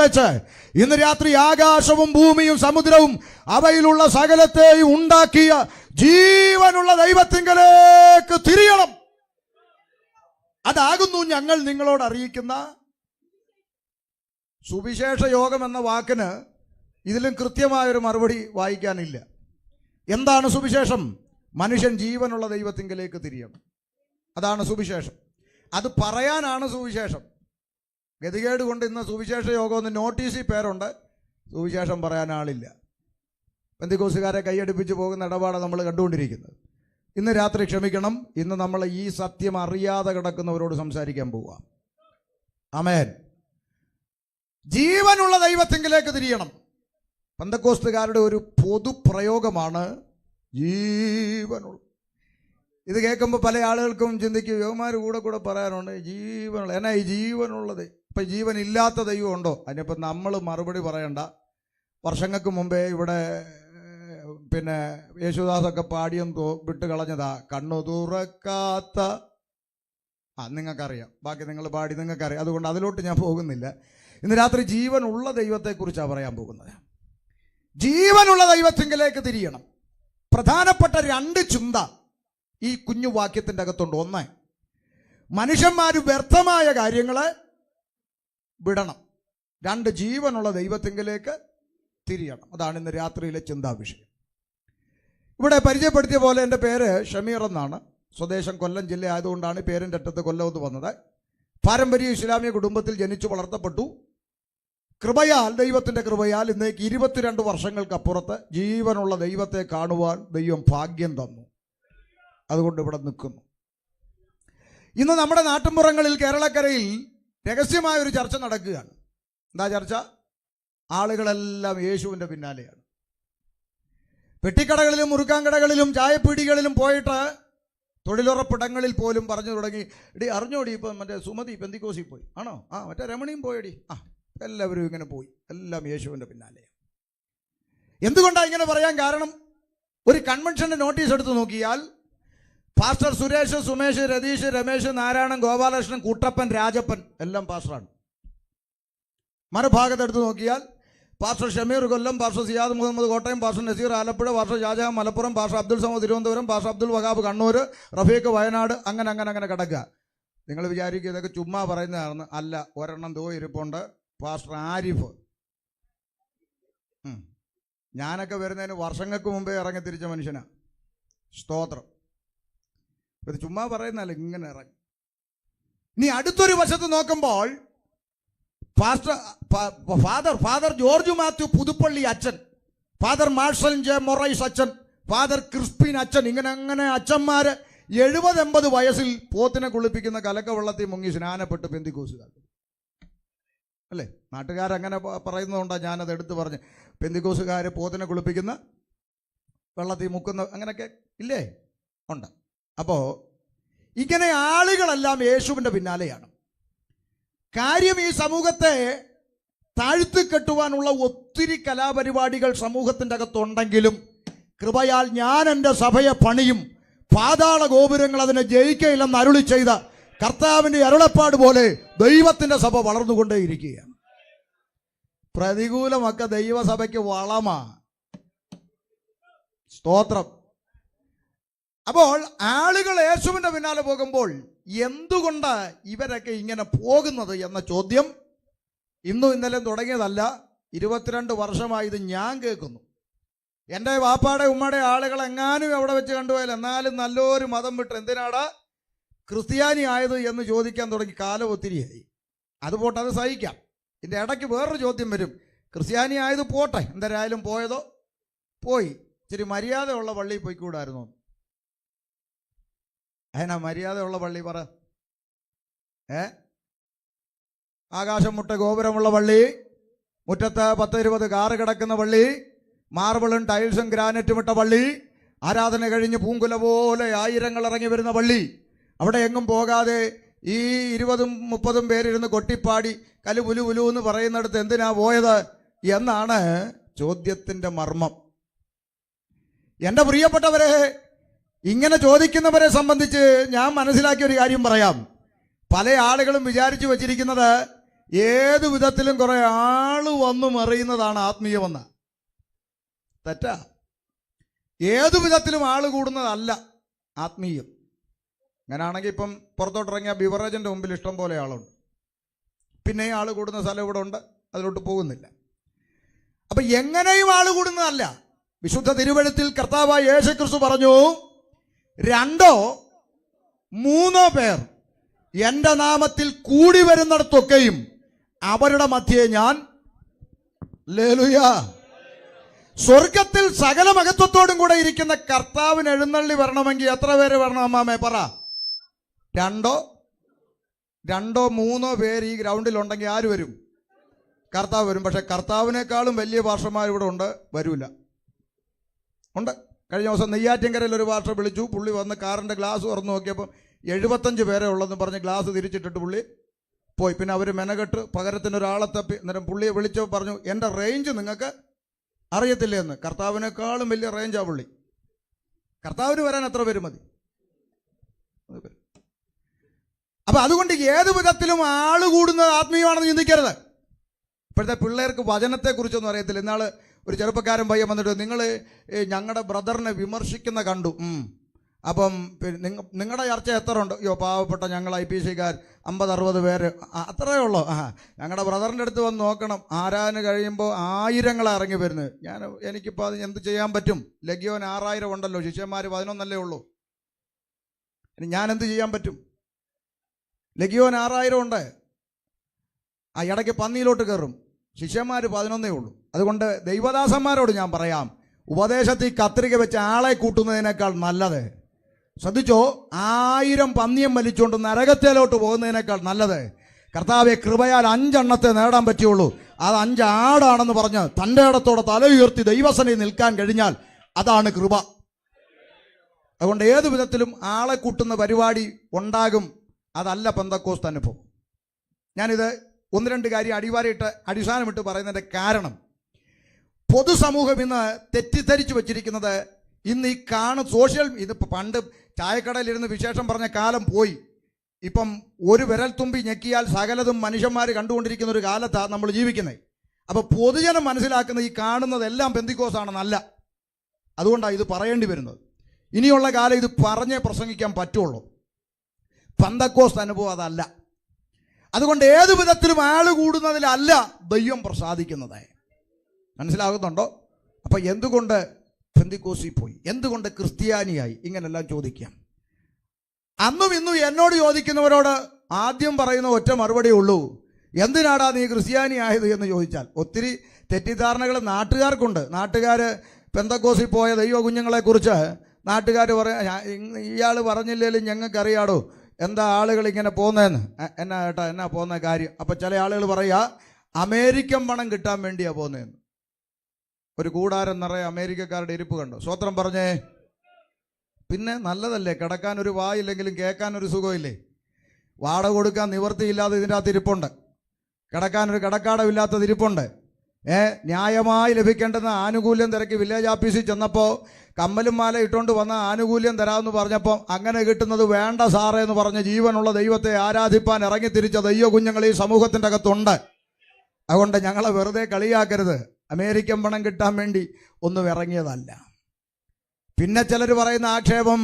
വെച്ച് ഇന്ന് രാത്രി ആകാശവും ഭൂമിയും സമുദ്രവും അവയിലുള്ള സകലത്തെയും ഉണ്ടാക്കിയ ജീവനുള്ള ദൈവത്തിങ്കലേക്ക് തിരിയണം. അതാകുന്നു ഞങ്ങൾ നിങ്ങളോട് അറിയിക്കുന്ന സുവിശേഷ യോഗം എന്ന വാക്കിന് ഇതിലും കൃത്യമായൊരു മറുപടി വായിക്കാനില്ല. എന്താണ് സുവിശേഷം? മനുഷ്യൻ ജീവനുള്ള ദൈവത്തിങ്കലേക്ക് തിരിയണം. അതാണ് സുവിശേഷം. അത് പറയാനാണ് സുവിശേഷം. ഗതികേട് കൊണ്ട് ഇന്ന് സുവിശേഷ യോഗം ഒന്ന് നോട്ടീസിൽ പേരുണ്ട്, സുവിശേഷം പറയാൻ ആളില്ല. പെന്തിക്കോസുകാരെ കൈയടിപ്പിച്ച് പോകുന്ന ഇടപാടാണ് നമ്മൾ കണ്ടുകൊണ്ടിരിക്കുന്നത്. ഇന്ന് രാത്രി ക്ഷമിക്കണം, ഇന്ന് നമ്മൾ ഈ സത്യം അറിയാതെ കിടക്കുന്നവരോട് സംസാരിക്കാൻ പോവുക. ആമേൻ. ജീവനുള്ള ദൈവത്തിങ്കിലേക്ക് തിരിയണം. പെന്തക്കോസ്തുകാരുടെ ഒരു പൊതുപ്രയോഗമാണ് ജീവനുള്ള. ഇത് കേൾക്കുമ്പോൾ പല ആളുകൾക്കും ചിന്തിക്കും, യോമാർ കൂടെ പറയാനുണ്ട് ജീവനുള്ള. എന്നാ ഈ ജീവനുള്ളത്? ഇപ്പം ജീവൻ ഇല്ലാത്ത ദൈവം ഉണ്ടോ? അതിനിപ്പം നമ്മൾ മറുപടി പറയണ്ട. വർഷങ്ങൾക്ക് മുമ്പേ ഇവിടെ യേശുദാസൊക്കെ പാടിയും വിട്ട് കളഞ്ഞതാ, കണ്ണു തുറക്കാത്ത. നിങ്ങൾക്കറിയാം, ബാക്കി നിങ്ങൾ പാടി നിങ്ങൾക്കറിയാം. അതുകൊണ്ട് അതിലോട്ട് ഞാൻ പോകുന്നില്ല. ഇന്ന് രാത്രി ജീവനുള്ള ദൈവത്തെക്കുറിച്ചാണ് പറയാൻ പോകുന്നത്. ജീവനുള്ള ദൈവത്തിങ്കിലേക്ക് തിരിയണം. പ്രധാനപ്പെട്ട രണ്ട് ചിന്ത ഈ കുഞ്ഞു വാക്യത്തിൻ്റെ അകത്തുണ്ട്. ഒന്ന്, മനുഷ്യന്മാർ വ്യർത്ഥമായ കാര്യങ്ങളെ വിടണം. രണ്ട്, ജീവനുള്ള ദൈവത്തിങ്കിലേക്ക് തിരിയണം. അതാണ് ഇന്ന് രാത്രിയിലെ ചിന്താവിഷയം. ഇവിടെ പരിചയപ്പെടുത്തിയ പോലെ എൻ്റെ പേര് ഷമീർ എന്നാണ്. സ്വദേശം കൊല്ലം ജില്ല ആയതുകൊണ്ടാണ് പേരിൻ്റെ അറ്റത്ത് കൊല്ലം എന്ന് വന്നത്. പാരമ്പര്യ ഇസ്ലാമിക കുടുംബത്തിൽ ജനിച്ചു വളർത്തപ്പെട്ടു. കൃപയാൽ, ദൈവത്തിൻ്റെ കൃപയാൽ ഇന്നേക്ക് 22 വർഷങ്ങൾക്കപ്പുറത്ത് ജീവനുള്ള ദൈവത്തെ കാണുവാൻ ദൈവം ഭാഗ്യം തന്നു. അതുകൊണ്ട് ഇവിടെ നിൽക്കുന്നു. ഇന്ന് നമ്മുടെ നാട്ടിൻപുറങ്ങളിൽ, കേരളക്കരയിൽ രഹസ്യമായൊരു ചർച്ച നടക്കുകയാണ്. എന്താ ചർച്ച? ആളുകളെല്ലാം യേശുവിൻ്റെ പിന്നാലെയാണ്. പെട്ടിക്കടകളിലും മുറുക്കാൻകടകളിലും ചായപ്പീടികളിലും പോയിട്ട് തൊഴിലുറപ്പിടങ്ങളിൽ പോലും പറഞ്ഞു തുടങ്ങി, എടി അറിഞ്ഞോടി ഇപ്പം മറ്റേ സുമതി പെന്തിക്കോസിൽ പോയി. ആണോ? മറ്റേ രമണിയും പോയടി. എല്ലാവരും ഇങ്ങനെ പോയി, എല്ലാം യേശുവിൻ്റെ പിന്നാലെ. എന്തുകൊണ്ടാണ് ഇങ്ങനെ പറയാൻ കാരണം? ഒരു കൺവെൻഷൻ്റെ നോട്ടീസ് എടുത്ത് നോക്കിയാൽ പാസ്റ്റർ സുരേഷ്, സുമേഷ്, രതീഷ്, രമേശ്, നാരായണൻ, ഗോപാലകൃഷ്ണൻ, കുട്ടപ്പൻ, രാജപ്പൻ എല്ലാം പാസ്റ്ററാണ്. മറുഭാഗത്തെടുത്ത് നോക്കിയാൽ pastor Shameer Kollam, pastor Siyad Muhammad Kottayam, pastor Naseer Alappuzha, pastor Shajahan Malappuram, pastor Abdul Samad Thiruvananthapuram, pastor Abdul Wahab Kannur, Rafeeq Wayanad, അങ്ങനെ കിടക്കുക. നിങ്ങൾ വിചാരിക്കുക ഇതൊക്കെ ചുമ്മാ പറയുന്നതാണെന്ന്. അല്ല, ഒരെണ്ണം ഇരിപ്പുണ്ട്, പാസ്റ്റർ ആരിഫ്. ഞാനൊക്കെ വരുന്നതിന് വർഷങ്ങൾക്ക് മുമ്പേ ഇറങ്ങി തിരിച്ച മനുഷ്യനാണ്. സ്തോത്രം. ഇത് ചുമ്മാ പറയുന്നതല്ല, ഇങ്ങനെ ഇറങ്ങി. ഇനി അടുത്തൊരു വശത്ത് നോക്കുമ്പോൾ ഫാദർ ജോർജ് മാത്യു പുതുപ്പള്ളി അച്ഛൻ, ഫാദർ മാർഷൽ ജെ മൊറൈസ് അച്ഛൻ, ഫാദർ ക്രിസ്പിൻ അച്ഛൻ, ഇങ്ങനെ അച്ഛന്മാര് 70-80 വയസ്സിൽ പോത്തിനെ കുളിപ്പിക്കുന്ന കലക്ക വെള്ളത്തിൽ മുങ്ങി സ്നാനപ്പെട്ട് പെന്തിക്കോസുകാർ അല്ലേ? നാട്ടുകാരങ്ങനെ പറയുന്നതുകൊണ്ടാണ് ഞാനത് എടുത്തു പറഞ്ഞ്. പെന്തിക്കോസുകാർ പോത്തിനെ കുളിപ്പിക്കുന്ന, വെള്ളത്തിൽ മുക്കുന്ന, അങ്ങനെയൊക്കെ ഇല്ലേ? ഉണ്ട്. അപ്പോൾ ഇങ്ങനെ ആളുകളെല്ലാം യേശുവിൻ്റെ പിന്നാലെയാണ്. കാര്യം, ഈ സമൂഹത്തെ താഴ്ത്തിക്കെട്ടുവാനുള്ള ഒത്തിരി കലാപരിപാടികൾ സമൂഹത്തിൻ്റെ അകത്തുണ്ടെങ്കിലും കൃപയാൽ ഞാൻ എൻ്റെ സഭയെ പണിയും, പാതാള ഗോപുരങ്ങൾ അതിനെ ജയിക്കയില്ലെന്ന് അരുളി ചെയ്ത കർത്താവിൻ്റെ അരുളപ്പാട് പോലെ ദൈവത്തിൻ്റെ സഭ വളർന്നുകൊണ്ടേയിരിക്കുകയാണ്. പ്രതികൂലമൊക്കെ ദൈവസഭയ്ക്ക് വളമാ. സ്തോത്രം. അപ്പോൾ ആളുകൾ യേശുവിൻ്റെ പിന്നാലെ പോകുമ്പോൾ എന്തുകൊണ്ട് ഇവരൊക്കെ ഇങ്ങനെ പോകുന്നത് എന്ന ചോദ്യം ഇന്നും ഇന്നലെ തുടങ്ങിയതല്ല. 22 വർഷമായി ഇത് ഞാൻ കേൾക്കുന്നു. എൻ്റെ വാപ്പാടെ ഉമ്മയുടെ ആളുകൾ എങ്ങാനും എവിടെ വെച്ച് കണ്ടുപോയാൽ എന്നാലും നല്ലൊരു മതം വിട്ട് എന്തിനാടാ ക്രിസ്ത്യാനി ആയത് എന്ന് ചോദിക്കാൻ തുടങ്ങി. കാലം ഒത്തിരിയായി. അത് പോട്ടെ, അത് സഹിക്കാം. ഇതിൻ്റെ ഇടയ്ക്ക് വേറൊരു ചോദ്യം വരും. ക്രിസ്ത്യാനി ആയത് പോട്ടെ, എന്തായാലും പോയതോ പോയി. ഇച്ചിരി മര്യാദയുള്ള പള്ളിയിൽ പോയിക്കൂടായിരുന്നു. അതിനാ മര്യാദയുള്ള പള്ളി പറ? ആകാശം മുട്ട ഗോപുരമുള്ള പള്ളി, മുറ്റത്ത് 10-20 കാറ് കിടക്കുന്ന പള്ളി, മാർബിളും ടൈൽസും ഗ്രാനൈറ്റും ഇട്ട പള്ളി, ആരാധന കഴിഞ്ഞ് പൂങ്കുല പോലെ ആയിരങ്ങൾ ഇറങ്ങി വരുന്ന പള്ളി. അവിടെ എങ്ങും പോകാതെ ഈ 20-30 പേരിരുന്ന് കൊട്ടിപ്പാടി കലു പുലു പുലു എന്ന് പറയുന്നിടത്ത് എന്തിനാ പോയത് എന്നാണ് ചോദ്യത്തിൻ്റെ മർമ്മം. എൻ്റെ പ്രിയപ്പെട്ടവരെ, ഇങ്ങനെ ചോദിക്കുന്നവരെ സംബന്ധിച്ച് ഞാൻ മനസ്സിലാക്കിയ ഒരു കാര്യം പറയാം. പല ആളുകളും വിചാരിച്ചു വച്ചിരിക്കുന്നത് ഏത് വിധത്തിലും കുറെ ആള് വന്നു മറിയുന്നതാണ് ആത്മീയമെന്ന്. തെറ്റാ. ഏതു വിധത്തിലും ആള് കൂടുന്നതല്ല ആത്മീയം. അങ്ങനാണെങ്കിൽ ഇപ്പം പുറത്തോട്ടിറങ്ങിയ ബിവറേജിന്റെ മുമ്പിൽ ഇഷ്ടം പോലെ ആളുണ്ട്. പിന്നെ ആള് കൂടുന്ന സ്ഥലം ഇവിടെ ഉണ്ട്, അതിലോട്ട് പോകുന്നില്ല. അപ്പൊ എങ്ങനെയും ആള് കൂടുന്നതല്ല. വിശുദ്ധ തിരുവെഴുത്തിൽ കർത്താവായ യേശുക്രിസ്തു പറഞ്ഞു, 2 3 പേർ എന്റെ നാമത്തിൽ കൂടി വരുന്നിടത്തൊക്കെയും അവരുടെ മധ്യേ ഞാൻ. ഹല്ലേലൂയ. സ്വർഗത്തിൽ സകല മഹത്വത്തോടും കൂടെ ഇരിക്കുന്ന കർത്താവിന് എഴുന്നള്ളി വരണമെങ്കിൽ എത്ര പേര് വരണം അമ്മാമേ പറ? 2 3 പേര് ഈ ഗ്രൗണ്ടിലുണ്ടെങ്കിൽ ആര് വരും? കർത്താവ് വരും. പക്ഷെ കർത്താവിനേക്കാളും വലിയ പാസ്റ്റർമാർ ഇവിടെ ഉണ്ട്, വരൂല. ഉണ്ട്. കഴിഞ്ഞ ദിവസം നെയ്യാറ്റിൻകരയിൽ ഒരു പാസ്റ്റർ വിളിച്ചു. പുള്ളി വന്ന് കാറിൻ്റെ ഗ്ലാസ് തുറന്നു നോക്കിയപ്പോൾ 75 പേരെ ഉള്ളതെന്ന് പറഞ്ഞ് ഗ്ലാസ് തിരിച്ചിട്ടിട്ട് പുള്ളി പോയി. പിന്നെ അവർ മെനകെട്ട് പകരത്തിനൊരാളെ തപ്പി. അന്നേരം പുള്ളിയെ വിളിച്ചോ പറഞ്ഞു, എൻ്റെ റേഞ്ച് നിങ്ങൾക്ക് അറിയത്തില്ലേ എന്ന്. കർത്താവിനേക്കാളും വലിയ റേഞ്ചാ പുള്ളി. കർത്താവിന് വരാൻ എത്ര പേര് മതി? അപ്പൊ അതുകൊണ്ട് ഏത് വിധത്തിലും ആള് കൂടുന്നത് ആത്മീയമാണെന്ന് ചിന്തിക്കരുത്. ഇപ്പോഴത്തെ പിള്ളേർക്ക് വചനത്തെക്കുറിച്ചൊന്നും അറിയത്തില്ല. ഇന്നാള് ഒരു ചെറുപ്പക്കാരൻ പയ്യൻ വന്നിട്ട്, നിങ്ങൾ ഞങ്ങളുടെ ബ്രദറിനെ വിമർശിക്കുന്ന കണ്ടു. അപ്പം നിങ്ങളുടെ ചർച്ച എത്ര ഉണ്ട്? അയ്യോ പാവപ്പെട്ട ഞങ്ങൾ IPC-കാർ 50-60 പേര് അത്രയേ ഉള്ളൂ. ഞങ്ങളുടെ ബ്രദറിൻ്റെ അടുത്ത് വന്ന് നോക്കണം, ആരാന് കഴിയുമ്പോൾ 1000 ഇറങ്ങി വരുന്നത്. എനിക്കിപ്പോൾ അത് എന്ത് ചെയ്യാൻ പറ്റും? ലഗ്യോൻ 6000 ഉണ്ടല്ലോ, ശിഷ്യന്മാർ 11 ഉള്ളൂ. ഞാൻ എന്ത് ചെയ്യാൻ പറ്റും? ലഗ്യോൻ 6000 ഉണ്ട്. ആ ഇടയ്ക്ക് പന്നിയിലോട്ട് കയറും. ശിഷ്യന്മാർ 11 ഉള്ളൂ. അതുകൊണ്ട് ദൈവദാസന്മാരോട് ഞാൻ പറയാം, ഉപദേശത്തിൽ കത്രിക വെച്ച് ആളെ കൂട്ടുന്നതിനേക്കാൾ നല്ലത്, ശ്രദ്ധിച്ചോ, 1000 പന്നിയം വലിച്ചുകൊണ്ട് നരകത്തിലോട്ട് പോകുന്നതിനേക്കാൾ നല്ലത് കർത്താവെ കൃപയാൽ 5 എണ്ണത്തെ നേടാൻ പറ്റുള്ളൂ. അത് 5 ആടാണെന്ന് പറഞ്ഞ് തൻ്റെ ഇടത്തോടെ തല ഉയർത്തി ദൈവസന്നിധിയിൽ നിൽക്കാൻ കഴിഞ്ഞാൽ അതാണ് കൃപ. അതുകൊണ്ട് ഏതു വിധത്തിലും ആളെ കൂട്ടുന്ന പരിപാടി ഉണ്ടാകും. അതല്ല പെന്തക്കോസ്ത് അനുഭവം. ഞാനിത് 1-2 കാര്യം അടിസ്ഥാനമിട്ട് പറയുന്നതിൻ്റെ കാരണം, പൊതുസമൂഹം ഇന്ന് തെറ്റിദ്ധരിച്ചു വച്ചിരിക്കുന്നത്, ഇന്ന് ഈ ഇതിപ്പോൾ പണ്ട് ചായക്കടയിലിരുന്ന് വിശേഷം പറഞ്ഞ കാലം പോയി. ഇപ്പം ഒരു വിരൽത്തുമ്പി ഞെക്കിയാൽ സകലതും മനുഷ്യന്മാർ കണ്ടുകൊണ്ടിരിക്കുന്ന ഒരു കാലത്താണ് നമ്മൾ ജീവിക്കുന്നത്. അപ്പോൾ പൊതുജനം മനസ്സിലാക്കുന്ന ഈ കാണുന്നതെല്ലാം പെന്തിക്കോസാണെന്നല്ല. അതുകൊണ്ടാണ് ഇത് പറയേണ്ടി വരുന്നത്. ഇനിയുള്ള കാലം ഇത് പറഞ്ഞേ പ്രസംഗിക്കാൻ പറ്റുള്ളൂ. പെന്തക്കോസ്ത് അനുഭവം അതല്ല. അതുകൊണ്ട് ഏതു വിധത്തിലും ആള് കൂടുന്നതിലല്ല ദൈവം പ്രസാദിക്കുന്നത്. മനസ്സിലാകുന്നുണ്ടോ? അപ്പം എന്തുകൊണ്ട് പെന്തിക്കോസിൽ പോയി, എന്തുകൊണ്ട് ക്രിസ്ത്യാനിയായി, ഇങ്ങനെല്ലാം ചോദിക്കാം. അന്നും ഇന്നും എന്നോട് ചോദിക്കുന്നവരോട് ആദ്യം പറയുന്ന ഒറ്റ മറുപടിയേ ഉള്ളൂ, എന്തിനാടാ നീ ക്രിസ്ത്യാനി ആയത് എന്ന് ചോദിച്ചാൽ. ഒത്തിരി തെറ്റിദ്ധാരണകൾ നാട്ടുകാർക്കുണ്ട്. നാട്ടുകാർ പെന്തക്കോസിൽ പോയ ദൈവ കുഞ്ഞുങ്ങളെക്കുറിച്ച് നാട്ടുകാർ ഇയാൾ പറഞ്ഞില്ലേലും ഞങ്ങൾക്കറിയാടോ എന്താ ആളുകൾ ഇങ്ങനെ പോകുന്നതെന്ന്. എന്നാ ഏട്ടാ എന്നാ പോകുന്ന കാര്യം? അപ്പം ചില ആളുകൾ പറയുക, അമേരിക്കൻ പണം കിട്ടാൻ വേണ്ടിയാണ് പോകുന്നതെന്ന്. ഒരു കൂടാരം നിറയെ അമേരിക്കക്കാരുടെ ഇരിപ്പ് കണ്ടോ? സ്വത്രം പറഞ്ഞേ. പിന്നെ നല്ലതല്ലേ, കിടക്കാൻ ഒരു വായില്ലെങ്കിലും കേൾക്കാൻ ഒരു സുഖമില്ലേ? വാടക കൊടുക്കാൻ നിവൃത്തിയില്ലാതെ ഇതിൻ്റെ അകത്ത് ഇരിപ്പുണ്ട്, കിടക്കാനൊരു കിടക്കാടമില്ലാത്തത് ഇരിപ്പുണ്ട്. ന്യായമായി ലഭിക്കേണ്ടുന്ന ആനുകൂല്യം തിരക്കി വില്ലേജ് ഓഫീസിൽ ചെന്നപ്പോൾ കമ്മലും മാല ഇട്ടുകൊണ്ട് വന്ന ആനുകൂല്യം തരാമെന്ന് പറഞ്ഞപ്പോൾ അങ്ങനെ കിട്ടുന്നത് വേണ്ട സാറേ എന്ന് പറഞ്ഞ് ജീവനുള്ള ദൈവത്തെ ആരാധിപ്പാൻ ഇറങ്ങിത്തിരിച്ച ദൈവ കുഞ്ഞുങ്ങൾ ഈ സമൂഹത്തിൻ്റെ അകത്തുണ്ട്. അതുകൊണ്ട് ഞങ്ങളെ വെറുതെ കളിയാക്കരുത്. അമേരിക്കൻ പണം കിട്ടാൻ വേണ്ടി ഒന്നും ഇറങ്ങിയതല്ല. പിന്നെ ചിലർ പറയുന്ന ആക്ഷേപം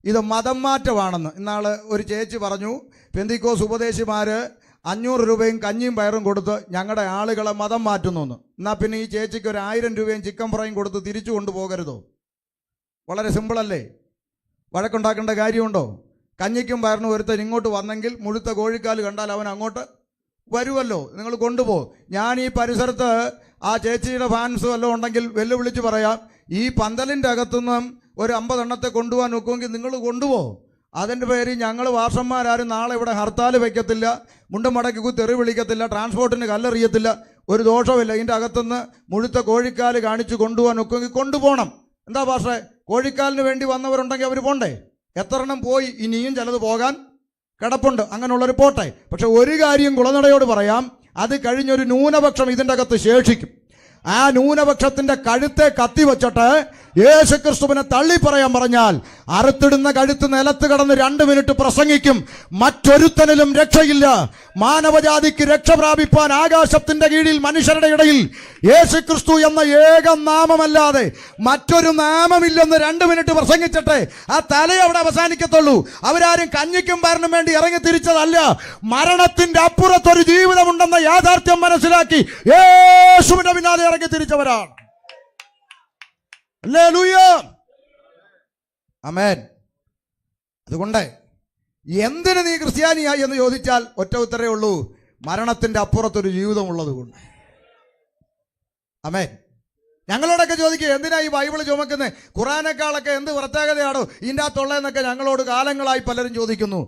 ഇത് മതം മാറ്റമാണെന്ന്. ഇന്നാള് ഒരു ചേച്ചി പറഞ്ഞു, പെന്തിക്കോസ് ഉപദേശിമാർ 500 രൂപയും കഞ്ഞിയും പയറും കൊടുത്ത് ഞങ്ങളുടെ ആളുകളെ മതം മാറ്റുന്നു എന്ന്. എന്നാൽ പിന്നെ ഈ ചേച്ചിക്ക് ഒരു 1000 രൂപയും ചിക്കൻ ഫ്രൈയും കൊടുത്ത് തിരിച്ചു കൊണ്ടുപോകരുതോ? വളരെ സിമ്പിളല്ലേ? വഴക്കുണ്ടാക്കേണ്ട കാര്യമുണ്ടോ? കഞ്ഞിക്കും പയറിനും ഒരുത്തൻ ഇങ്ങോട്ട് വന്നെങ്കിൽ മുഴുത്ത കോഴിക്കാല് കണ്ടാൽ അവൻ അങ്ങോട്ട് വരുമല്ലോ, നിങ്ങൾ കൊണ്ടുപോകും. ഞാൻ ഈ പരിസരത്ത് ആ ചേച്ചിയുടെ ഫാൻസ് വല്ലതും ഉണ്ടെങ്കിൽ വെല്ലുവിളിച്ച് പറയാം, ഈ പന്തലിൻ്റെ അകത്തുനിന്നും ഒരു 50 എണ്ണത്തെ കൊണ്ടുപോകാൻ നോക്കുമെങ്കിൽ നിങ്ങൾ കൊണ്ടുപോകും. അതിൻ്റെ പേര് ഞങ്ങൾ വാർഷന്മാരും നാളെ ഇവിടെ ഹർത്താൽ വയ്ക്കത്തില്ല, മുണ്ടും മടക്കി തെറി വിളിക്കത്തില്ല, ട്രാൻസ്പോർട്ടിന് കല്ലെറിയത്തില്ല, ഒരു ദോഷമില്ല. ഇതിൻ്റെ അകത്തുനിന്ന് മുഴുത്ത കോഴിക്കാല് കാണിച്ച് കൊണ്ടുപോകാൻ നോക്കുമെങ്കിൽ കൊണ്ടുപോകണം. എന്താ പക്ഷേ കോഴിക്കാലിന് വേണ്ടി വന്നവരുണ്ടെങ്കിൽ അവർ പോണ്ടേ? എത്ര എണ്ണം പോയി, ഇനിയും ചിലത് പോകാൻ കിടപ്പുണ്ട്. അങ്ങനെയുള്ളൊരു പോട്ടെ. പക്ഷെ ഒരു കാര്യം കുളനടയോട് പറയാം, അത് കഴിഞ്ഞൊരു ന്യൂനപക്ഷം ഇതിൻ്റെ അകത്ത് ശേഷിക്കും. ആ ന്യൂനപക്ഷത്തിന്റെ കഴുത്തെ കത്തിവെച്ചിട്ട് യേശുക്രിസ്തുവിനെ തള്ളി പറയാൻ പറഞ്ഞാൽ അറുത്തിടുന്ന കഴുത്ത് നിലത്ത് കടന്ന് 2 മിനിറ്റ് പ്രസംഗിക്കും. മറ്റൊരുത്തനിലും രക്ഷയില്ല. മാനവജാതിക്ക് രക്ഷ പ്രാപിപ്പാൻ ആകാശത്തിന്റെ കീഴിൽ മനുഷ്യരുടെ ഇടയിൽ യേശുക്രിസ്തു എന്ന ഏക നാമമല്ലാതെ മറ്റൊരു നാമമില്ലെന്ന് 2 മിനിറ്റ് പ്രസംഗിച്ചിട്ട് ആ തല അവിടെ അവസാനിക്കത്തുള്ളൂ. അവരാരും കഞ്ഞിക്കും പരനും വേണ്ടി ഇറങ്ങി തിരിച്ചതല്ല. മരണത്തിന്റെ അപ്പുറത്തൊരു ജീവിതമുണ്ടെന്ന യാഥാർത്ഥ്യം മനസ്സിലാക്കി യേശുവിന്റെ പിന്നാലെ ഇറങ്ങി തിരിച്ചവരാണ്. ഹല്ലേലൂയ, ആമേൻ. അതുകൊണ്ട് എന്തിന് നീ ക്രിസ്ത്യാനിയായി എന്ന് ചോദിച്ചാൽ ഒറ്റ ഉത്തരേ ഉള്ളൂ, മരണത്തിന്റെ അപ്പുറത്തൊരു ജീവിതമുള്ളത് കൊണ്ട്. ആമേൻ. ഞങ്ങളോടൊക്കെ ചോദിക്കുക, എന്തിനാ ഈ ബൈബിൾ ചുമക്കുന്നത്, ഖുറാനേക്കാളൊക്കെ എന്ത് പ്രത്യേകതയാണോ ഇതിൻ്റെ അകത്തുള്ളതെന്നൊക്കെ ഞങ്ങളോട് കാലങ്ങളായി പലരും ചോദിക്കുന്നു.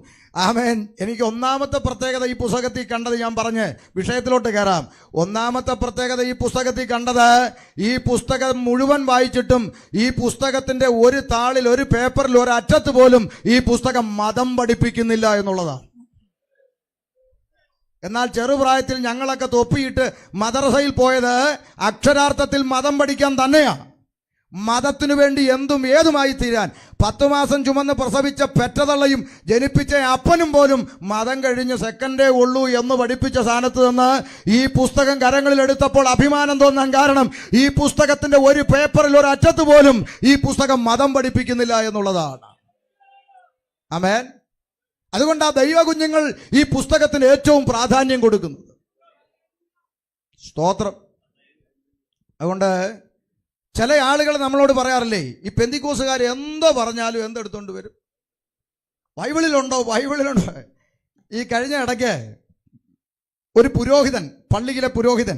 ആമേൻ. എനിക്ക് ഒന്നാമത്തെ പ്രത്യേകത ഈ പുസ്തകത്തിൽ കണ്ടത് ഞാൻ പറഞ്ഞ് വിഷയത്തിലോട്ട് കയറാം. ഒന്നാമത്തെ പ്രത്യേകത ഈ പുസ്തകത്തിൽ കണ്ടത്, ഈ പുസ്തകം മുഴുവൻ വായിച്ചിട്ടും ഈ പുസ്തകത്തിൻ്റെ ഒരു താളിൽ, ഒരു പേപ്പറിൽ, ഒരു അറ്റത്ത് പോലും ഈ പുസ്തകം മതം പഠിപ്പിക്കുന്നില്ല എന്നുള്ളതാണ്. എന്നാൽ ചെറുപ്രായത്തിൽ ഞങ്ങളൊക്കെ തൊപ്പിയിട്ട് മദ്രസയിൽ പോയത് അക്ഷരാർത്ഥത്തിൽ മതം പഠിക്കാൻ തന്നെയാണ്. മതത്തിനു വേണ്ടി എന്തും ഏതുമായി തീരാൻ. 10 മാസം ചുമന്ന് പ്രസവിച്ച പെറ്റതള്ളയും ജനിപ്പിച്ച അപ്പനും പോലും മതം കഴിഞ്ഞ് സെക്കൻഡേ ഉള്ളൂ എന്ന് പഠിപ്പിച്ച സ്ഥാനത്ത് നിന്ന് ഈ പുസ്തകം കരങ്ങളിൽ എടുത്തപ്പോൾ അഭിമാനം തോന്നാൻ കാരണം ഈ പുസ്തകത്തിന്റെ ഒരു പേപ്പറിൽ, ഒരു അറ്റത്ത് പോലും ഈ പുസ്തകം മതം പഠിപ്പിക്കുന്നില്ല എന്നുള്ളതാണ്. ആമേൻ. അതുകൊണ്ട് ആ ദൈവ കുഞ്ഞുങ്ങൾ ഈ പുസ്തകത്തിന് ഏറ്റവും പ്രാധാന്യം കൊടുക്കുന്നത്. സ്തോത്രം. അതുകൊണ്ട് ചില ആളുകൾ നമ്മളോട് പറയാറില്ലേ, ഈ പെന്തിക്കോസുകാർ എന്തോ പറഞ്ഞാലും എന്തെടുത്തോണ്ട് വരും, ബൈബിളിലുണ്ടോ, ബൈബിളിലുണ്ടോ. ഈ കഴിഞ്ഞ ഇടയ്ക്ക് ഒരു പുരോഹിതൻ, പള്ളിയിലെ പുരോഹിതൻ,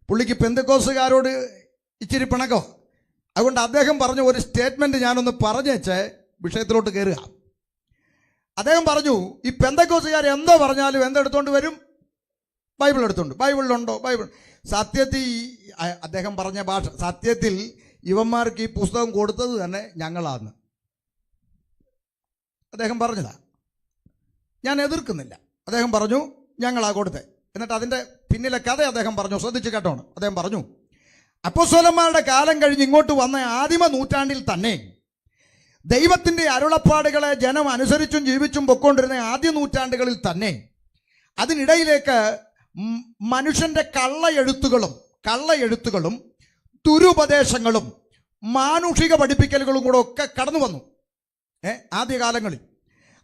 പുള്ളിക്ക് പെന്തിക്കോസുകാരോട് ഇച്ചിരി പിണക്കോ. അതുകൊണ്ട് അദ്ദേഹം പറഞ്ഞ ഒരു സ്റ്റേറ്റ്മെന്റ് ഞാനൊന്ന് പറഞ്ഞേച്ച് വിഷയത്തിലോട്ട് കയറുക. അദ്ദേഹം പറഞ്ഞു, ഈ പെന്തക്കോസുകാർ എന്തോ പറഞ്ഞാലും എന്തെടുത്തോണ്ട് വരും, ബൈബിൾ എടുത്തോണ്ട്. ബൈബിളിലുണ്ടോ, ബൈബിൾ. സത്യത്തിൽ അദ്ദേഹം പറഞ്ഞ ഭാഷ, സത്യത്തിൽ ഇവന്മാർക്ക് ഈ പുസ്തകം കൊടുത്തത് തന്നെ ഞങ്ങളാന്ന് അദ്ദേഹം പറഞ്ഞതാ. ഞാൻ എതിർക്കുന്നില്ല. അദ്ദേഹം പറഞ്ഞു ഞങ്ങളാ കൊടുത്തത്. എന്നിട്ട് അതിൻ്റെ പിന്നിലെ കഥ അദ്ദേഹം പറഞ്ഞു. ശ്രദ്ധിച്ച് കേട്ടോണം. അദ്ദേഹം പറഞ്ഞു, അപ്പോസ്തലന്മാരുടെ കാലം കഴിഞ്ഞ് ഇങ്ങോട്ട് വന്ന ആദിമ നൂറ്റാണ്ടിൽ തന്നെ ദൈവത്തിൻ്റെ അരുളപ്പാടുകളെ ജനം അനുസരിച്ചും ജീവിച്ചും പൊക്കൊണ്ടിരുന്ന ആദ്യ നൂറ്റാണ്ടുകളിൽ തന്നെ അതിനിടയിലേക്ക് മനുഷ്യന്റെ കള്ളയെഴുത്തുകളും ദുരുപദേശങ്ങളും മാനുഷിക പഠിപ്പിക്കലുകളും കൂടെ ഒക്കെ കടന്നു വന്നു ആദ്യകാലങ്ങളിൽ.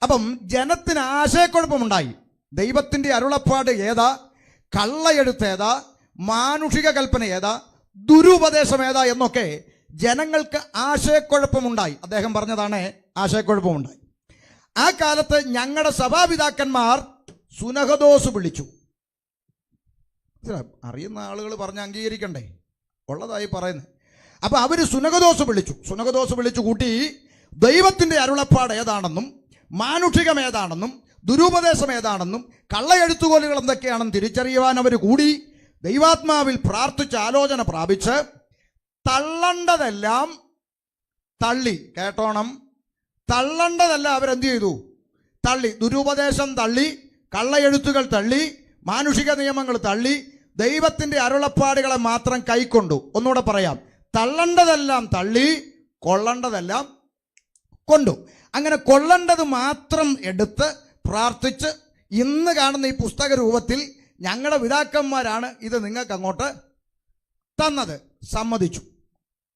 അപ്പം ജനത്തിന് ആശയക്കുഴപ്പമുണ്ടായി. ദൈവത്തിൻ്റെ അരുളപ്പാട് ഏതാ, കള്ളയെഴുത്ത് ഏതാ, മാനുഷിക കൽപ്പന ഏതാ, ദുരുപദേശം ഏതാ എന്നൊക്കെ ജനങ്ങൾക്ക് ആശയക്കുഴപ്പമുണ്ടായി. അദ്ദേഹം പറഞ്ഞതാണ്, ആശയക്കുഴപ്പമുണ്ടായി. ആ കാലത്ത് ഞങ്ങളുടെ സഭാപിതാക്കന്മാർ സുനഹദോസ് വിളിച്ചു. അറിയുന്ന ആളുകൾ പറഞ്ഞ് അംഗീകരിക്കണ്ടേ, ഉള്ളതായി പറയുന്നത്. അപ്പൊ അവര് സുനഹദോസ് വിളിച്ചു കൂട്ടി ദൈവത്തിന്റെ അരുളപ്പാട് ഏതാണെന്നും മാനുഷികം ഏതാണെന്നും ദുരുപദേശം ഏതാണെന്നും കള്ളയെഴുത്തുകോലുകൾ എന്തൊക്കെയാണെന്ന് തിരിച്ചറിയുവാൻ അവർ കൂടി ദൈവാത്മാവിൽ പ്രാർത്ഥിച്ച് ആലോചന പ്രാപിച്ച് തള്ളണ്ടതെല്ലാം തള്ളി. കേട്ടോണം, തള്ളണ്ടതെല്ലാം അവരെന്ത് ചെയ്തു? തള്ളി. ദുരുപദേശം തള്ളി, കള്ളയെഴുത്തുകൾ തള്ളി, മാനുഷിക നിയമങ്ങൾ തള്ളി, ദൈവത്തിന്റെ അരുളപ്പാടുകളെ മാത്രം കൈക്കൊണ്ടു. ഒന്നുകൂടെ പറയാം, തള്ളണ്ടതെല്ലാം തള്ളി, കൊള്ളണ്ടതെല്ലാം കൊണ്ടു. അങ്ങനെ കൊള്ളണ്ടത് മാത്രം എടുത്ത് പ്രാർത്ഥിച്ച് ഇന്ന് കാണുന്ന ഈ പുസ്തക രൂപത്തിൽ ഞങ്ങളുടെ പിതാക്കന്മാരാണ് ഇത് നിങ്ങൾക്ക് അങ്ങോട്ട് തന്നത്, സമ്മതിച്ചു.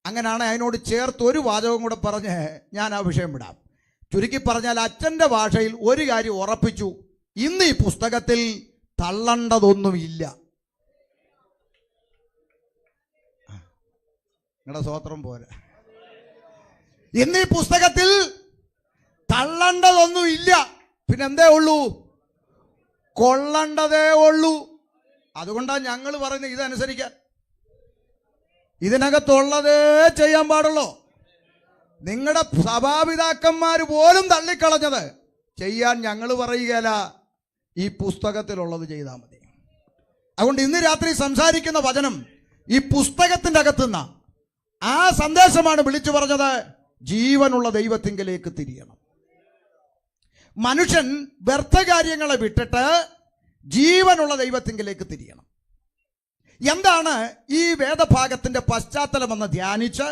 അങ്ങനെയാണ് അതിനോട് ചേർത്ത് ഒരു വാചകം കൂടെ പറഞ്ഞ് ഞാൻ ആ വിഷയം വിടാം. ചുരുക്കി പറഞ്ഞാൽ അച്ഛൻ്റെ ഭാഷയിൽ ഒരു കാര്യം ഉറപ്പിച്ചു, ഇന്ന് ഈ പുസ്തകത്തിൽ തള്ളണ്ടതൊന്നുമില്ല. നിങ്ങളുടെ സ്വോത്രം പോലെ. ഇന്ന് ഈ പുസ്തകത്തിൽ തള്ളണ്ടതൊന്നുമില്ല. പിന്നെന്തേ ഉള്ളൂ? കൊള്ളണ്ടതേ ഉള്ളൂ. അതുകൊണ്ടാണ് ഞങ്ങൾ പറയുന്നത് ഇതനുസരിക്കാൻ. ഇതിനകത്തുള്ളതേ ചെയ്യാൻ പാടുള്ളൂ. നിങ്ങളുടെ സഭാപിതാക്കന്മാർ പോലും തള്ളിക്കളഞ്ഞത് ചെയ്യാൻ ഞങ്ങൾ പറയുകയല്ല, ഈ പുസ്തകത്തിലുള്ളത് ചെയ്താൽ മതി. അതുകൊണ്ട് ഇന്ന് രാത്രി സംസാരിക്കുന്ന വചനം ഈ പുസ്തകത്തിൻ്റെ അകത്തുനിന്ന ആ സന്ദേശമാണ് വിളിച്ചു പറഞ്ഞത്, ജീവനുള്ള ദൈവത്തിങ്കലേക്ക് തിരിയണം. മനുഷ്യൻ വ്യർത്ഥകാര്യങ്ങളെ വിട്ടിട്ട് ജീവനുള്ള ദൈവത്തിങ്കലേക്ക് തിരിയണം. എന്താണ് ഈ വേദഭാഗത്തിന്റെ പശ്ചാത്തലമെന്ന് ധ്യാനിച്ച്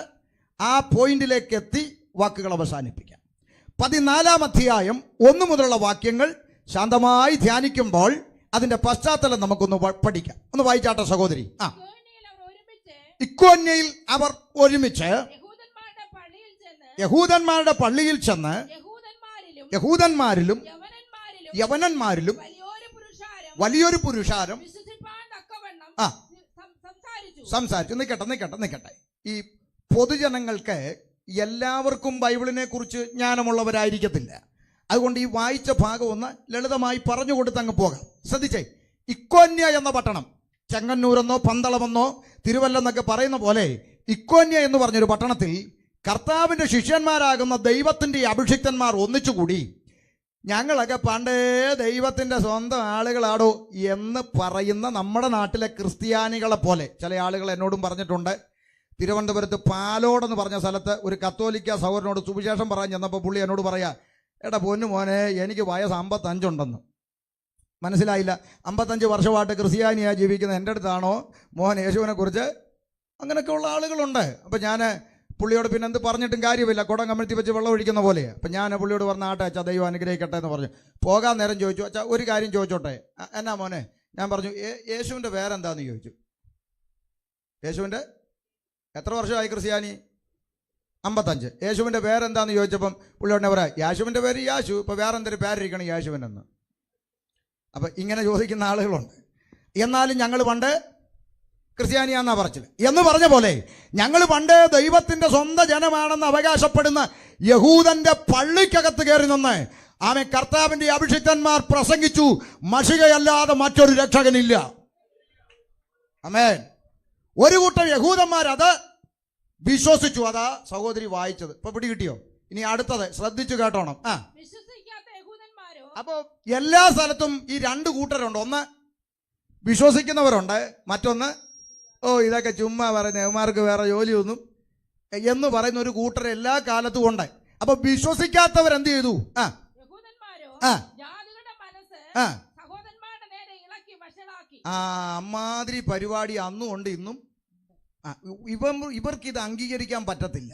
ആ പോയിന്റിലേക്ക് എത്തി വാക്കുകൾ അവസാനിപ്പിക്കാം. 14-ാം അധ്യായം 1 മുതലുള്ള വാക്യങ്ങൾ ശാന്തമായി ധ്യാനിക്കുമ്പോൾ അതിന്റെ പശ്ചാത്തലം നമുക്കൊന്ന് പഠിക്കാം. ഒന്ന് വായിച്ചാട്ടെ സഹോദരി. ഇക്കോന്യയിൽ അവർ ഒരുമിച്ച് യഹൂദന്മാരുടെ പള്ളിയിൽ ചെന്ന് യഹൂദന്മാരിലും യവനന്മാരിലും വലിയൊരു പുരുഷാരം സംസാരിച്ചു. നിൽക്കട്ടെ. ഈ പൊതുജനങ്ങൾക്ക് എല്ലാവർക്കും ബൈബിളിനെ കുറിച്ച് ജ്ഞാനമുള്ളവരായിരിക്കത്തില്ല. അതുകൊണ്ട് ഈ വായിച്ച ഭാഗം ഒന്ന് ലളിതമായി പറഞ്ഞു കൊടുത്ത് അങ്ങ് പോകാം. ശ്രദ്ധിച്ചേ, ഇക്കോന്യ എന്ന പട്ടണം, ചെങ്ങന്നൂരെന്നോ പന്തളമെന്നോ തിരുവല്ലെന്നൊക്കെ പറയുന്ന പോലെ ഇക്കോന്യ എന്ന് പറഞ്ഞൊരു പട്ടണത്തിൽ കർത്താവിൻ്റെ ശിഷ്യന്മാരാകുന്ന ദൈവത്തിൻ്റെ അഭിഷിക്തന്മാർ ഒന്നിച്ചുകൂടി ഞങ്ങളൊക്കെ പണ്ടേ ദൈവത്തിൻ്റെ സ്വന്തം ആളുകളാടോ എന്ന് പറയുന്ന നമ്മുടെ നാട്ടിലെ ക്രിസ്ത്യാനികളെ പോലെ ചില ആളുകൾ എന്നോടും പറഞ്ഞിട്ടുണ്ട്. തിരുവനന്തപുരത്ത് പാലോടെന്ന് പറഞ്ഞ സ്ഥലത്ത് ഒരു കത്തോലിക്ക സഹോദരനോട് സുവിശേഷം പറയാൻ ചെന്നപ്പോൾ പുള്ളി എന്നോട് പറയാ, എടാ പൊന്നു മോനെ, എനിക്ക് വയസ്സ് 55 ഉണ്ടെന്ന്. മനസ്സിലായില്ല. 55 വർഷമായിട്ട് ക്രിസ്ത്യാനിയായി ജീവിക്കുന്ന എൻ്റെ അടുത്താണോ മോഹൻ യേശുവിനെ കുറിച്ച്? അങ്ങനെയൊക്കെ ഉള്ള ആളുകളുണ്ട്. അപ്പം ഞാൻ പുള്ളിയോട് പിന്നെ എന്ത് പറഞ്ഞിട്ടും കാര്യമില്ല, കുടം കമഴ്ത്തി വെച്ച് വെള്ളം ഒഴിക്കുന്ന പോലെ. അപ്പം ഞാൻ പുള്ളിയോട് പറഞ്ഞ ആട്ടെ അച്ഛാ, ദൈവം അനുഗ്രഹിക്കട്ടെ എന്ന് പറഞ്ഞു. പോകാൻ നേരം ചോദിച്ചു, അച്ഛാ ഒരു കാര്യം ചോദിച്ചോട്ടെ? എന്നാ മോനെ? ഞാൻ പറഞ്ഞു, യേശുവിൻ്റെ പേരെന്താന്ന് ചോദിച്ചു. യേശുവിൻ്റെ എത്ര വർഷമായി ക്രിസ്ത്യാനി? 55. യേശുവിൻ്റെ പേരെന്താന്ന് ചോദിച്ചപ്പം പുള്ളിയോടെ പറയാം, യേശുവിൻ്റെ പേര് യേശു, ഇപ്പോൾ വേറെ എന്തൊരു പേരിരിക്കണം യേശുവിനെന്ന്. അപ്പം ഇങ്ങനെ ചോദിക്കുന്ന ആളുകളുണ്ട്. എന്നാലും ഞങ്ങൾ പണ്ട് ക്രിസ്ത്യാനിയാന്നാ പറച്ചിൽ എന്ന് പറഞ്ഞ പോലെ ഞങ്ങൾ പണ്ട് ദൈവത്തിൻ്റെ സ്വന്തം ജനമാണെന്ന് അവകാശപ്പെടുന്ന യഹൂദന്റെ പള്ളിക്കകത്ത് കയറി നിന്ന് ആമേ കർത്താവിൻ്റെ അഭിഷിക്തന്മാർ പ്രസംഗിച്ചു, മഷികയല്ലാതെ മറ്റൊരു രക്ഷകനില്ല. ആമേൻ. ഒരു കൂട്ടം യഹൂദന്മാർ അത് വിശ്വസിച്ചു. അതാ സഹോദരി വായിച്ചത്. ഇപ്പൊ പിടി കിട്ടിയോ? ഇനി അടുത്തത് ശ്രദ്ധിച്ചു കേട്ടോണം. അപ്പോ എല്ലാ സ്ഥലത്തും ഈ 2 കൂട്ടരുണ്ട്. ഒന്ന് വിശ്വസിക്കുന്നവരുണ്ട്, മറ്റൊന്ന് ഇതൊക്കെ ചുമ്മാ പറയുന്ന യവന്മാർക്ക് വേറെ ജോലിയൊന്നും എന്ന് പറയുന്ന ഒരു കൂട്ടർ എല്ലാ കാലത്തും ഉണ്ട്. അപ്പൊ വിശ്വസിക്കാത്തവർ എന്ത് ചെയ്തു? അമ്മാതിരി പരിപാടി അന്നും ഉണ്ട് ഇന്നും. ഇവർക്ക് ഇത് അംഗീകരിക്കാൻ പറ്റത്തില്ല.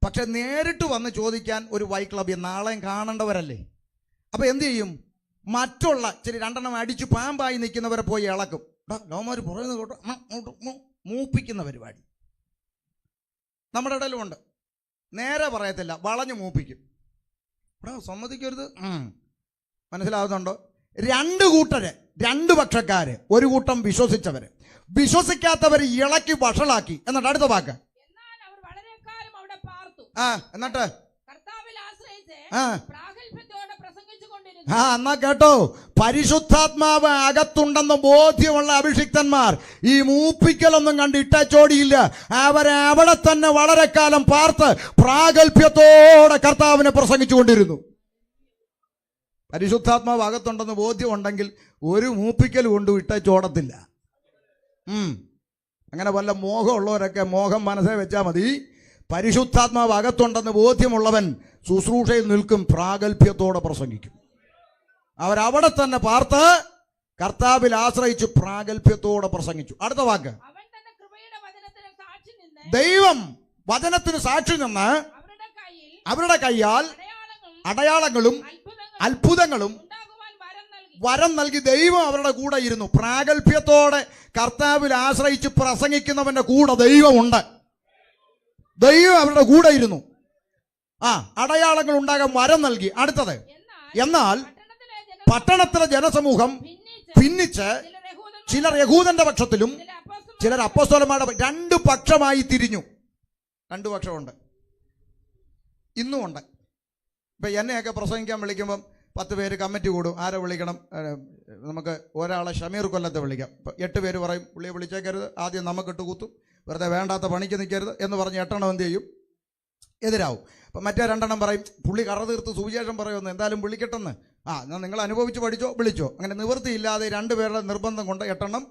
പക്ഷെ നേരിട്ട് വന്ന് ചോദിക്കാൻ ഒരു വൈ ക്ലബ് നാളെയും കാണേണ്ടവരല്ലേ. അപ്പൊ എന്ത് ചെയ്യും? മറ്റുള്ള ചില 2 അടിച്ചു പാമ്പായി നിൽക്കുന്നവരെ പോയി ഇളക്കും. ലോമാർ പറയുന്നത് കേട്ടോ, മൂപ്പിക്കുന്ന പരിപാടി നമ്മുടെ ഇടയിലുമുണ്ട്. നേരെ പറയത്തില്ല, വളഞ്ഞു മൂപ്പിക്കും. സമ്മതിക്കരുത്. മനസ്സിലാവുന്നുണ്ടോ? 2 കൂട്ടര്, 2 പക്ഷക്കാര്. ഒരു കൂട്ടം വിശ്വസിച്ചവര്, വിശ്വസിക്കാത്തവര് ഇളക്കി വഷളാക്കി. എന്നിട്ട് അടുത്ത വാക്ക്, എന്നിട്ട് എന്നാ കേട്ടോ, പരിശുദ്ധാത്മാവ് അകത്തുണ്ടെന്ന് ബോധ്യമുള്ള അഭിഷിക്തന്മാർ ഈ മൂപ്പിക്കലൊന്നും കണ്ട് ഇട്ടച്ചോടിയില്ല. അവരെ അവിടെ തന്നെ വളരെ കാലം പാർത്ത് പ്രാഗൽഭ്യത്തോടെ കർത്താവിനെ പ്രസംഗിച്ചു കൊണ്ടിരുന്നു. പരിശുദ്ധാത്മാവ് അകത്തുണ്ടെന്ന് ബോധ്യമുണ്ടെങ്കിൽ ഒരു മൂപ്പിക്കൽ കൊണ്ടും ഇട്ടച്ചോടത്തില്ല. അങ്ങനെ വല്ല മോഹമുള്ളവരൊക്കെ മോഹം മനസ്സേ വെച്ചാൽ മതി. പരിശുദ്ധാത്മാവ് അകത്തുണ്ടെന്ന് ബോധ്യമുള്ളവൻ ശുശ്രൂഷയിൽ നിൽക്കും, പ്രാഗൽഭ്യത്തോടെ പ്രസംഗിക്കും. അവരവിടെ തന്നെ പാർത്ത് കർത്താവിൽ ആശ്രയിച്ച് പ്രാഗൽഭ്യത്തോടെ പ്രസംഗിച്ചു. അടുത്ത വാക്ക്, ദൈവം വചനത്തിന് സാക്ഷി നിന്ന് അവരുടെ കയ്യാൽ അടയാളങ്ങളും അത്ഭുതങ്ങളും വരം നൽകി ദൈവം അവരുടെ കൂടെ ഇരുന്നു. പ്രാഗൽഭ്യത്തോടെ കർത്താവിൽ ആശ്രയിച്ച് പ്രസംഗിക്കുന്നവന്റെ കൂടെ ദൈവമുണ്ട്. ദൈവം അവരുടെ കൂടെ ഇരുന്നു. അടയാളങ്ങൾ ഉണ്ടാകാൻ വരം നൽകി. അടുത്തത്, എന്നാൽ പട്ടണത്തിലെ ജനസമൂഹം ഭിന്നിച്ച് ചിലർ യഹൂദന്റെ പക്ഷത്തിലും ചിലർ അപ്പോസ്തലന്മാരുടെ 2 പക്ഷമായി തിരിഞ്ഞു. 2 പക്ഷമുണ്ട്, ഇന്നുമുണ്ട്. ഇപ്പൊ എന്നെയൊക്കെ പ്രസംഗിക്കാൻ വിളിക്കുമ്പം 10 പേര് കമ്മിറ്റി കൂടും. ആരെ വിളിക്കണം? നമുക്ക് ഒരാളെ ഷമീർ കൊല്ലത്തെ വിളിക്കാം. 8 പേര് പറയും പുള്ളിയെ വിളിച്ചേക്കരുത്, ആദ്യം നമുക്കിട്ട് കൂത്തും, വെറുതെ വേണ്ടാത്ത പണിക്ക് നിൽക്കരുത് എന്ന് പറഞ്ഞ് 8 എന്ത് ചെയ്യും? എതിരാവും. അപ്പം മറ്റേ 2 പറയും പുള്ളി കറ തീർത്ത് സുവിശേഷം പറയുമെന്ന്, എന്തായാലും വിളിക്കട്ടെന്ന്. എന്നാൽ നിങ്ങൾ അനുഭവിച്ച് പഠിച്ചോ, വിളിച്ചോ. അങ്ങനെ നിവൃത്തിയില്ലാതെ 2 പേരുടെ നിർബന്ധം കൊണ്ട് 8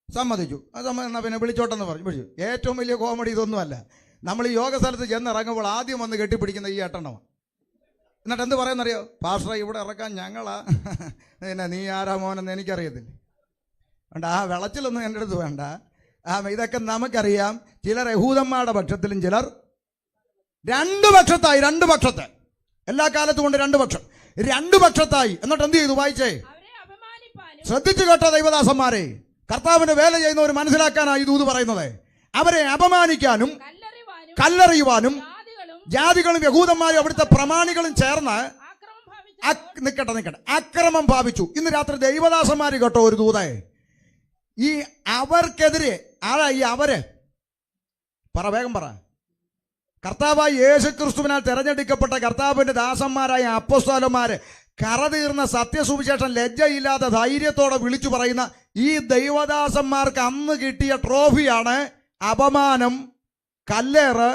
സമ്മതിച്ചു. അത് എന്നാൽ പിന്നെ വിളിച്ചോട്ടെന്ന് വിളിച്ചു. ഏറ്റവും വലിയ കോമഡി ഇതൊന്നുമല്ല. നമ്മൾ ഈ യോഗ സ്ഥലത്ത് ചെന്നിറങ്ങുമ്പോൾ ആദ്യം വന്ന് കെട്ടിപ്പിടിക്കുന്ന ഈ 8 എന്നിട്ട് എന്ത് പറയുന്നറിയോ? പാസ്റ്റർ ഇവിടെ ഇറക്കാൻ ഞങ്ങളാ, പിന്നെ നീ ആരാ മോനെന്ന് എനിക്കറിയത്തില്ല. വേണ്ട, ആ വിളച്ചിലൊന്നും എൻ്റെ അടുത്ത് വേണ്ട. ഇതൊക്കെ നമുക്കറിയാം. ചിലർ യഹൂദന്മാരുടെ പക്ഷത്തിലും ചിലർ രണ്ട് പക്ഷത്തെ എല്ലാ കാലത്തും കൊണ്ട് രണ്ട് പക്ഷത്തായി. എന്നിട്ട് എന്ത് ചെയ്തു? വായിച്ചേ, ശ്രദ്ധിച്ചു കേട്ടോ ദൈവദാസന്മാരെ. കർത്താവിന്റെ വേല ചെയ്യുന്നവർ മനസ്സിലാക്കാനായി ദൂത് പറയുന്നത്. അവരെ അപമാനിക്കാനും കല്ലെറിയുവാനും ജാതികളും യഹൂദന്മാരും അവിടുത്തെ പ്രമാണികളും ചേർന്ന് നിക്കട്ടെ അക്രമം ഭാവിച്ചു. ഇന്ന് രാത്രി ദൈവദാസന്മാര് കേട്ടോ ഒരു ദൂതേ, ഈ അവർക്കെതിരെ ആരാ ഈ അവര്? വേഗം പറ. കർത്താവായ യേശുക്രിസ്തുവിനാൽ തെരഞ്ഞെടുക്കപ്പെട്ട കർത്താവിന്റെ ദാസന്മാരായ അപ്പോസ്തലന്മാര് കറതീർന്ന സത്യസുവിശേഷം ലജ്ജയില്ലാതെ ധൈര്യത്തോടെ വിളിച്ചു പറയുന്ന ഈ ദൈവദാസന്മാർക്ക് അന്ന് കിട്ടിയ ട്രോഫിയാണ് അപമാനം, കല്ലേറ്,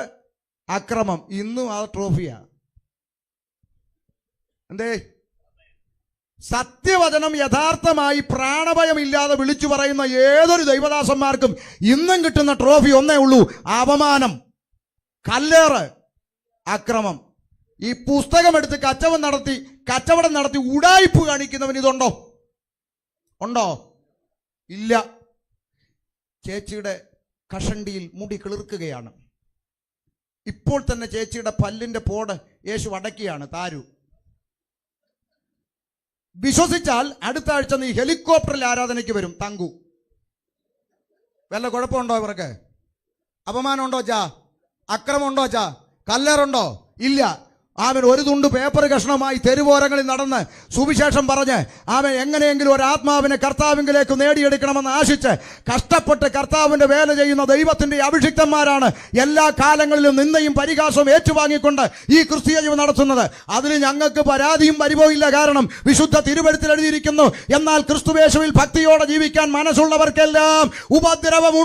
അക്രമം. ഇന്നും ആ ട്രോഫിയാ. എന്തേ? സത്യവചനം യഥാർത്ഥമായി പ്രാണഭയമില്ലാതെ വിളിച്ചു പറയുന്ന ഏതൊരു ദൈവദാസന്മാർക്കും ഇന്നും കിട്ടുന്ന ട്രോഫി ഒന്നേ ഉള്ളൂ: അപമാനം, കല്ലേറ്, അക്രമം. ഈ പുസ്തകം എടുത്ത് കച്ചവടം നടത്തി ഉടായിപ്പ് കാണിക്കുന്നവൻ ഇതുണ്ടോ? ഉണ്ടോ? ഇല്ല. ചേച്ചിയുടെ കഷണ്ടിയിൽ മുടി കിളിർക്കുകയാണ്. ഇപ്പോൾ തന്നെ ചേച്ചിയുടെ പല്ലിന്റെ പോട് യേശു അടക്കിയാണ്. താരു വിശ്വസിച്ചാൽ അടുത്ത ആഴ്ച നീ ഹെലികോപ്റ്ററിൽ ആരാധനയ്ക്ക് വരും. തങ്കു, വല്ല കുഴപ്പമുണ്ടോ? ഇവർക്ക് അപമാനമുണ്ടോ അച്ഛാ? അക്രമമുണ്ടോ അച്ഛാ? കല്ലേറുണ്ടോ? ഇല്ല. അവൻ ഒരു തുണ്ട് പേപ്പർ കഷ്ണമായി തെരുവോരങ്ങളിൽ നടന്ന് സുവിശേഷം പറഞ്ഞ് അവൻ എങ്ങനെയെങ്കിലും ഒരു ആത്മാവിനെ കർത്താവിലേക്ക് നേടിയെടുക്കണമെന്ന് ആശിച്ച് കഷ്ടപ്പെട്ട് കർത്താവിന്റെ വേല ചെയ്യുന്ന ദൈവത്തിന്റെ അഭിഷിക്തന്മാരാണ് എല്ലാ കാലങ്ങളിലും നിന്ദയും പരിഹാസവും ഏറ്റുവാങ്ങിക്കൊണ്ട് ഈ ക്രിസ്തീയ ജീവൻ നടത്തുന്നത്. അതിന് ഞങ്ങൾക്ക് പരാതിയും പരിഭവമില്ല. കാരണം വിശുദ്ധ തിരുവെഴുത്തിൽ എഴുതിയിരിക്കുന്നു, എന്നാൽ ക്രിസ്തുയേശുവിൽ ഭക്തിയോടെ ജീവിക്കാൻ മനസ്സുള്ളവർക്കെല്ലാം ഉപദ്രവം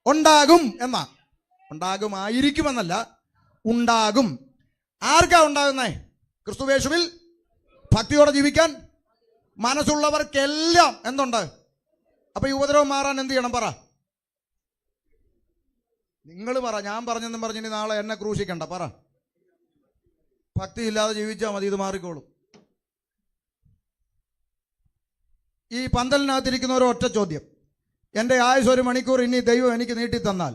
ഉണ്ടാകും എന്നാ. ഉണ്ടാകുമായിരിക്കുമെന്നല്ല, ഉണ്ടാകും. ആർക്കാ ഉണ്ടാകുന്നേ? ക്രിസ്തുയേശുവിൽ ഭക്തിയോടെ ജീവിക്കാൻ മനസ്സുള്ളവർക്കെല്ലാം എന്തുണ്ട്? അപ്പൊ ഈ ഉപദ്രവം മാറാൻ എന്ത് ചെയ്യണം? പറ. നിങ്ങൾ പറ. ഞാൻ പറഞ്ഞെന്നും പറഞ്ഞിനി നാളെ എന്നെ ക്രൂശിക്കണ്ട. പറ. ഭക്തിയില്ലാതെ ജീവിച്ചാൽ മതി, ഇത് മാറിക്കോളും. ഈ പന്തലിനകത്തിരിക്കുന്ന ഒരു ഒറ്റ ചോദ്യം: എൻ്റെ ആയുസ് 1 മണിക്കൂർ ഇനി ദൈവം എനിക്ക് നീട്ടി തന്നാൽ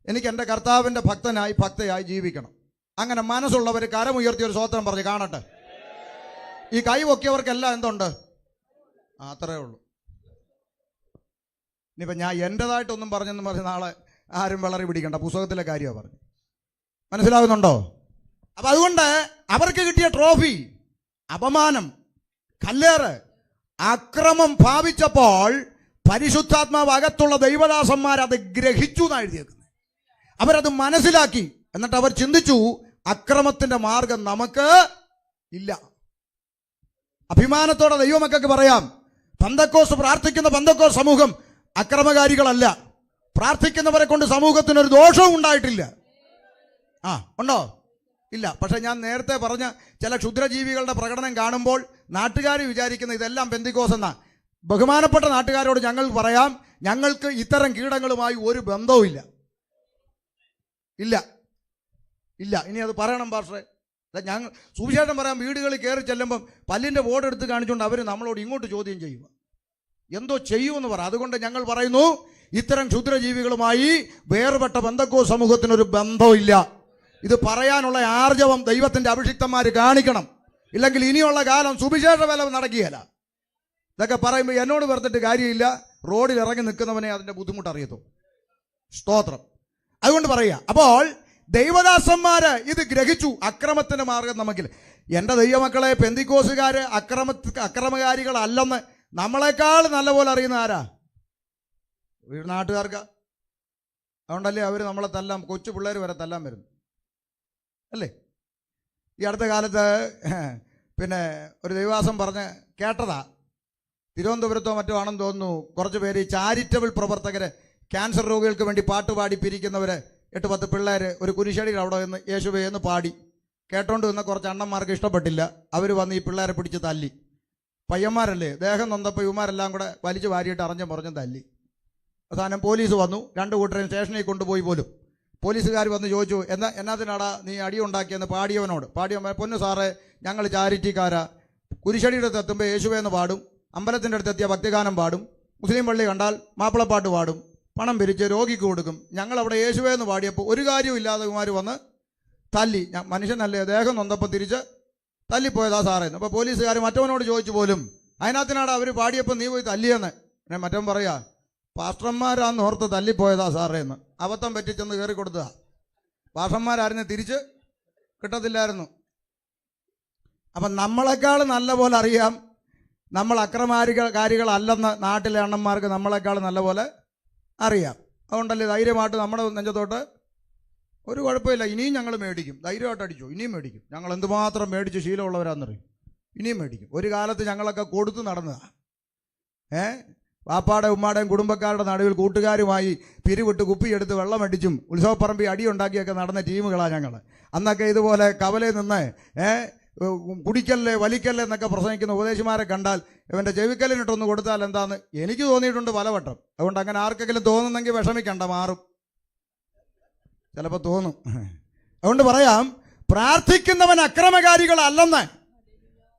എനിക്ക് എൻ്റെ കർത്താവിൻ്റെ ഭക്തയായി ജീവിക്കണം. അങ്ങനെ മനസ്സുള്ളവർ കരമുയർത്തി ഒരു സ്വോത്രം പറഞ്ഞ് കാണട്ടെ. ഈ കൈ പൊക്കിയവർക്കെല്ലാം എന്തുണ്ട്? അത്രേ ഉള്ളൂ. ഇനിയിപ്പോൾ ഞാൻ എൻ്റെതായിട്ടൊന്നും പറഞ്ഞെന്ന് പറഞ്ഞ് നാളെ ആരും വിളറി പിടിക്കണ്ട. പുസ്തകത്തിലെ കാര്യമാണ് പറഞ്ഞു. മനസ്സിലാകുന്നുണ്ടോ? അപ്പം അതുകൊണ്ട് അവർക്ക് കിട്ടിയ ട്രോഫി അപമാനം, കല്ലേറ്, അക്രമം ഭാവിച്ചപ്പോൾ പരിശുദ്ധാത്മാവ് അകത്തുള്ള ദൈവദാസന്മാർ അത് ഗ്രഹിച്ചു എന്നാണ് എഴുതിയേക്കുന്നത്. അവരത് മനസ്സിലാക്കി. എന്നിട്ട് അവർ ചിന്തിച്ചു, അക്രമത്തിന്റെ മാർഗം നമുക്ക് ഇല്ല. അഭിമാനത്തോടെ ദൈവമക്കൾക്ക് പറയാം, പെന്തക്കോസ്ത് പ്രാർത്ഥിക്കുന്ന പെന്തക്കോസ്ത് സമൂഹം അക്രമകാരികളല്ല. പ്രാർത്ഥിക്കുന്നവരെ കൊണ്ട് സമൂഹത്തിനൊരു ദോഷവും ഉണ്ടായിട്ടില്ല. ഉണ്ടോ? ഇല്ല. പക്ഷെ ഞാൻ നേരത്തെ പറഞ്ഞ ചില ക്ഷുദ്രജീവികളുടെ പ്രകടനം കാണുമ്പോൾ നാട്ടുകാർ വിചാരിക്കുന്ന ഇതെല്ലാം പെന്തിക്കോസ് എന്നാ. ബഹുമാനപ്പെട്ട നാട്ടുകാരോട് ഞങ്ങൾ പറയാം, ഞങ്ങൾക്ക് ഇത്തരം കീടങ്ങളുമായി ഒരു ബന്ധവും ഇല്ല. ഇനി അത് പറയണം പാസ്റ്ററെ. ഞങ്ങൾ സുവിശേഷം പറയാൻ വീടുകളിൽ കയറി ചെല്ലുമ്പം പല്ലിൻ്റെ ബോർഡ് എടുത്ത് കാണിച്ചുകൊണ്ട് അവർ നമ്മളോട് ഇങ്ങോട്ട് ചോദ്യം ചെയ്യുക, എന്തോ ചെയ്യുമെന്ന് പറ. അതുകൊണ്ട് ഞങ്ങൾ പറയുന്നു, ഇത്തരം ക്ഷുദ്രജീവികളുമായി വേർപെട്ട പെന്തക്കോസ്ത് സമൂഹത്തിനൊരു ബന്ധമില്ല. ഇത് പറയാനുള്ള ആർജവം ദൈവത്തിൻ്റെ അഭിഷിക്തന്മാർ കാണിക്കണം. ഇല്ലെങ്കിൽ ഇനിയുള്ള കാലം സുവിശേഷ വേല നടക്കുകയില്ല. ഇതൊക്കെ പറയുമ്പോൾ എന്നോട് വെറുത്തിട്ട് കാര്യമില്ല. റോഡിൽ ഇറങ്ങി നിൽക്കുന്നവനെ അതിൻ്റെ ബുദ്ധിമുട്ട് അറിയത്തു. സ്തോത്രം. അതുകൊണ്ട് പറയുക. അപ്പോൾ ദൈവദാസന്മാര് ഇത് ഗ്രഹിച്ചു, അക്രമത്തിന്റെ മാർഗം നമുക്കില്ല. എൻ്റെ ദൈവമക്കളെ, പെന്തിക്കോസുകാര് അക്രമകാരികളല്ലെന്ന് നമ്മളെക്കാൾ നല്ലപോലെ അറിയുന്ന ആരാ? നാട്ടുകാർക്ക്. അതുകൊണ്ടല്ലേ അവർ നമ്മളെ തല്ലാൻ, കൊച്ചു പിള്ളേർ വരെ തല്ലാൻ വരുന്നു അല്ലേ? ഈ അടുത്ത കാലത്ത് പിന്നെ ഒരു ദൈവദാസൻ പറഞ്ഞ് കേട്ടതാ, തിരുവനന്തപുരത്തോ മറ്റോ ആണെന്ന് തോന്നുന്നു, കുറച്ച് പേര് ചാരിറ്റബിൾ പ്രവർത്തകര് ക്യാൻസർ രോഗികൾക്ക് വേണ്ടി പാട്ടുപാടി പിരിക്കുന്നവര് 8-10 പിള്ളേർ ഒരു കുരിശടിയിൽ അവിടെ നിന്ന് യേശുവേ എന്ന് പാടി. കേട്ടോണ്ട് നിന്ന കുറച്ച് അണ്ണന്മാർക്ക് ഇഷ്ടപ്പെട്ടില്ല. അവർ വന്ന് ഈ പിള്ളേരെ പിടിച്ച് തല്ലി. പയ്യന്മാരല്ലേ, ദേഹം നൊന്നപ്പോൾ ഇവന്മാരെല്ലാം കൂടെ വലിച്ചു വാരിയിട്ട് അറിഞ്ഞും പറഞ്ഞും തല്ലി. അവസാനം പോലീസ് വന്നു. 2 കൂട്ടരെയും സ്റ്റേഷനിൽ കൊണ്ടുപോയി. പോലും പോലീസുകാർ വന്ന് ചോദിച്ചു, എന്നാത്തിനാടാ നീ അടി ഉണ്ടാക്കിയെന്ന് പാടിയവൻ, പൊന്നു സാറേ, ഞങ്ങൾ ചാരിറ്റിക്കാരാ, കുരിശടിയുടെ എത്തുമ്പോൾ യേശുവേ എന്ന് പാടും, അമ്പലത്തിൻ്റെ അടുത്തെത്തിയ ഭക്തിഗാനം പാടും, മുസ്ലിം പള്ളി കണ്ടാൽ മാപ്പിളപ്പാട്ട് പാടും, പണം പിരിച്ച് രോഗിക്ക് കൊടുക്കും. ഞങ്ങളവിടെ യേശുവേ എന്ന് പാടിയപ്പോൾ ഒരു കാര്യവും ഇല്ലാതെ കുമാർ വന്ന് തല്ലി. മനുഷ്യനല്ലേ, ദേഹം നൊന്തപ്പം തിരിച്ച് തല്ലിപ്പോയതാ സാറേ. അപ്പോൾ പോലീസുകാർ മറ്റവനോട് ചോദിച്ചു പോലും അതിനകത്തിനാണ് അവർ പാടിയപ്പോൾ നീ പോയി തല്ലിയെന്ന്. പിന്നെ മറ്റവൻ പറയാ പാസ്റ്റർമാരാന്ന് ഓർത്ത് തല്ലിപ്പോയതാ സാറേ എന്ന്. അബദ്ധം പറ്റിച്ചെന്ന് കയറി കൊടുത്തതാ. പാസ്റ്റർമാരായിരുന്നു തിരിച്ച് കിട്ടത്തില്ലായിരുന്നു. അപ്പം നമ്മളെക്കാൾ നല്ല പോലെ അറിയാം നമ്മൾ അക്രമാരികളല്ലെന്ന് നാട്ടിലെ അണ്ണന്മാർക്ക് നമ്മളെക്കാൾ നല്ല പോലെ അറിയാം. അതുകൊണ്ടല്ലേ ധൈര്യമായിട്ട് നമ്മുടെ നെഞ്ചത്തോട്ട് ഒരു കുഴപ്പമില്ല, ഇനിയും ഞങ്ങൾ മേടിക്കും, ധൈര്യമായിട്ട് അടിച്ചു, ഇനിയും മേടിക്കും. ഞങ്ങൾ എന്തുമാത്രം മേടിച്ച് ശീലമുള്ളവരാണെന്നറിയും, ഇനിയും മേടിക്കും. ഒരു കാലത്ത് ഞങ്ങളൊക്കെ കൊടുത്ത് നടന്നതാണ്. വാപ്പാടെ ഉമ്മാടെയും കുടുംബക്കാരുടെ നടുവിൽ കൂട്ടുകാരുമായി പിരിവിട്ട് കുപ്പിയെടുത്ത് വെള്ളമടിച്ചും ഉത്സവപ്പറമ്പിൽ അടിയുണ്ടാക്കിയൊക്കെ നടന്ന ടീമുകളാണ് ഞങ്ങൾ. അന്നൊക്കെ ഇതുപോലെ കവലയിൽ നിന്ന് കുടിക്കല്ലേ വലിക്കല്ലേ എന്നൊക്കെ പ്രസംഗിക്കുന്ന ഉപദേശിമാരെ കണ്ടാൽ ഇവൻ്റെ ചെവിക്കല്ലിനിട്ടൊന്ന് കൊടുത്താൽ എന്താന്ന് എനിക്ക് തോന്നിയിട്ടുണ്ട് പലവട്ടം. അതുകൊണ്ട് അങ്ങനെ ആർക്കെങ്കിലും തോന്നുന്നെങ്കിൽ വിഷമിക്കണ്ട, മാറും, ചിലപ്പോൾ തോന്നും. അതുകൊണ്ട് പറയാം, പ്രാർത്ഥിക്കുന്നവൻ അക്രമകാരികളല്ലെന്ന്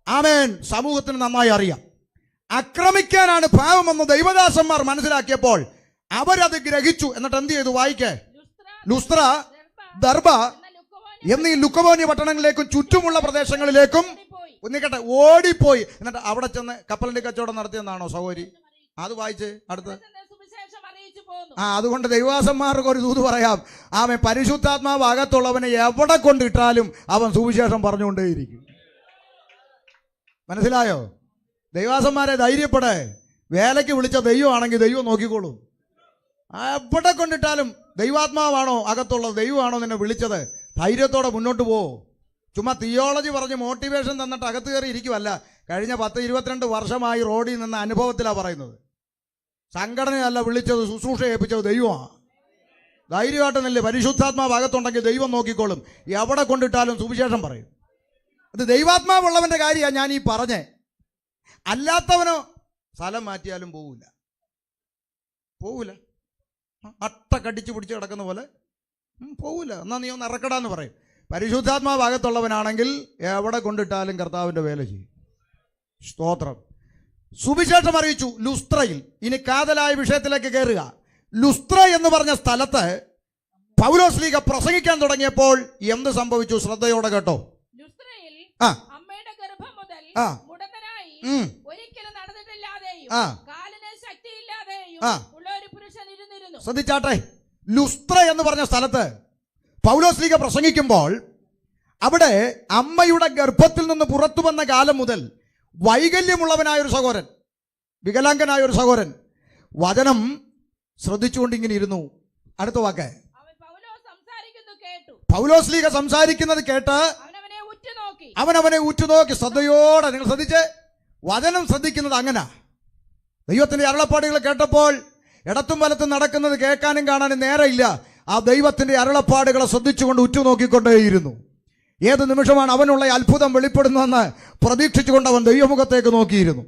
ആമേൻ സമൂഹത്തിന് നന്നായി അറിയാം. ആക്രമിക്കാനാണ് പാവമെന്ന് ദൈവദാസന്മാർ മനസ്സിലാക്കിയപ്പോൾ അവരത് ഗ്രഹിച്ചു. എന്നിട്ട് എന്ത് ചെയ്തു? വായിക്കേ. ലുസ്ത്ര, ദർബ എന്നീ ലുക്കവോന്യ പട്ടണങ്ങളിലേക്കും ചുറ്റുമുള്ള പ്രദേശങ്ങളിലേക്കും നിൽക്കട്ടെ ഓടിപ്പോയി. എന്നിട്ട് അവിടെ ചെന്ന് കപ്പലിന്റെ കച്ചവടം നടത്തിയെന്നാണോ സഹോദരി? അത് വായിച്ച് അടുത്ത്. അതുകൊണ്ട് ദൈവദാസന്മാർക്ക് ഒരു ദൂത് പറയാം. അവൻ പരിശുദ്ധാത്മാവ് അകത്തുള്ളവനെ എവിടെ കൊണ്ടിട്ടാലും അവൻ സുവിശേഷം പറഞ്ഞുകൊണ്ടേയിരിക്കും. മനസ്സിലായോ? ദൈവദാസന്മാരെ ധൈര്യപ്പെടേ. വേലയ്ക്ക് വിളിച്ച ദൈവമാണെങ്കിൽ ദൈവം നോക്കിക്കോളും. എവിടെ കൊണ്ടിട്ടാലും ദൈവാത്മാവാണോ അകത്തുള്ളത്, ദൈവമാണോ നിന്നെ വിളിച്ചത്, ധൈര്യത്തോടെ മുന്നോട്ട് പോവോ. ചുമ്മാ തിയോളജി പറഞ്ഞ് മോട്ടിവേഷൻ തന്നിട്ട് അകത്ത് കയറി ഇരിക്കുമല്ല. കഴിഞ്ഞ 10-22 വർഷമായി റോഡിൽ നിന്ന അനുഭവത്തിലാണ് പറയുന്നത്. സംഘടനയല്ല വിളിച്ചത്, ശുശ്രൂഷ ഏൽപ്പിച്ചത് ദൈവമാണ്. ധൈര്യമായിട്ട് നില്ലേ. പരിശുദ്ധാത്മാവ് അകത്തുണ്ടെങ്കിൽ ദൈവം നോക്കിക്കോളും. എവിടെ കൊണ്ടിട്ടാലും സുവിശേഷം പറയും. അത് ദൈവാത്മാവുള്ളവൻ്റെ കാര്യമാണ് ഞാൻ ഈ പറഞ്ഞേ. അല്ലാത്തവനോ സ്ഥലം മാറ്റിയാലും പോവില്ല. അട്ട കടിച്ചു പിടിച്ച് കിടക്കുന്ന പോലെ പോവില്ല. എന്നാൽ നീ ഒന്ന് ഇറക്കടാന്ന് പറയും. പരിശുദ്ധാത്മാവ് അകത്തുള്ളവനാണെങ്കിൽ എവിടെ കൊണ്ടിട്ടാലും കർത്താവിൻ്റെ വേല ചെയ്യും. സ്തോത്രം. സുവിശേഷം അറിയിച്ചു ലുസ്ത്രയിൽ. ഇനി കാതലായ വിഷയത്തിലേക്ക് കയറുക. ലുസ്ത്ര എന്ന് പറഞ്ഞ സ്ഥലത്ത് പൗലോസ് ലീഗ പ്രസംഗിക്കാൻ തുടങ്ങിയപ്പോൾ എന്ത് സംഭവിച്ചു? ശ്രദ്ധയോടെ കേട്ടോ. അമ്മയുടെ ഗർഭം മുതൽ മുടന്തനായി ഒരിക്കലും നടന്നിട്ടില്ലാതെയും കാലിന് ശക്തിയില്ലാതെയും ഉള്ള ഒരു പുരുഷൻ ഇരുന്നിരുന്നു. ശ്രദ്ധിച്ചാട്ടെ. ലുസ്ത്ര എന്ന് പറഞ്ഞ സ്ഥലത്ത് പൗലോസ് ലീഗ പ്രസംഗിക്കുമ്പോൾ അവിടെ അമ്മയുടെ ഗർഭത്തിൽ നിന്ന് പുറത്തു വന്ന കാലം മുതൽ വൈകല്യമുള്ളവനായ ഒരു സഹോദരൻ, വികലാംഗനായ ഒരു സഹോദരൻ വചനം ശ്രദ്ധിച്ചുകൊണ്ടിങ്ങനെ ഇരുന്നു. അടുത്ത വാക്ക്. പൗലോസ് ലീഗ സംസാരിക്കുന്നത് കേട്ട് അവനവനെ ഉറ്റുനോക്കി. ശ്രദ്ധയോടെ നിങ്ങൾ ശ്രദ്ധിച്ച്. വചനം ശ്രദ്ധിക്കുന്നത് അങ്ങനെ. ദൈവത്തിന്റെ അരുളപ്പാടുകൾ കേട്ടപ്പോൾ ഇടത്തും വലത്തും നടക്കുന്നത് കേൾക്കാനും കാണാനും നേരെയില്ല. ആ ദൈവത്തിന്റെ അരുളപ്പാടുകളെ ശ്രദ്ധിച്ചുകൊണ്ട് ഉറ്റുനോക്കിക്കൊണ്ടേയിരുന്നു. ഏത് നിമിഷമാണ് അവനുള്ള അത്ഭുതം വെളിപ്പെടുന്നതെന്ന് പ്രതീക്ഷിച്ചുകൊണ്ട് അവൻ ദൈവമുഖത്തേക്ക് നോക്കിയിരുന്നു.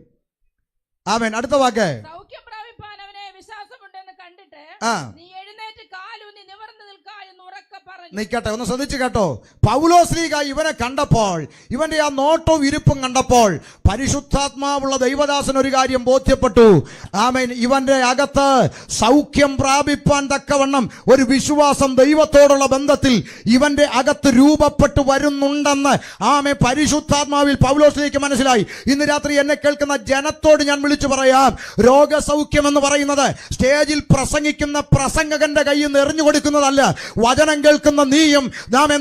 ആമേൻ. അടുത്ത വാക്ക്. സൗഖ്യം പ്രാപിപ്പാൻ അവനെ വിശ്വാസമുണ്ടെന്ന് കണ്ടിട്ട് നീ എഴുന്നേറ്റ് കാലൂന്നി നിവർന്നു നിൽക്ക എന്ന് ഉറക്കെ പറഞ്ഞു. നിൽക്കട്ടെ, ഒന്ന് ശ്രദ്ധിച്ചു കേട്ടോ. പൗലോസ് ലീഗ ഇവനെ കണ്ടപ്പോൾ, ഇവന്റെ ആ നോട്ടവും ഇരിപ്പും കണ്ടപ്പോൾ പരിശുദ്ധാത്മാവുള്ള ദൈവദാസൻ ഒരു കാര്യം ബോധ്യപ്പെട്ടു. ആമേൻ. ഇവന്റെ അകത്ത് സൗഖ്യം പ്രാപിപ്പാൻ തക്കവണ്ണം ഒരു വിശ്വാസം ദൈവത്തോടുള്ള ബന്ധത്തിൽ ഇവന്റെ അകത്ത് രൂപപ്പെട്ടു വരുന്നുണ്ടെന്ന് ആമേൻ പരിശുദ്ധാത്മാവിൽ പൗലോസ് ലീഗയ്ക്ക് മനസ്സിലായി. ഇന്ന് രാത്രി എന്നെ കേൾക്കുന്ന ജനത്തോട് ഞാൻ വിളിച്ചു പറയാം, രോഗസൗഖ്യം എന്ന് പറയുന്നത് സ്റ്റേജിൽ പ്രസംഗിക്കുന്ന പ്രസംഗകന്റെ കയ്യിൽ നിന്ന് എറിഞ്ഞു കൊടുക്കുന്നതല്ല. വചനം കേൾക്കുന്ന നീയും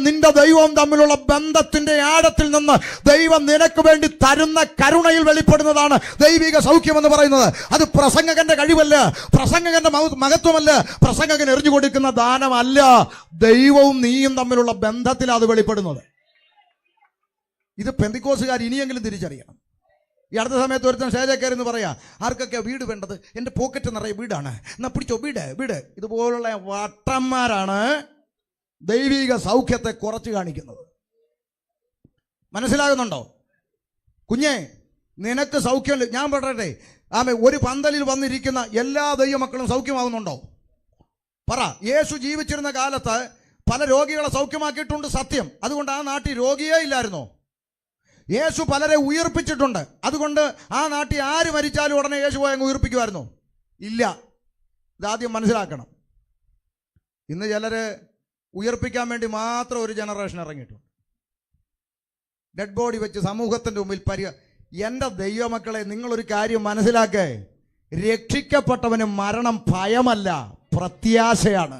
നിന്റെ ദൈവവും തമ്മിലുള്ള ബന്ധത്തിന്റെ ആഴത്തിൽ നിന്ന് ദൈവം നിനക്ക് വേണ്ടി തരുന്ന കരുണയിൽ വെളിപ്പെടുന്നതാണ് ദൈവിക സൗഖ്യം എന്ന് പറയുന്നത്. അത് പ്രസംഗകന്റെ കഴിവല്ല, പ്രസംഗകന്റെ മഹത്വമല്ല, പ്രസംഗകൻ എറിഞ്ഞു കൊടുക്കുന്ന ദാനമല്ല. ദൈവവും നീയും തമ്മിലുള്ള ബന്ധത്തിൽ അത് വെളിപ്പെടുന്നത്. ഇത് പെന്തിക്കോസുകാർ ഇനിയെങ്കിലും തിരിച്ചറിയണം. ഈ അടുത്ത സമയത്ത് ഒരുത്തൻ സ്റ്റേജിൽ കയറി എന്ന് പറയാ, ആർക്കൊക്കെ വീട് വേണ്ടത്? എൻ്റെ പോക്കറ്റ് നിറയെ വീടാണ്, എന്നാ പിടിച്ചോ വീട് വീട്. ഇതുപോലുള്ള വട്ടന്മാരാണ് ദൈവിക സൗഖ്യത്തെ കുറച്ച് കാണിക്കുന്നത്. മനസ്സിലാകുന്നുണ്ടോ കുഞ്ഞെ? നിനക്ക് സൗഖ്യം ഞാൻ പറയട്ടെ. ഒരു പന്തലിൽ വന്നിരിക്കുന്ന എല്ലാ ദൈവമക്കളും സൗഖ്യമാകുന്നുണ്ടോ? പറ. യേശു ജീവിച്ചിരുന്ന കാലത്ത് പല രോഗികളെ സൗഖ്യമാക്കിയിട്ടുണ്ട്, സത്യം. അതുകൊണ്ട് ആ നാട്ടിൽ രോഗിയേ ഇല്ലായിരുന്നോ? യേശു പലരെ ഉയർപ്പിച്ചിട്ടുണ്ട്. അതുകൊണ്ട് ആ നാട്ടിൽ ആര് മരിച്ചാലും ഉടനെ യേശു പോയി അങ്ങ് ഉയർപ്പിക്കുമായിരുന്നോ? ഇല്ല. ഇതാദ്യം മനസ്സിലാക്കണം. ഇന്ന് ചിലര് ഉയർപ്പിക്കാൻ വേണ്ടി മാത്രം ഒരു ജനറേഷൻ ഇറങ്ങിയിട്ടുണ്ട്. ഡെഡ് ബോഡി വെച്ച് സമൂഹത്തിൻ്റെ മുമ്പിൽ എൻ്റെ ദൈവമക്കളെ, നിങ്ങളൊരു കാര്യം മനസ്സിലാക്കേ, രക്ഷിക്കപ്പെട്ടവന് മരണം ഭയമല്ല, പ്രത്യാശയാണ്.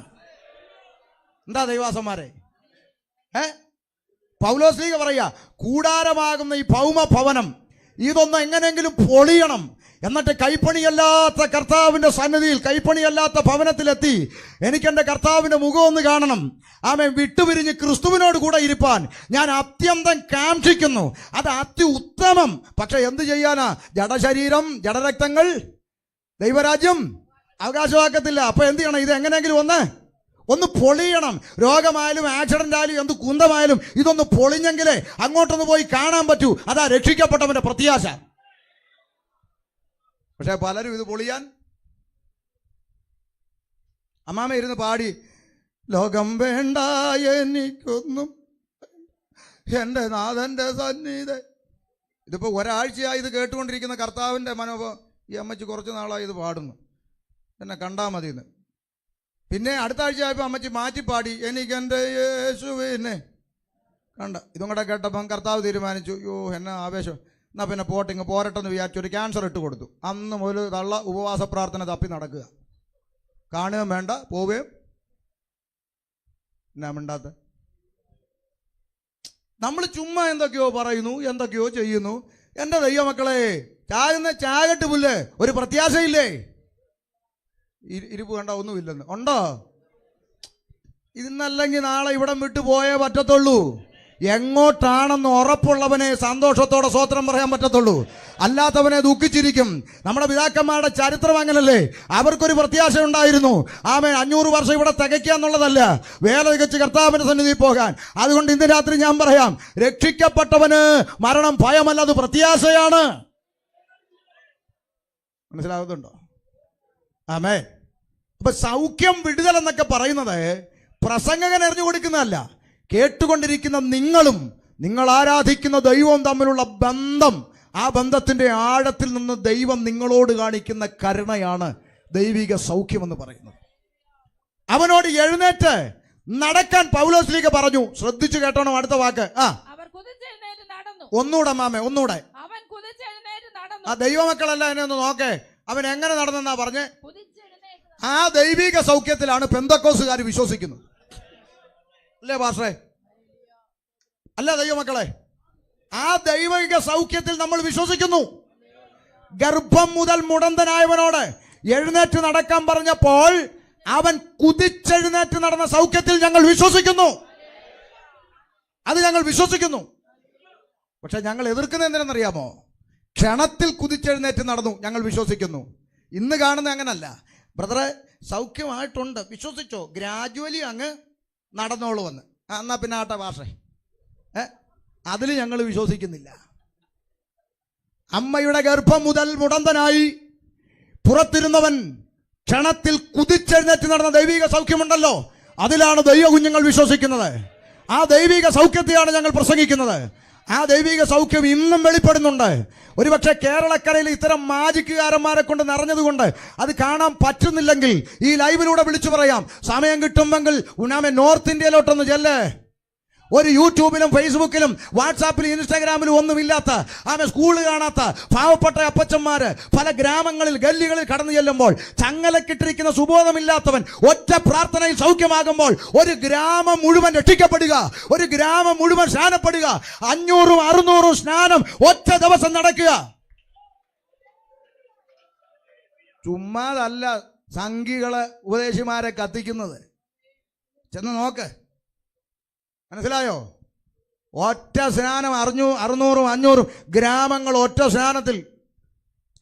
എന്താ ദൈവാസന്മാരെ? പൗലോസ്ലീഹ പറയാ, കൂടാരമാകുന്ന ഈ ഭൗമഭവനം ഇതൊന്ന് എങ്ങനെയെങ്കിലും പൊളിയണം, എന്നിട്ട് കൈപ്പണിയല്ലാത്ത കർത്താവിൻ്റെ സന്നിധിയിൽ, കൈപ്പണിയല്ലാത്ത ഭവനത്തിലെത്തി എനിക്കെൻ്റെ കർത്താവിൻ്റെ മുഖം ഒന്ന് കാണണം, ആമേൻ, വിട്ടുപിരിഞ്ഞ് ക്രിസ്തുവിനോട് കൂടെ ഇരിപ്പാൻ ഞാൻ അത്യന്തം കാക്ഷിക്കുന്നു. അത് അത്യുത്തമം. പക്ഷെ എന്ത് ചെയ്യാനാ? ജഡശരീരം, ജഡരക്തങ്ങൾ ദൈവരാജ്യം അവകാശമാക്കത്തില്ല. അപ്പൊ എന്ത് ചെയ്യണം? ഇത് എങ്ങനെയെങ്കിലും ഒന്ന് പൊളിയണം. രോഗമായാലും ആക്സിഡന്റ് ആയാലും എന്ത് കുന്തമായാലും ഇതൊന്ന് പൊളിഞ്ഞെങ്കിലേ അങ്ങോട്ടൊന്ന് പോയി കാണാൻ പറ്റൂ. അതാ രക്ഷിക്കപ്പെട്ടവന്റെ പ്രത്യാശ. പക്ഷെ പലരും ഇത് പൊളിയാൻ അമ്മാമ ഇരുന്ന് പാടി, ലോകം വേണ്ട എനിക്കൊന്നും എൻ്റെ നാഥൻ്റെ സന്നിധി. ഇതിപ്പോൾ ഒരാഴ്ചയായി ഇത് കേട്ടുകൊണ്ടിരിക്കുന്ന കർത്താവിൻ്റെ മനോഭാവം, ഈ അമ്മച്ചി കുറച്ച് നാളായി ഇത് പാടുന്നു, എന്നെ കണ്ടാൽ മതി എന്ന്. പിന്നെ അടുത്ത ആഴ്ച ആയപ്പോൾ അമ്മച്ചി മാറ്റിപ്പാടി, എനിക്കെൻ്റെ യേശുവിനെ കണ്ട. ഇതും കൂടെ കേട്ടപ്പം കർത്താവ് തീരുമാനിച്ചു, യോ എന്നെ ആവേശം, എന്നാൽ പിന്നെ പോട്ടിങ് പോരട്ടെന്ന് വിചാരിച്ചു ഒരു ക്യാൻസർ ഇട്ട് കൊടുത്തു. അന്ന് മുതൽ തള്ള ഉപവാസ പ്രാർത്ഥന തപ്പി നടക്കുക, കാണുകയും വേണ്ട, പോവുകയും. എന്നാ മിണ്ടാത്ത? നമ്മൾ ചുമ്മാ എന്തൊക്കെയോ പറയുന്നു, എന്തൊക്കെയോ ചെയ്യുന്നു. എൻ്റെ ദൈവമക്കളെ, ചാകുന്ന ചാകട്ട് പുല്ല്, ഒരു പ്രത്യാശയില്ലേ? ഇരിപ്പ് കണ്ട ഒന്നുമില്ലെന്ന് ഉണ്ടോ? ഇന്നല്ലെങ്കിൽ നാളെ ഇവിടം വിട്ടു പോയേ പറ്റത്തുള്ളൂ. എങ്ങോട്ടാണെന്ന് ഉറപ്പുള്ളവനെ സന്തോഷത്തോടെ സ്വോത്രം പറയാൻ പറ്റത്തുള്ളൂ, അല്ലാത്തവനെ ദുഃഖിച്ചിരിക്കും. നമ്മുടെ പിതാക്കന്മാരുടെ ചരിത്രം അങ്ങനല്ലേ? അവർക്കൊരു പ്രത്യാശ ഉണ്ടായിരുന്നു. ആമേൻ, 500 വർഷം ഇവിടെ തികയ്ക്കുക എന്നുള്ളതല്ല, വേല തികച്ച് കർത്താവിന്റെ സന്നിധിയിൽ പോകാൻ. അതുകൊണ്ട് ഇന്ന് രാത്രി ഞാൻ പറയാം, രക്ഷിക്കപ്പെട്ടവന് മരണം ഭയമല്ല, അത് പ്രത്യാശയാണ്. മനസ്സിലാകുന്നുണ്ടോ? ആമേൻ. അപ്പൊ സൗഖ്യം, വിടുതൽ എന്നൊക്കെ പറയുന്നത് പ്രസംഗകൻ എറിഞ്ഞു കൊടുക്കുന്നതല്ല, കേട്ടുകൊണ്ടിരിക്കുന്ന നിങ്ങളും നിങ്ങൾ ആരാധിക്കുന്ന ദൈവവും തമ്മിലുള്ള ബന്ധം, ആ ബന്ധത്തിന്റെ ആഴത്തിൽ നിന്ന് ദൈവം നിങ്ങളോട് കാണിക്കുന്ന കരുണയാണ് ദൈവിക സൗഖ്യം എന്ന് പറയുന്നത്. അവനോട് എഴുന്നേറ്റ് നടക്കാൻ പൗലോസ്ലീഹ പറഞ്ഞു. ശ്രദ്ധിച്ചു കേട്ടോണം അടുത്ത വാക്ക്. ഒന്നൂടെ മാമേ, ഒന്നൂടെ. ആ ദൈവമക്കളല്ല എന്നെ ഒന്ന് നോക്കേ, അവൻ എങ്ങനെ നടന്നെന്നാ പറഞ്ഞേ? ആ ദൈവിക സൗഖ്യത്തിലാണ് പെന്തക്കോസുകാർ വിശ്വസിക്കുന്നത്, അല്ലേ പാസ്റ്ററേ? അല്ല ദൈവമക്കളെ, ആ ദൈവിക സൗഖ്യത്തിൽ നമ്മൾ വിശ്വസിക്കുന്നു. ഗർഭം മുതൽ മുടന്തനായവനോട് എഴുന്നേറ്റ് നടക്കാൻ പറഞ്ഞപ്പോൾ അവൻ കുതിച്ചെഴുന്നേറ്റ് നടന്ന സൗഖ്യത്തിൽ ഞങ്ങൾ വിശ്വസിക്കുന്നു. അത് ഞങ്ങൾ വിശ്വസിക്കുന്നു. പക്ഷെ ഞങ്ങൾ എതിർക്കുന്നത് എന്തിനെന്നറിയാമോ? ക്ഷണത്തിൽ കുതിച്ചെഴുന്നേറ്റ് നടന്നു, ഞങ്ങൾ വിശ്വസിക്കുന്നു. ഇന്ന് കാണുന്ന അങ്ങനല്ല. ബ്രദറെ, സൗഖ്യമായിട്ടുണ്ട്, വിശ്വസിച്ചോ, ഗ്രാജുവലി അങ്ങ് നടന്നോളൂ വന്ന്. എന്നാ പിന്നെ ആട്ടെ ഭാഷ, അതിൽ ഞങ്ങൾ വിശ്വസിക്കുന്നില്ല. അമ്മയുടെ ഗർഭം മുതൽ മുടന്തനായി പുറത്തിരുന്നവൻ ക്ഷണത്തിൽ കുതിച്ചെഴുന്നേറ്റ് നടന്ന ദൈവിക സൗഖ്യമുണ്ടല്ലോ, അതിലാണ് ദൈവ കുഞ്ഞുങ്ങൾ വിശ്വസിക്കുന്നത്. ആ ദൈവിക സൗഖ്യത്തെയാണ് ഞങ്ങൾ പ്രസംഗിക്കുന്നത്. ആ ദൈവിക സൗഖ്യം ഇന്നും വെളിപ്പെടുന്നുണ്ട്. ഒരുപക്ഷെ കേരളക്കരയിൽ ഇത്തരം മാജിക്കുകാരന്മാരെ കൊണ്ട് നിറഞ്ഞതുകൊണ്ട് അത് കാണാൻ പറ്റുന്നില്ലെങ്കിൽ ഈ ലൈവിലൂടെ വിളിച്ചു പറയാം, സമയം കിട്ടുമെങ്കിൽ ഉണ്ണാമെ നോർത്ത് ഇന്ത്യയിലോട്ടൊന്ന് ചെല്ലേ. ഒരു യൂട്യൂബിലും ഫേസ്ബുക്കിലും വാട്സാപ്പിലും ഇൻസ്റ്റാഗ്രാമിലും ഒന്നുമില്ലാത്ത, ആമെ സ്കൂള് കാണാത്ത പാവപ്പെട്ട അപ്പച്ചന്മാര് പല ഗ്രാമങ്ങളിൽ ഗല്ലികളിൽ കടന്നു ചെല്ലുമ്പോൾ ചങ്ങലക്കിട്ടിരിക്കുന്ന സുബോധമില്ലാത്തവൻ ഒറ്റ പ്രാർത്ഥനയിൽ സൗഖ്യമാകുമ്പോൾ ഒരു ഗ്രാമം മുഴുവൻ രക്ഷിക്കപ്പെടുക, ഒരു ഗ്രാമം മുഴുവൻ സ്നാനപ്പെടുക. 500-600 സ്നാനം ഒറ്റ ദിവസം നടക്കുക. ചുമ്മാതല്ല സംഘികള് ഉപദേശിമാരെ കത്തിക്കുന്നത്. ചെന്ന് നോക്ക്, മനസ്സിലായോ? ഒറ്റ സ്നാനം 600-500 ഗ്രാമങ്ങൾ ഒറ്റ സ്നാനത്തിൽ.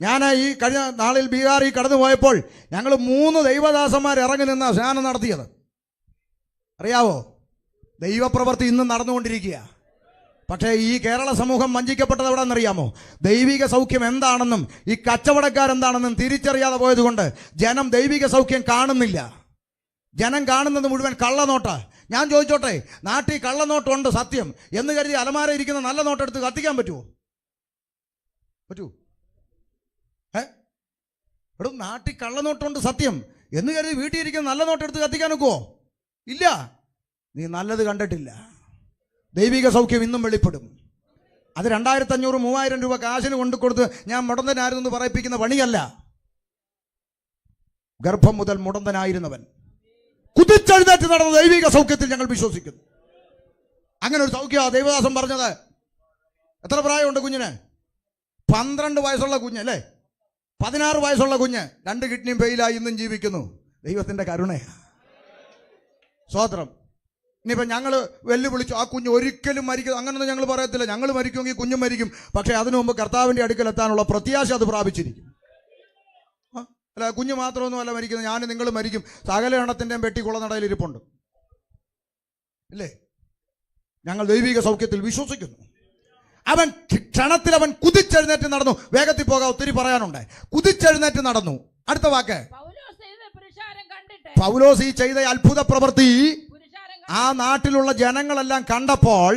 ഞാൻ ഈ കഴിഞ്ഞ നാളിൽ ബീഹാറിൽ കടന്നു പോയപ്പോൾ ഞങ്ങൾ 3 ദൈവദാസന്മാർ ഇറങ്ങി നിന്ന സ്നാനം നടത്തിയത്. അറിയാവോ? ദൈവപ്രവൃത്തി ഇന്നും നടന്നുകൊണ്ടിരിക്കുക. പക്ഷേ ഈ കേരള സമൂഹം വഞ്ചിക്കപ്പെട്ടത് എവിടെയെന്നറിയാമോ? ദൈവിക സൗഖ്യം എന്താണെന്നും ഈ കച്ചവടക്കാരെന്താണെന്നും തിരിച്ചറിയാതെ പോയതുകൊണ്ട് ജനം ദൈവിക സൗഖ്യം കാണുന്നില്ല. ജനം കാണുന്നത് മുഴുവൻ കള്ളനോട്ടാ. ഞാൻ ചോദിച്ചോട്ടെ, നാട്ടിൽ കള്ളനോട്ടുണ്ട് സത്യം എന്ന് കരുതി അലമാര ഇരിക്കുന്ന നല്ല നോട്ടെടുത്ത് കത്തിക്കാൻ പറ്റുമോ? പറ്റൂ? എടോ, നാട്ടിൽ കള്ളനോട്ടുണ്ട് സത്യം എന്ന് കരുതി വീട്ടിൽ ഇരിക്കുന്ന നല്ല നോട്ടെടുത്ത് കത്തിക്കാൻ ഒക്കുവോ? ഇല്ല. നീ നല്ലത് കണ്ടിട്ടില്ല. ദൈവിക സൗഖ്യം ഇന്നും വെളിപ്പെടും. അത് 2500 3000 രൂപ കാശിന് കൊണ്ടു കൊടുത്ത് ഞാൻ മുടന്തനായിരുന്നു എന്ന് പറയിപ്പിക്കുന്ന പണിയല്ല. ഗർഭം മുതൽ മുടന്തനായിരുന്നവൻ കുതിച്ചെഴുന്നേറ്റ് നടന്ന ദൈവിക സൗഖ്യത്തിൽ ഞങ്ങൾ വിശ്വസിക്കുന്നു. അങ്ങനെ ഒരു സൗഖ്യ ദൈവദാസൻ പറഞ്ഞത്. എത്ര പ്രായമുണ്ട് കുഞ്ഞിന്? 12 വയസ്സുള്ള കുഞ്ഞ് അല്ലേ? 16 വയസ്സുള്ള കുഞ്ഞ് 2 കിഡ്നിയും ഫെയിലായി ഇന്നും ജീവിക്കുന്നു. ദൈവത്തിന്റെ കരുണയാ. സ്വോത്രം. ഇനിയിപ്പോൾ ഞങ്ങൾ വെല്ലുവിളിച്ചു ആ കുഞ്ഞ് ഒരിക്കലും മരിക്കും അങ്ങനൊന്നും ഞങ്ങൾ പറയത്തില്ല. ഞങ്ങൾ മരിക്കുമെങ്കിൽ കുഞ്ഞും മരിക്കും. പക്ഷേ അതിനു മുമ്പ് കർത്താവിൻ്റെ അടുക്കൽ എത്താനുള്ള പ്രത്യാശ അത് പ്രാപിച്ചിരിക്കും. അല്ല, കുഞ്ഞ് മാത്രമൊന്നും അല്ല മരിക്കുന്നത്, ഞാൻ നിങ്ങൾ മരിക്കും. സകല എണ്ണത്തിൻ്റെയും പെട്ടി കുളനടയിൽ ഇരിപ്പുണ്ട് ഇല്ലേ? ഞങ്ങൾ ദൈവിക സൗഖ്യത്തിൽ വിശ്വസിക്കുന്നു. അവൻ ക്ഷണത്തിൽ അവൻ കുതിച്ചെഴുന്നേറ്റ് നടന്നു. വേഗത്തിൽ പോകാം, ഒത്തിരി പറയാനുണ്ട്. കുതിച്ചെഴുന്നേറ്റ് നടന്നു. അടുത്ത വാക്ക്, പൗലോസ് ഈ ചെയ്ത അത്ഭുത പ്രവൃത്തി ആ നാട്ടിലുള്ള ജനങ്ങളെല്ലാം കണ്ടപ്പോൾ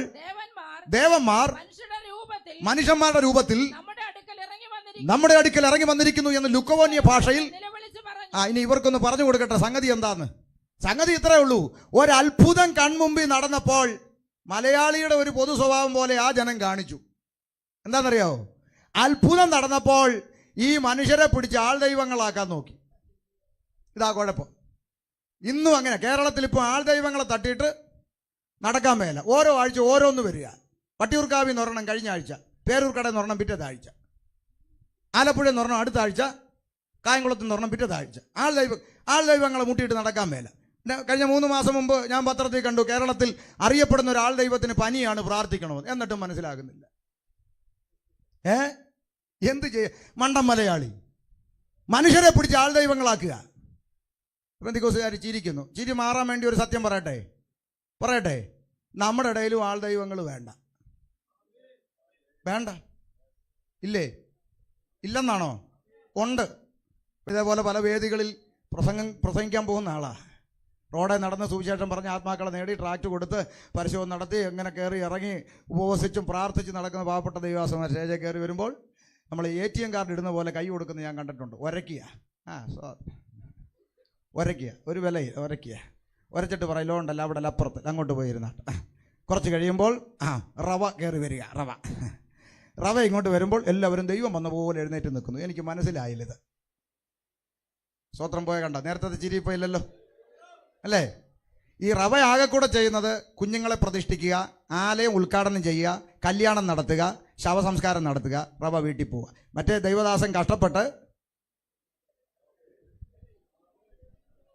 ദേവന്മാർ മനുഷ്യന്മാരുടെ രൂപത്തിൽ നമ്മുടെ അടുക്കൽ ഇറങ്ങി വന്നിരിക്കുന്നു എന്ന് ലുക്കവോന്യ ഭാഷയിൽ. ഇനി ഇവർക്കൊന്ന് പറഞ്ഞു കൊടുക്കട്ടെ സംഗതി എന്താന്ന്. സംഗതി ഇത്രേ ഉള്ളൂ. ഒരത്ഭുതം കൺമുമ്പിൽ നടന്നപ്പോൾ മലയാളിയുടെ ഒരു പൊതു സ്വഭാവം പോലെ ആ ജനം കാണിച്ചു. എന്താണെന്നറിയാവോ? അത്ഭുതം നടന്നപ്പോൾ ഈ മനുഷ്യരെ പിടിച്ച് ആൾ ദൈവങ്ങളാക്കാൻ നോക്കി. ഇതാ കുഴപ്പം. ഇന്നും അങ്ങനെ കേരളത്തിൽ ഇപ്പോൾ ആൾ ദൈവങ്ങളെ തട്ടിയിട്ട് നടക്കാൻ മേല. ഓരോ ആഴ്ച ഓരോന്ന് വരിക. വട്ടിയൂർക്കാവിൽ നിന്ന് ഒരെണ്ണം കഴിഞ്ഞ ആഴ്ച, പേരൂർക്കടയിൽ നിന്ന് ഒരെണ്ണം പിറ്റത്തെ ആഴ്ച, ആലപ്പുഴയിൽ നിന്ന് ഒരെണ്ണം അടുത്ത ആഴ്ച, കായംകുളത്ത് നിന്ന് ഒരെണ്ണം പിറ്റത്തെ ആഴ്ച. ആൾ ദൈവങ്ങളെ മുട്ടിയിട്ട് നടക്കാൻ മേല. കഴിഞ്ഞ 3 മാസം മുമ്പ് ഞാൻ പത്രത്തിൽ കണ്ടു, കേരളത്തിൽ അറിയപ്പെടുന്ന ഒരു ആൾ ദൈവത്തിന് പനിയാണ്, പ്രാർത്ഥിക്കണമെന്ന്. എന്നിട്ടും മനസ്സിലാകുന്നില്ല. എന്ത് ചെയ്യ? മണ്ടൻ മലയാളി മനുഷ്യരെ പിടിച്ച് ആൾ ദൈവങ്ങളാക്കുക. പെന്തിക്കോസുകാർ ചിരിക്കുന്നു. ചിരി മാറാൻ വേണ്ടി ഒരു സത്യം പറയട്ടെ. നമ്മുടെ ഇടയിലും ആൾ ദൈവങ്ങൾ വേണ്ട ഇല്ലെന്നാണോ? ഉണ്ട്. ഇതേപോലെ പല വേദികളിൽ പ്രസംഗിക്കാൻ പോകുന്ന ആളാ. റോഡിൽ നടന്ന് സുവിശേഷം പറഞ്ഞ് ആത്മാക്കളെ നേടി ട്രാക്ട് കൊടുത്ത് പരിശോധന നടത്തി എങ്ങനെ കയറി ഇറങ്ങി ഉപവസിച്ചും പ്രാർത്ഥിച്ചും നടക്കുന്ന പാവപ്പെട്ട ദൈവദാസന്മാർ സ്റ്റേജിൽ കയറി വരുമ്പോൾ നമ്മൾ ATM കാർഡ് ഇടുന്ന പോലെ കൈ കൊടുക്കുന്നത് ഞാൻ കണ്ടിട്ടുണ്ട്. ഉരയ്ക്കുക ഒരു വിലയിൽ ഉരച്ചിട്ട് പറയും ലോണ്ടല്ല അവിടെ അപ്പുറത്ത് അങ്ങോട്ട് പോയിരുന്നാട്ട്. കുറച്ച് കഴിയുമ്പോൾ റവ കയറി വരിക. റവ ഇങ്ങോട്ട് വരുമ്പോൾ എല്ലാവരും ദൈവം വന്ന പോലെ എഴുന്നേറ്റ് നിൽക്കുന്നു. എനിക്ക് മനസ്സിലായില്ലത്. സ്വത്രം പോയ കണ്ട നേരത്തെ ചിരി ഇപ്പോൾ ഇല്ലല്ലോ അല്ലേ? ഈ റവ ആകെ കൂടെ ചെയ്യുന്നത് കുഞ്ഞുങ്ങളെ പ്രതിഷ്ഠിക്കുക, ആലയം ഉദ്ഘാടനം ചെയ്യുക, കല്യാണം നടത്തുക, ശവസംസ്കാരം നടത്തുക, റവ വീട്ടിൽ പോവുക. മറ്റേ ദൈവദാസൻ കഷ്ടപ്പെട്ട്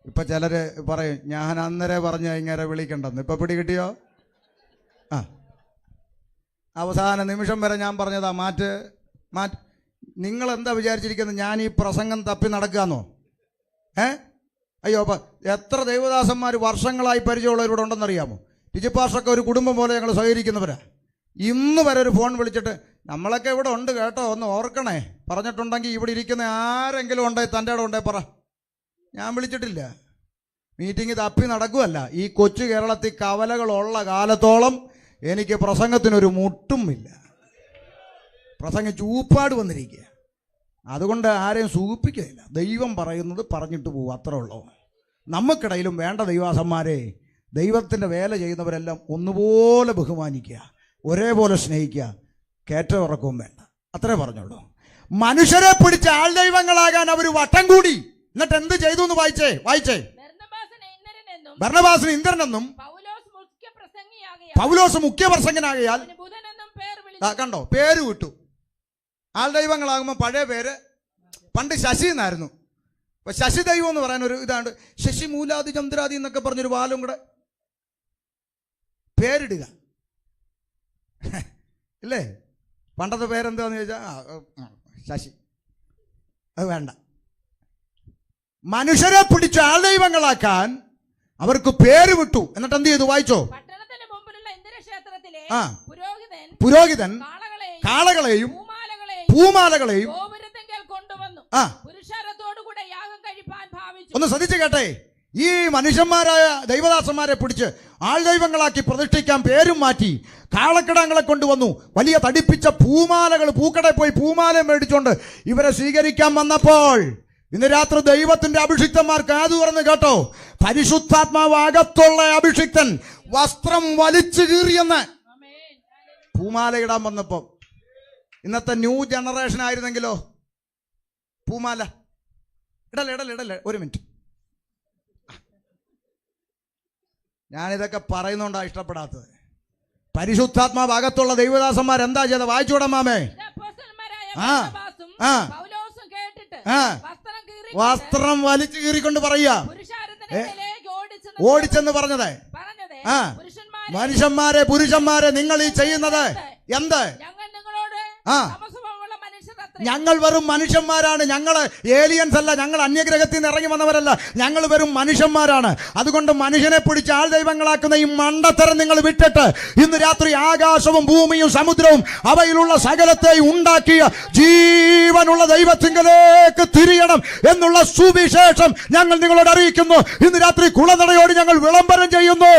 ഇപ്പൊ ചിലര് പറയും ഞാൻ അന്നേരം പറഞ്ഞ ഇങ്ങനെ വിളിക്കണ്ടെന്ന്. ഇപ്പൊ പിടികിട്ടിയോ? അവസാന നിമിഷം വരെ ഞാൻ പറഞ്ഞതാ മാറ്റ്. നിങ്ങൾ എന്താ വിചാരിച്ചിരിക്കുന്നത്? ഞാൻ ഈ പ്രസംഗം തപ്പി നടക്കാന്നോ? അയ്യോ, അപ്പൊ എത്ര ദൈവദാസന്മാർ വർഷങ്ങളായി പരിചയമുള്ളവരോട് ഉണ്ടെന്നറിയാമോ? ടിജിപ്പാഷൊക്കെ ഒരു കുടുംബം പോലെ ഞങ്ങൾ സഹകരിക്കുന്നവരാ. ഇന്ന് വരെ ഒരു ഫോൺ വിളിച്ചിട്ട് നമ്മളൊക്കെ ഇവിടെ ഉണ്ട് കേട്ടോ, ഒന്ന് ഓർക്കണേ പറഞ്ഞിട്ടുണ്ടെങ്കിൽ ഇവിടെ ഇരിക്കുന്ന ആരെങ്കിലും ഉണ്ടേ തൻ്റെ ഇടം ഉണ്ടേ പറ. ഞാൻ വിളിച്ചിട്ടില്ല. മീറ്റിംഗ് തപ്പി നടക്കുമല്ല. ഈ കൊച്ചു കേരളത്തിൽ കവലകളുള്ള കാലത്തോളം എനിക്ക് പ്രസംഗത്തിനൊരു മുട്ടുമില്ല. പ്രസംഗം ചൂപ്പാട് വന്നിരിക്കുക. അതുകൊണ്ട് ആരെയും സൂചിപ്പിക്കുകയില്ല. ദൈവം പറയുന്നത് പറഞ്ഞിട്ട് പോകും, അത്രേ ഉള്ളൂ. നമുക്കിടയിലും വേണ്ട ദൈവദാസന്മാരെ, ദൈവത്തിൻ്റെ വേല ചെയ്യുന്നവരെല്ലാം ഒന്നുപോലെ ബഹുമാനിക്കുക, ഒരേപോലെ സ്നേഹിക്കുക, കയറ്റമിറക്കവും വേണ്ട. അത്രേ പറഞ്ഞുള്ളൂ. മനുഷ്യരെ പിടിച്ച ആൾ ദൈവങ്ങളാകാൻ അവർ വട്ടം കൂടി. എന്നിട്ട് എന്ത് ചെയ്തു എന്ന് വായിച്ചേ. ബർന്നബാസിന് ഇന്ദ്രനെന്നും പൗലോസ് മുഖ്യപ്രസംഗനാകയാൽ കണ്ടോ പേര് വിട്ടു. ആൾ ദൈവങ്ങളാകുമ്പോൾ പഴയ പേര് പണ്ട് ശശി എന്നായിരുന്നു. അപ്പൊ ശശി ദൈവം എന്ന് പറയാൻ ഒരു ഇതാണ്. ശശി മൂലാദി ചന്ദ്രാദി എന്നൊക്കെ പറഞ്ഞൊരു വാലും കൂടെ പേരിടുക ഇല്ലേ? പണ്ടത്തെ പേരെന്താന്ന് ചോദിച്ചാൽ ശശി. അത് വേണ്ട. മനുഷ്യരെ പിടിച്ച് ആൾ ദൈവങ്ങളാക്കാൻ അവർക്ക് പേര് വിട്ടു. എന്നിട്ട് എന്ത് ചെയ്തു? വായിച്ചോ. പുരോഹിതൻ കാളകളെയും പൂമാലകളെയും ഒന്ന് ശ്രദ്ധിച്ചു കേട്ടെ. ഈ മനുഷ്യന്മാരായ ദൈവദാസന്മാരെ പിടിച്ച് ആൾ ദൈവങ്ങളാക്കി പ്രതിഷ്ഠിക്കാൻ പേരും മാറ്റി കാളക്കിടാങ്ങളെ കൊണ്ടുവന്നു. വലിയ തടിപ്പിച്ച പൂമാലകൾ, പൂക്കടയിൽ പോയി പൂമാല മേടിച്ചുകൊണ്ട് ഇവരെ സ്വീകരിക്കാൻ വന്നപ്പോൾ ഇന്ന് രാത്രി ദൈവത്തിന്റെ അഭിഷിക്തന്മാർ കാതു തുറന്ന് കേട്ടോ, പരിശുദ്ധാത്മാവ് അകത്തുള്ള അഭിഷിക്തൻ വസ്ത്രം വലിച്ചു കീറിയെന്ന്. പൂമാല ഇടാൻ വന്നപ്പോ ഇന്നത്തെ ന്യൂ ജനറേഷൻ ആയിരുന്നെങ്കിലോ പൂമാല ഇടല്ലേ ഒരു മിനിറ്റ്, ഞാനിതൊക്കെ പറയുന്നോണ്ടാ ഇഷ്ടപ്പെടാത്തത്. പരിശുദ്ധാത്മാവ് അകത്തുള്ള ദൈവദാസന്മാർ എന്താ ചെയ്തത്? വായിച്ചോടാ മാമേ. വസ്ത്രം വലിച്ചു കീറിക്കൊണ്ട് പറയാ ഓടിച്ചെന്ന് പറഞ്ഞത്. പുരുഷന്മാരെ നിങ്ങൾ ഈ ചെയ്യുന്നത് എന്ത്? ഞങ്ങൾ വെറും മനുഷ്യന്മാരാണ്. ഞങ്ങൾ ഏലിയൻസ് അല്ല, ഞങ്ങൾ അന്യഗ്രഹത്തിൽ നിന്ന് ഇറങ്ങി വന്നവരല്ല, ഞങ്ങൾ വെറും മനുഷ്യന്മാരാണ്. അതുകൊണ്ട് മനുഷ്യനെ പിടിച്ച് ആൾ ദൈവങ്ങളാക്കുന്ന ഈ മണ്ടത്തരം നിങ്ങൾ വിട്ടിട്ട് ഇന്ന് രാത്രി ആകാശവും ഭൂമിയും സമുദ്രവും അവയിലുള്ള സകലത്തെയും ഉണ്ടാക്കിയ ജീവനുള്ള ദൈവത്തിങ്കലേക്ക് തിരിയണം എന്നുള്ള സുവിശേഷം ഞങ്ങൾ നിങ്ങളോട് അറിയിക്കുന്നു. ഇന്ന് രാത്രി കുളനടയോട് ഞങ്ങൾ വിളംബരം ചെയ്യുന്നു.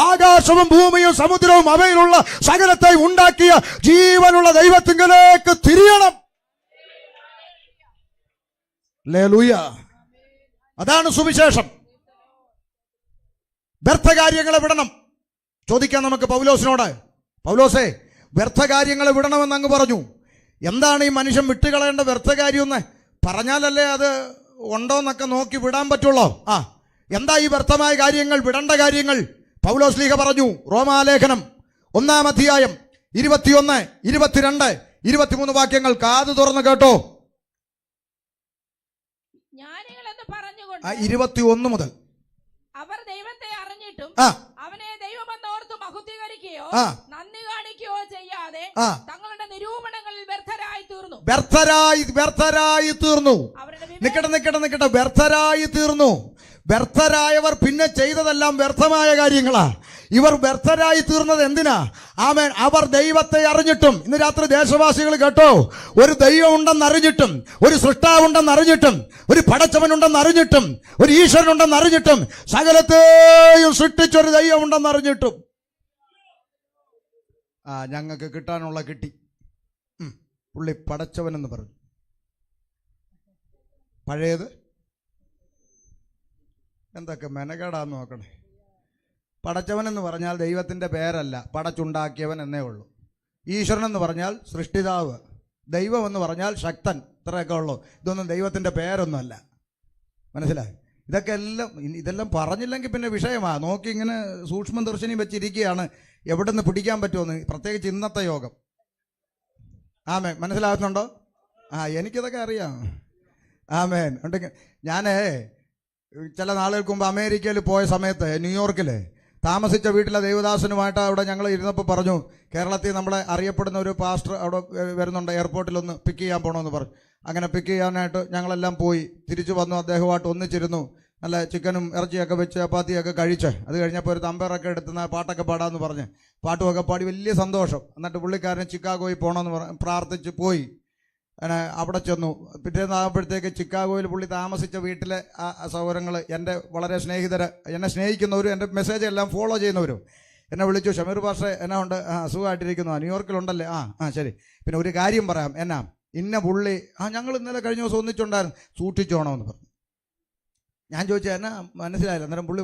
ആകാശവും ഭൂമിയും സമുദ്രവും അവയിലുള്ള സകലത്തെയും ഉണ്ടാക്കിയ ജീവനുള്ള ദൈവത്തിങ്കലേക്ക് തിരിയണം. ഹല്ലേലൂയ. അതാണ് സുവിശേഷം. വ്യർത്ഥകാര്യങ്ങളെ വിടണം. ചോദിക്കാം നമുക്ക് പൗലോസിനോട്, പൗലോസേ വ്യർത്ഥകാര്യങ്ങളെ വിടണമെന്ന് അങ്ങ് പറഞ്ഞു. എന്താണ് ഈ മനുഷ്യൻ വിട്ടുകളയേണ്ട വ്യർത്ഥകാര്യം? പറഞ്ഞാലല്ലേ അത് ഉണ്ടോന്നൊക്കെ നോക്കി വിടാൻ പറ്റുള്ളൂ. എന്താ ഈ വ്യർത്ഥമായ കാര്യങ്ങൾ, വിടേണ്ട കാര്യങ്ങൾ? പൗലോസ് ലീഹ പറഞ്ഞു. റോമാലേഖനം 1-ാം അധ്യായം 21, 22, 23 വാക്യങ്ങൾ കാതു തുറന്ന് കേട്ടോ. 21 മുതൽ അവർ ദൈവത്തെ അറിഞ്ഞിട്ടും അവനെ ദൈവമെന്നോർത്ത് മഹത്വീകരിക്കുകയോ നന്ദി കാണിക്കുകയോ ചെയ്യാതെ തങ്ങളുടെ നിരൂപണങ്ങളിൽ വ്യർത്ഥരായി തീർന്നു. നിക്കട്ടെ, വ്യർത്ഥരായി തീർന്നു. വ്യർത്ഥരായവർ പിന്നെ ചെയ്തതെല്ലാം വ്യർത്ഥമായ കാര്യങ്ങളാ. ഇവർ വ്യർത്ഥരായി തീർന്നത് എന്തിനാ? ആമേൻ. അവർ ദൈവത്തെ അറിഞ്ഞിട്ടും, ഇന്ന് രാത്രി ദേശവാസികൾ കേട്ടോ, ഒരു ദൈവം ഉണ്ടെന്ന് അറിഞ്ഞിട്ടും, ഒരു സൃഷ്ടാവുണ്ടെന്ന് അറിഞ്ഞിട്ടും, ഒരു പടച്ചവനുണ്ടെന്ന് അറിഞ്ഞിട്ടും, ഒരു ഈശ്വരനുണ്ടെന്ന് അറിഞ്ഞിട്ടും, സകലത്തെയും സൃഷ്ടിച്ചൊരു ദൈവം ഉണ്ടെന്ന് അറിഞ്ഞിട്ടും ഞങ്ങൾക്ക് കിട്ടാനുള്ള കിട്ടി. പുള്ളി പടച്ചവനെന്ന് പറഞ്ഞു. പഴയത് എന്തൊക്കെ മെനകേടാന്ന് നോക്കണേ. പടച്ചവൻ എന്ന് പറഞ്ഞാൽ ദൈവത്തിൻ്റെ പേരല്ല, പടച്ചുണ്ടാക്കിയവൻ എന്നേ ഉള്ളൂ. ഈശ്വരൻ എന്ന് പറഞ്ഞാൽ സൃഷ്ടിതാവ്, ദൈവം എന്ന് പറഞ്ഞാൽ ശക്തൻ, ഇത്രയൊക്കെ ഉള്ളൂ. ഇതൊന്നും ദൈവത്തിൻ്റെ പേരൊന്നുമല്ല. മനസ്സിലായി? ഇതെല്ലാം പറഞ്ഞില്ലെങ്കിൽ പിന്നെ വിഷയമാണ്. നോക്കി ഇങ്ങനെ സൂക്ഷ്മ ദർശനം വെച്ചിരിക്കുകയാണ് എവിടെ നിന്ന് പിടിക്കാൻ പറ്റുമെന്ന്, പ്രത്യേകിച്ച് ഇന്നത്തെ യോഗം. ആമേൻ. മനസ്സിലാകുന്നുണ്ടോ? എനിക്കിതൊക്കെ അറിയാം. ആമേൻ. ഉണ്ടെങ്കിൽ ഞാൻ ചില നാളുകൾക്ക് മുമ്പ് അമേരിക്കയിൽ പോയ സമയത്ത് ന്യൂയോർക്കിൽ താമസിച്ച വീട്ടിലെ ദൈവദാസനുമായിട്ട് അവിടെ ഞങ്ങൾ ഇരുന്നപ്പോൾ പറഞ്ഞു, കേരളത്തിൽ നമ്മളെ അറിയപ്പെടുന്ന ഒരു പാസ്റ്റർ അവിടെ വരുന്നുണ്ട്, എയർപോർട്ടിലൊന്ന് പിക്ക് ചെയ്യാൻ പോകണമെന്ന് പറഞ്ഞു. അങ്ങനെ പിക്ക് ചെയ്യാനായിട്ട് ഞങ്ങളെല്ലാം പോയി. തിരിച്ചു വന്നു, അദ്ദേഹമായിട്ട് ഒന്നിച്ചിരുന്നു. നല്ല ചിക്കനും ഇറച്ചിയൊക്കെ വെച്ച് ചപ്പാത്തിയൊക്കെ കഴിച്ച് അത് കഴിഞ്ഞപ്പോൾ ഒരു തമ്പേറൊക്കെ എടുത്തുന്ന പാട്ടൊക്കെ പാടാമെന്ന് പറഞ്ഞ് പാട്ടുമൊക്കെ പാടി വലിയ സന്തോഷം. എന്നിട്ട് പുള്ളിക്കാരൻ ചിക്കാഗോയിൽ പോകണമെന്ന് പ്രാർത്ഥിച്ച് പോയി. അവിടെ ചെന്നു. പിറ്റേന്നാകുമ്പോഴത്തേക്ക് ചിക്കാഗോയിൽ പുള്ളി താമസിച്ച വീട്ടിലെ സൗകര്യങ്ങൾ എൻ്റെ വളരെ സ്നേഹിതർ, എന്നെ സ്നേഹിക്കുന്നവരും എൻ്റെ മെസ്സേജ് എല്ലാം ഫോളോ ചെയ്യുന്നവരും എന്നെ വിളിച്ചു. ഷമീർ പാസ്റ്റർ എന്നാ ഉണ്ട്? സുഖമായിട്ടിരിക്കുന്നു. ന്യൂയോർക്കിലുണ്ടല്ലേ? ശരി. പിന്നെ ഒരു കാര്യം പറയാം. എന്നാ ഇന്ന പുള്ളി ഞങ്ങൾ ഇന്നലെ കഴിഞ്ഞ ദിവസം ഒന്നിച്ചുണ്ടായിരുന്നു, സൂക്ഷിച്ചോണമെന്ന് പറഞ്ഞു. ഞാൻ ചോദിച്ചാൽ എന്നാ മനസ്സിലായില്ല. അന്നേരം പുള്ളി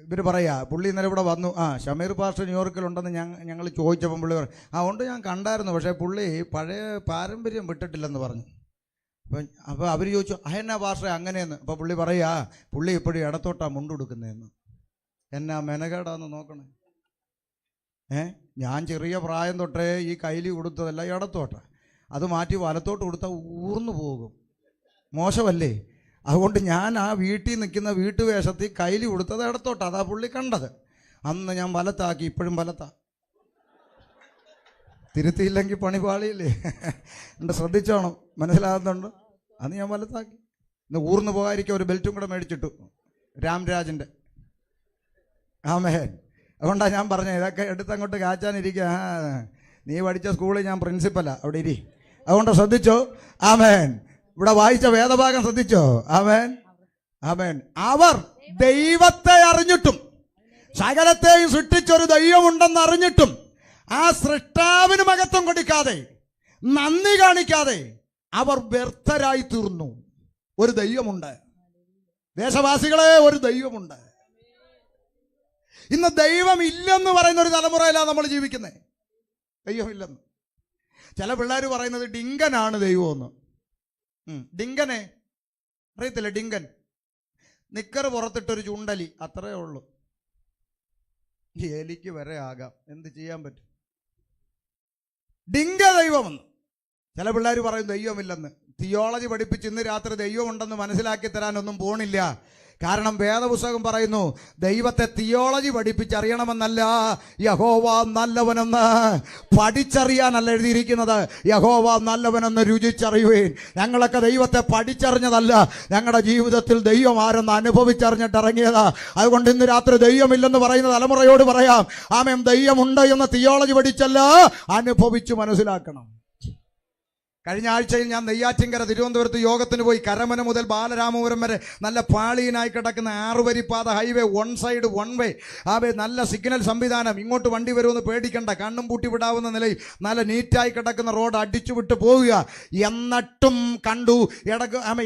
ഇവർ പറയാ പുള്ളി ഇന്നലെ ഇവിടെ വന്നു. ഷമീർ പാസ്റ്റർ ന്യൂയോർക്കിലുണ്ടെന്ന് ഞങ്ങൾ ചോദിച്ചപ്പം പുള്ളി പറഞ്ഞു, ഉണ്ട് ഞാൻ കണ്ടായിരുന്നു, പക്ഷേ പുള്ളി പഴയ പാരമ്പര്യം വിട്ടിട്ടില്ലെന്ന് പറഞ്ഞു. അപ്പോൾ അവർ ചോദിച്ചു, എന്നാ പാസ്റ്റർ അങ്ങനെയെന്ന്. അപ്പോൾ പുള്ളി പുള്ളി ഇപ്പോഴും ഇടത്തോട്ടാ മുണ്ടുകൊടുക്കുന്നതെന്ന്. എന്നാ മെനകേടാന്ന് നോക്കണേ. ഞാൻ ചെറിയ പ്രായം തൊട്ടേ ഈ കൈലി കൊടുത്തതല്ല ഇടത്തോട്ടാ, അത് മാറ്റി വലത്തോട്ട് കൊടുത്താൽ ഊർന്നു പോകും, മോശമല്ലേ? അതുകൊണ്ട് ഞാൻ ആ വീട്ടിൽ നിൽക്കുന്ന വീട്ടുവേഷത്തിൽ കൈലി കൊടുത്തത് ഇടത്തോട്ട്. അതാ പുള്ളി കണ്ടത്. അന്ന് ഞാൻ വലത്താക്കി, ഇപ്പോഴും വലത്താ. തിരുത്തിയില്ലെങ്കിൽ പണിപാളിയില്ലേ? എൻ്റെ ശ്രദ്ധിച്ചോണം. മനസ്സിലാകുന്നുണ്ട്? അന്ന് ഞാൻ വലത്താക്കി. ഇന്ന് ഊർന്നു പോകാതിരിക്കാൻ ഒരു ബെൽറ്റും കൂടെ മേടിച്ചിട്ടു, രാംരാജിൻ്റെ. ആമേൻ. അതുകൊണ്ടാണ് ഞാൻ പറഞ്ഞത് ഇതൊക്കെ എടുത്തങ്ങോട്ട് കാച്ചാനിരിക്കുക. നീ പഠിച്ച സ്കൂളിൽ ഞാൻ പ്രിൻസിപ്പലാ, അവിടെ ഇരി. അതുകൊണ്ട് ശ്രദ്ധിച്ചോ. ആമേൻ. ഇവിടെ വായിച്ച വേദഭാഗം ശ്രദ്ധിച്ചോ. ആമേൻ. ആമേൻ. അവർ ദൈവത്തെ അറിഞ്ഞിട്ടും സകലത്തെയും സൃഷ്ടിച്ചൊരു ദൈവമുണ്ടെന്ന് അറിഞ്ഞിട്ടും ആ സൃഷ്ടാവിന് മഹത്വം കൊടുക്കാതെ നന്ദി കാണിക്കാതെ അവർ വ്യർത്ഥരായി തീർന്നു. ഒരു ദൈവമുണ്ട് ദേശവാസികളെ, ഒരു ദൈവമുണ്ട്. ഇന്ന് ദൈവം ഇല്ലെന്ന് പറയുന്ന ഒരു തലമുറയിലാണ് നമ്മൾ ജീവിക്കുന്നത്. ദൈവമില്ലെന്ന് ചില പിള്ളേർ പറയുന്നത് ഡിങ്കനാണ് ദൈവമെന്ന്. ഡിങ്കനെ അറിയത്തില്ല? ഡിങ്കൻ നിക്കർ പുറത്തിട്ടൊരു ചുണ്ടലി, അത്രേ ഉള്ളൂ. എലിക്ക് വരെ ആകാം, എന്ത് ചെയ്യാൻ പറ്റും? ഡിങ്ക ദൈവമെന്ന് ചില പിള്ളേർ പറയും ദൈവമില്ലെന്ന്. തിയോളജി പഠിപ്പിച്ച് ഇന്ന് രാത്രി ദൈവമുണ്ടെന്ന് മനസ്സിലാക്കി തരാനൊന്നും പോണില്ല. കാരണം വേദപുസ്തകം പറയുന്നു ദൈവത്തെ തിയോളജി പഠിപ്പിച്ചറിയണമെന്നല്ല, യഹോവ നല്ലവനെന്ന് പഠിച്ചറിയാനല്ല എഴുതിയിരിക്കുന്നത്. യഹോവ നല്ലവനെന്ന് രുചിച്ചറിയുവേൻ. ഞങ്ങളൊക്കെ ദൈവത്തെ പഠിച്ചറിഞ്ഞതല്ല, ഞങ്ങളുടെ ജീവിതത്തിൽ ദൈവം ആരെന്ന് അനുഭവിച്ചറിഞ്ഞിട്ട് ഇറങ്ങിയതാ. അതുകൊണ്ട് ഇന്ന് രാത്രി ദൈവമില്ലെന്ന് പറയുന്ന തലമുറയോട് പറയാം, ആമേൻ, ദൈവമുണ്ട് എന്ന് തിയോളജി പഠിച്ചല്ല, അനുഭവിച്ചു മനസ്സിലാക്കണം. കഴിഞ്ഞ ആഴ്ചയിൽ ഞാൻ നെയ്യാറ്റിൻകര തിരുവനന്തപുരത്ത് യോഗത്തിന് പോയി. കരമന മുതൽ ബാലരാമപുരം വരെ നല്ല പാളിയിനായി കിടക്കുന്ന 6 വരിപ്പാത ഹൈവേ, 1 സൈഡ് 1 വേ. നല്ല സിഗ്നൽ സംവിധാനം, ഇങ്ങോട്ട് വണ്ടി വരുമെന്ന് പേടിക്കണ്ട, കണ്ണും പൂട്ടി വിടാവുന്ന നിലയിൽ നല്ല നീറ്റായി കിടക്കുന്ന റോഡ് അടിച്ചു വിട്ട് പോവുക. എന്നിട്ടും കണ്ടു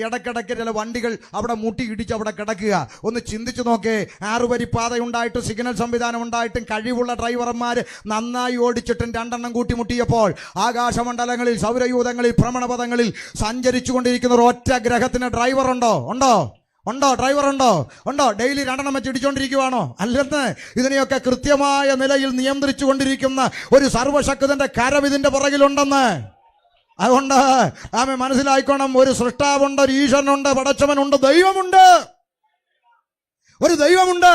ഇടക്കിടയ്ക്ക് ചില വണ്ടികൾ അവിടെ മുട്ടി ഇടിച്ച് അവിടെ കിടക്കുക. ഒന്ന് ചിന്തിച്ചു നോക്കേ, 6 വരിപ്പാത ഉണ്ടായിട്ടും സിഗ്നൽ സംവിധാനം ഉണ്ടായിട്ടും കഴിവുള്ള ഡ്രൈവർമാർ നന്നായി ഓടിച്ചിട്ടും 2 എണ്ണം കൂട്ടിമുട്ടിയപ്പോൾ ആകാശമണ്ഡലങ്ങളിൽ, സൗരയൂഥങ്ങളിൽ, ഭ്രമണപഥങ്ങളിൽ സഞ്ചരിച്ചു കൊണ്ടിരിക്കുന്ന ഒറ്റ ഗ്രഹത്തിന് ഡ്രൈവർ ഉണ്ടോ? ഡ്രൈവർ ഉണ്ടോ? ഡെയിലി 2 എണ്ണം വെച്ച് ഇടിച്ചോണ്ടിരിക്കുവാണോ? അല്ലെന്ന്. ഇതിനെയൊക്കെ കൃത്യമായ നിലയിൽ നിയന്ത്രിച്ചു കൊണ്ടിരിക്കുന്ന ഒരു സർവശക്തന്റെ കരം ഇതിന്റെ പുറകിലുണ്ടെന്ന്. അതുകൊണ്ട് ആമേ മനസ്സിലായിക്കോണം, ഒരു സൃഷ്ടാവുണ്ട്, ഒരു ഈശ്വരനുണ്ട്, പടച്ചവനുണ്ട്, ദൈവമുണ്ട്, ഒരു ദൈവമുണ്ട്.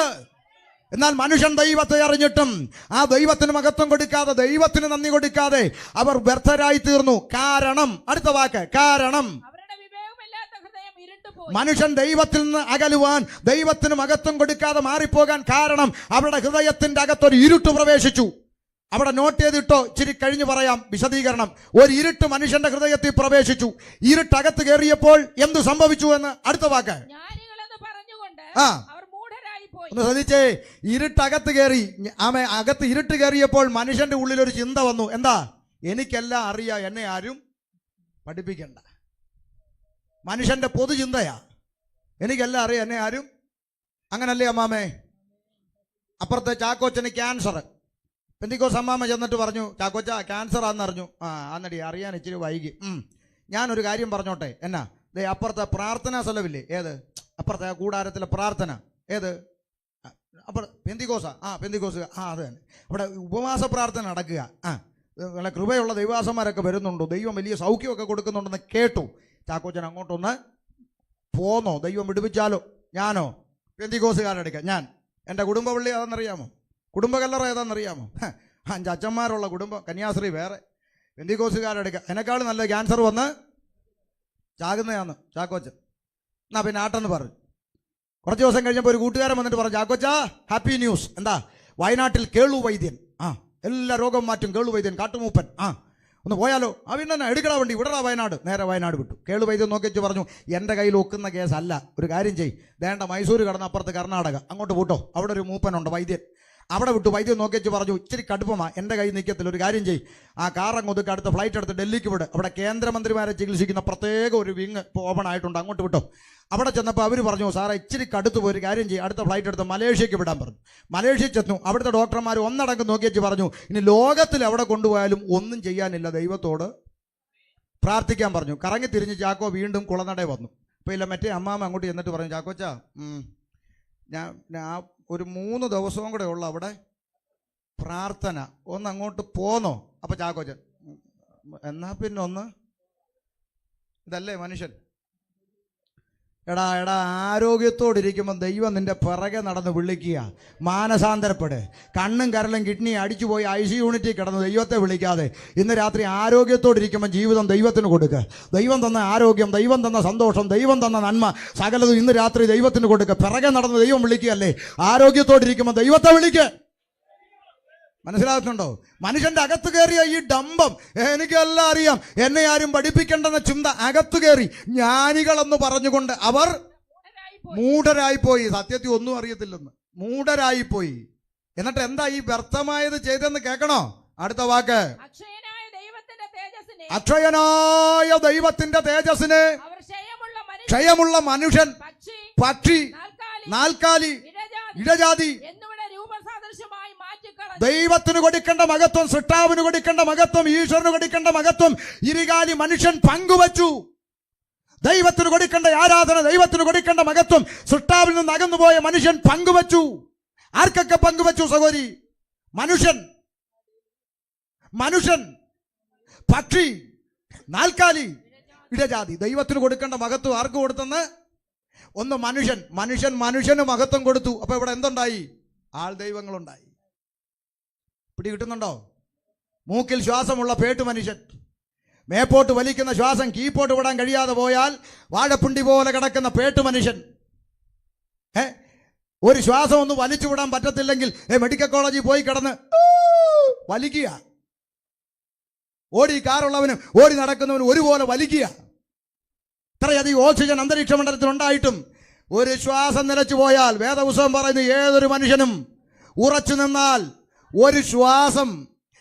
എന്നാൽ മനുഷ്യൻ ദൈവത്തെ അറിഞ്ഞിട്ടും ആ ദൈവത്തിന് മഹത്വം കൊടുക്കാതെ, ദൈവത്തിന് നന്ദി കൊടുക്കാതെ അവർ വ്യർത്ഥരായി തീർന്നു. കാരണം, അടുത്ത വാക്ക്, കാരണം മനുഷ്യൻ ദൈവത്തിൽ നിന്ന് അകലുവാൻ, ദൈവത്തിന് മഹത്വം കൊടുക്കാതെ മാറിപ്പോകാൻ കാരണം അവരുടെ ഹൃദയത്തിന്റെ അകത്തൊരു ഇരുട്ട് പ്രവേശിച്ചു. അവിടെ നോട്ട് ചെയ്തിട്ടോ, ഇച്ചിരി കഴിഞ്ഞ് പറയാം വിശദീകരണം. ഒരു ഇരുട്ട് മനുഷ്യന്റെ ഹൃദയത്തിൽ പ്രവേശിച്ചു. ഇരുട്ടകത്ത് കയറിയപ്പോൾ എന്ത് സംഭവിച്ചു എന്ന് അടുത്ത വാക്ക്. ഒന്ന് ശ്രദ്ധിച്ചേ, ഇരുട്ടകത്ത് കയറി. അകത്ത് ഇരുട്ട് കയറിയപ്പോൾ മനുഷ്യന്റെ ഉള്ളിൽ ഒരു ചിന്ത വന്നു. എന്താ? എനിക്കെല്ലാം അറിയാം, എന്നെ ആരും പഠിപ്പിക്കണ്ട. മനുഷ്യന്റെ പൊതുചിന്തയാ, എനിക്കെല്ലാം അറിയാം, എന്നെ ആരും. അങ്ങനല്ലേ അമ്മാമേ? അപ്പുറത്തെ ചാക്കോച്ചന് ക്യാൻസർ. പെന്തിക്കോസ് അമ്മാമ ചെന്നിട്ട് പറഞ്ഞു, ചാക്കോച്ച ക്യാൻസർ ആണെന്ന് അറിഞ്ഞു. അന്നടി അറിയാൻ ഇച്ചിരി വൈകി. ഞാനൊരു കാര്യം പറഞ്ഞോട്ടെ. എന്നാ? അപ്പുറത്തെ പ്രാർത്ഥനാ സ്ഥലമില്ലേ? ഏത്? അപ്പുറത്തെ കൂടാരത്തിലെ പ്രാർത്ഥന ഏത്? അപ്പോൾ പെന്തിക്കോസാ? പെന്തിക്കോസ്. അത് തന്നെ. അവിടെ ഉപവാസ പ്രാർത്ഥന നടക്കുക. നല്ല കൃപയുള്ള ദൈവാസന്മാരൊക്കെ വരുന്നുണ്ടോ, ദൈവം വലിയ സൗഖ്യമൊക്കെ കൊടുക്കുന്നുണ്ടെന്ന് കേട്ടു. ചാക്കോച്ചൻ അങ്ങോട്ടൊന്ന് പോന്നോ? ദൈവം വിടുവിച്ചാലോ? ഞാനോ? പെന്തിക്കോസുകാരെടുക്കുക. ഞാൻ എൻ്റെ കുടുംബപള്ളി ഏതാണെന്നറിയാമോ? കുടുംബകല്ലറ ഏതാണെന്നറിയാമോ? 5 അച്ഛന്മാരുള്ള കുടുംബം, കന്യാസ്ത്രീ വേറെ, പെന്തിക്കോസുകാരെടുക്കുക. എന്നെക്കാളും നല്ല ക്യാൻസർ വന്ന് ചാകുന്നതാന്ന് ചാക്കോച്ചൻ. എന്നാ പിന്നെ ആട്ടെന്ന് പറഞ്ഞു. കുറച്ച് ദിവസം കഴിഞ്ഞപ്പോൾ ഒരു കൂട്ടുകാരൻ വന്നിട്ട് പറഞ്ഞു, ചാക്കോച്ചാ ഹാപ്പി ന്യൂസ്. എന്താ? വയനാട്ടിൽ കേളു വൈദ്യൻ, എല്ലാ രോഗം മാറ്റും കേളു വൈദ്യൻ, കാട്ടുമൂപ്പൻ. ഒന്ന് പോയാലോ? പിന്നെ എടുക്കടാ വണ്ടി, വിടടാ വയനാട്. നേരെ വയനാട് വിട്ടു. കേളു വൈദ്യൻ നോക്കിച്ച് പറഞ്ഞു, എൻ്റെ കയ്യിൽ ഒക്കുന്ന കേസല്ല, ഒരു കാര്യം ചെയ്യ്, വേണ്ട മൈസൂർ കടന്ന് അപ്പുറത്ത് കർണാടക, അങ്ങോട്ട് വിട്ടോ, അവിടെ ഒരു മൂപ്പനുണ്ട് വൈദ്യൻ. അവിടെ വിട്ടു. വൈദ്യൻ നോക്കിച്ച് പറഞ്ഞു, ഇച്ചിരി കടുപ്പമാ, എൻ്റെ കയ്യിൽ നിൽക്കത്തില്ല, ഒരു കാര്യം ചെയ്യ്, ആ കാറങ്ങ് ഒതുക്കി അടുത്ത ഫ്ലൈറ്റ് എടുത്ത് ഡൽഹിക്ക് വിട്, അവിടെ കേന്ദ്രമന്ത്രിമാരെ ചികിത്സിക്കുന്ന പ്രത്യേക ഒരു വിങ് ഇപ്പോൾ ഓപ്പൺ ആയിട്ടുണ്ട്, അങ്ങോട്ട് വിട്ടോ. അവിടെ ചെന്നപ്പോൾ അവർ പറഞ്ഞു, സാറേ ഇച്ചിരി കടുത്ത് പോയി, ഒരു കാര്യം ചെയ്യും, അടുത്ത ഫ്ലൈറ്റ് എടുത്ത് മലേഷ്യക്ക് വിടാൻ പറഞ്ഞു. മലേഷ്യയിൽ ചെന്നു. അവിടുത്തെ ഡോക്ടർമാർ ഒന്നടങ്കം നോക്കിച്ച് പറഞ്ഞു, ഇനി ലോകത്തിൽ എവിടെ കൊണ്ടുപോയാലും ഒന്നും ചെയ്യാനില്ല, ദൈവത്തോട് പ്രാർത്ഥിക്കാൻ പറഞ്ഞു. കറങ്ങി തിരിഞ്ഞ് ചാക്കോ വീണ്ടും കുളനട വന്നു. അപ്പോൾ ഇല്ല മറ്റേ അമ്മാമ അങ്ങോട്ട് ചെന്നിട്ട് പറഞ്ഞു, ചാക്കോച്ചാ ഞാൻ ഒരു 3 ദിവസവും കൂടെ ഉള്ളു അവിടെ പ്രാർത്ഥന, ഒന്ന് അങ്ങോട്ട് പോന്നോ? അപ്പോൾ ചാക്കോച്ചൻ, എന്നാ പിന്നെ ഒന്ന്. ഇതല്ലേ മനുഷ്യൻ? എടാ ആരോഗ്യത്തോടിരിക്കുമ്പോൾ ദൈവം നിന്റെ പിറകെ നടന്ന് വിളിക്കുക, മാനസാന്തരപ്പെട്. കണ്ണും കരലും കിഡ്നി അടിച്ചുപോയി IC യൂണിറ്റിൽ കിടന്ന് ദൈവത്തെ വിളിക്കാതെ ഇന്ന് രാത്രി ആരോഗ്യത്തോടിരിക്കുമ്പോൾ ജീവിതം ദൈവത്തിന് കൊടുക്കുക. ദൈവം തന്ന ആരോഗ്യം, ദൈവം തന്ന സന്തോഷം, ദൈവം തന്ന നന്മ സകലതും ഇന്ന് രാത്രി ദൈവത്തിന് കൊടുക്കുക. പിറകെ നടന്ന് ദൈവം വിളിക്കുകയല്ലേ? ആരോഗ്യത്തോടിരിക്കുമ്പോൾ ദൈവത്തെ വിളിക്കുക. മനസ്സിലാക്കുന്നുണ്ടോ? മനുഷ്യന്റെ അകത്ത് കയറിയ ഈ ഡംബം, എനിക്കെല്ലാം അറിയാം, എന്നെ ആരും പഠിപ്പിക്കേണ്ടെന്ന ചിന്ത അകത്ത് കയറി ജ്ഞാനികളെന്ന് പറഞ്ഞുകൊണ്ട് അവർ മൂഢരായിപ്പോയി. സത്യത്തിൽ ഒന്നും അറിയത്തില്ലെന്ന് മൂഢരായിപ്പോയി. എന്നിട്ട് എന്താ ഈ വ്യർത്ഥമായത് ചെയ്തെന്ന് കേൾക്കണോ? അടുത്ത വാക്ക്, അക്ഷയനായ ദൈവത്തിന്റെ തേജസ്സിനെ അക്ഷയനായ ദൈവത്തിന്റെ തേജസ്സിന് അവർ ക്ഷയമുള്ള മനുഷ്യൻ, പക്ഷി, നാൽക്കാലി, നാൽക്കാലി, ഇഴജാതി ഇഴജാതി എന്നിവയുടെ രൂപസാദൃശ്യമായി മാറ്റിക്കളഞ്ഞു. ദൈവത്തിന് കൊടുക്കേണ്ട മഹത്വം, സൃഷ്ടാവിന് കൊടുക്കേണ്ട മഹത്വം, ഈശ്വരന് കൊടുക്കേണ്ട മഹത്വം ഇരുകാലി മനുഷ്യൻ പങ്കുവച്ചു. ദൈവത്തിന് കൊടുക്കേണ്ട ആരാധന, ദൈവത്തിന് കൊടുക്കേണ്ട മഹത്വം സൃഷ്ടാവിൽ നിന്ന് അകന്നുപോയ മനുഷ്യൻ പങ്കുവച്ചു. ആർക്കൊക്കെ പങ്കുവച്ചു സഹോദരി? മനുഷ്യൻ, പക്ഷി, നാൽക്കാലി, ഇടജാതി. ദൈവത്തിന് കൊടുക്കേണ്ട മഹത്വം ആർക്ക് കൊടുത്തെന്ന്? ഒന്ന് മനുഷ്യന് മഹത്വം കൊടുത്തു. അപ്പൊ ഇവിടെ എന്തുണ്ടായി? ആൾ ദൈവങ്ങളുണ്ടായി. പിടി കിട്ടുന്നുണ്ടോ? മൂക്കിൽ ശ്വാസമുള്ള പേട്ടു മനുഷ്യൻ, മേപ്പോട്ട് വലിക്കുന്ന ശ്വാസം കീപ്പോട്ട് വിടാൻ കഴിയാതെ പോയാൽ വാഴപ്പുണ്ടി പോലെ കിടക്കുന്ന പേട്ടു മനുഷ്യൻ. ഒരു ശ്വാസം ഒന്ന് വലിച്ചു വിടാൻ പറ്റത്തില്ലെങ്കിൽ മെഡിക്കൽ കോളേജിൽ പോയി കിടന്ന് വലിക്കുക. ഓടി കാറുള്ളവനും ഓടി നടക്കുന്നവനും ഒരുപോലെ വലിക്കുക. ഇത്രയധികം ഓക്സിജൻ അന്തരീക്ഷ മണ്ഡലത്തിൽ ഉണ്ടായിട്ടും ഒരു ശ്വാസം നിലച്ചു പോയാൽ വേദപുസ്തകം പറയുന്നു, ഏതൊരു മനുഷ്യനും ഉറച്ചു നിന്നാൽ ഒരു ശ്വാസം,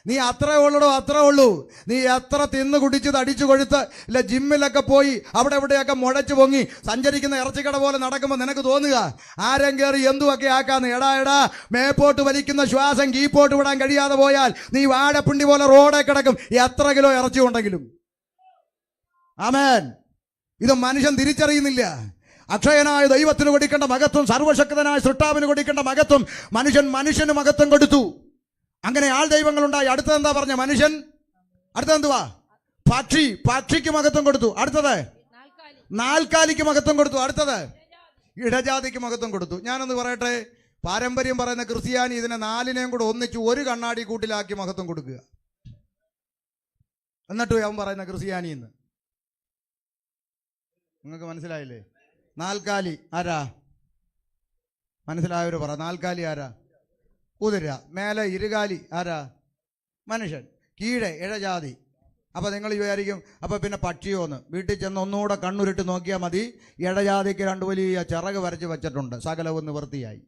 നീ അത്രേ ഉള്ളൂ. നീ എത്ര തിന്ന് കുടിച്ച് തടിച്ചു കൊഴുത്ത് ഇല്ല ജിമ്മിലൊക്കെ പോയി അവിടെ എവിടെയൊക്കെ മുഴച്ചു പൊങ്ങി സഞ്ചരിക്കുന്ന ഇറച്ചിക്കട പോലെ നടക്കുമ്പോൾ നിനക്ക് തോന്നുക ആരും കയറി എന്തുമൊക്കെ ആക്കാന്ന്. എടാ മേപ്പോട്ട് വലിക്കുന്ന ശ്വാസം കീപ്പോട്ട് വിടാൻ കഴിയാതെ പോയാൽ നീ വാഴപ്പിണ്ടി പോലെ റോഡേ കിടക്കും, എത്ര കിലോ ഇറച്ചി ഉണ്ടെങ്കിലും. ആമേൻ. ഇത് മനുഷ്യൻ തിരിച്ചറിയുന്നില്ല. അക്ഷയനായ ദൈവത്തിന് കൊടുക്കേണ്ട മഹത്വം, സർവശക്തനായ സൃഷ്ടാവിന് കൊടുക്കേണ്ട മഹത്വം മനുഷ്യന് മഹത്വം കൊടുത്തു. അങ്ങനെ ആൾ ദൈവങ്ങളുണ്ടായി. അടുത്തത് എന്താ പറഞ്ഞ? മനുഷ്യൻ. അടുത്തതെന്തുവാ? പക്ഷിക്ക് മഹത്വം കൊടുത്തു. അടുത്തത് നാൽക്കാലിക്ക് മഹത്വം കൊടുത്തു. അടുത്തത് ഇടജാതിക്ക് മഹത്വം കൊടുത്തു. ഞാനൊന്ന് പറയട്ടെ, പാരമ്പര്യം പറയുന്ന ക്രിസ്ത്യാനി ഇതിനെ നാലിനെയും കൂടെ ഒന്നിച്ചു ഒരു കണ്ണാടി കൂട്ടിലാക്കി മഹത്വം കൊടുക്കുക. എന്നിട്ട് അവൻ പറയുന്ന ക്രിസ്ത്യാനി എന്ന്. നിങ്ങൾക്ക് മനസ്സിലായില്ലേ? നാൽക്കാലി ആരാ? മനസ്സിലായവര് പറ. നാൽക്കാലി ആരാ? കുതിര. മേലെ ഇരുകാലി ആരാ? മനുഷ്യൻ. കീഴെ ഇഴജാതി. അപ്പൊ നിങ്ങൾ വിചാരിക്കും അപ്പൊ പിന്നെ പക്ഷിയോന്ന്. വീട്ടിൽ ചെന്ന് ഒന്നുകൂടെ കണ്ണുരുട്ട് നോക്കിയാൽ മതി, ഇഴജാതിക്ക് രണ്ട് വലിയ ചിറക് വരച്ച് വെച്ചിട്ടുണ്ട്, സകലവും നിവൃത്തിയായി.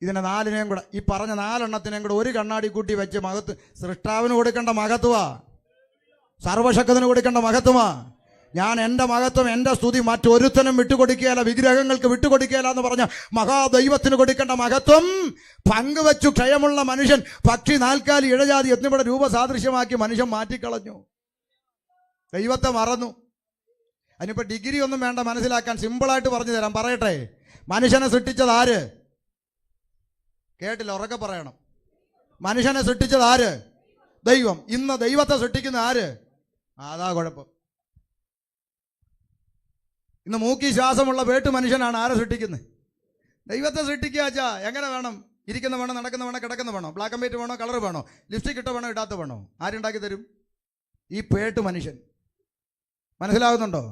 ഇതിനെ നാലിനെയും കൂടെ, ഈ പറഞ്ഞ നാലെണ്ണത്തിനെയും കൂടെ ഒരു കണ്ണാടി കൂട്ടി വെച്ച് സൃഷ്ടാവിന് കൊടുക്കേണ്ട മഹത്വമാ, സർവശക്തന് കൊടുക്കേണ്ട മഹത്വമാ. ഞാൻ എൻ്റെ മഹത്വം, എൻ്റെ സ്തുതി മറ്റൊരുത്തനും വിട്ടുകൊടുക്കുകയല്ല, വിഗ്രഹങ്ങൾക്ക് വിട്ടുകൊടുക്കുകയല്ല എന്ന് പറഞ്ഞ മഹാദൈവത്തിന് കൊടുക്കേണ്ട മഹത്വം പങ്കുവച്ചു. ക്ഷയമുള്ള മനുഷ്യൻ, പക്ഷി, നാൽക്കാലി, ഇഴജാതി എന്നിവിടെ രൂപസാദൃശ്യമാക്കി മനുഷ്യൻ മാറ്റിക്കളഞ്ഞു. ദൈവത്തെ മറന്നു. അതിനിപ്പോൾ ഡിഗ്രി ഒന്നും വേണ്ട മനസ്സിലാക്കാൻ, സിമ്പിളായിട്ട് പറഞ്ഞു തരാം. പറയട്ടെ, മനുഷ്യനെ സൃഷ്ടിച്ചത് ആര്? കേട്ടില്ല, ഉറക്കെ പറയണം. മനുഷ്യനെ സൃഷ്ടിച്ചത് ആര്? ദൈവം. ഇന്ന് ദൈവത്തെ സൃഷ്ടിക്കുന്ന ആര്? അതാ കുഴപ്പം. ഇന്ന് മൂക്കി ശ്വാസമുള്ള പേട്ട് മനുഷ്യനാണ് ആരെ സൃഷ്ടിക്കുന്നത്? ദൈവത്തെ സൃഷ്ടിക്കുക. അച്ഛാ എങ്ങനെ വേണം? ഇരിക്കുന്ന വേണോ, നടക്കുന്ന വേണോ, കിടക്കുന്ന വേണോ, ബ്ലാക്ക് ആൻഡ് വൈറ്റ് വേണോ, കളർ വേണോ, ലിപ്സ്റ്റിക് ഇട്ട വേണോ, ഇടാത്ത വേണോ? ആരുണ്ടാക്കി തരും? ഈ പേട്ട് മനുഷ്യൻ. മനസ്സിലാകുന്നുണ്ടോ?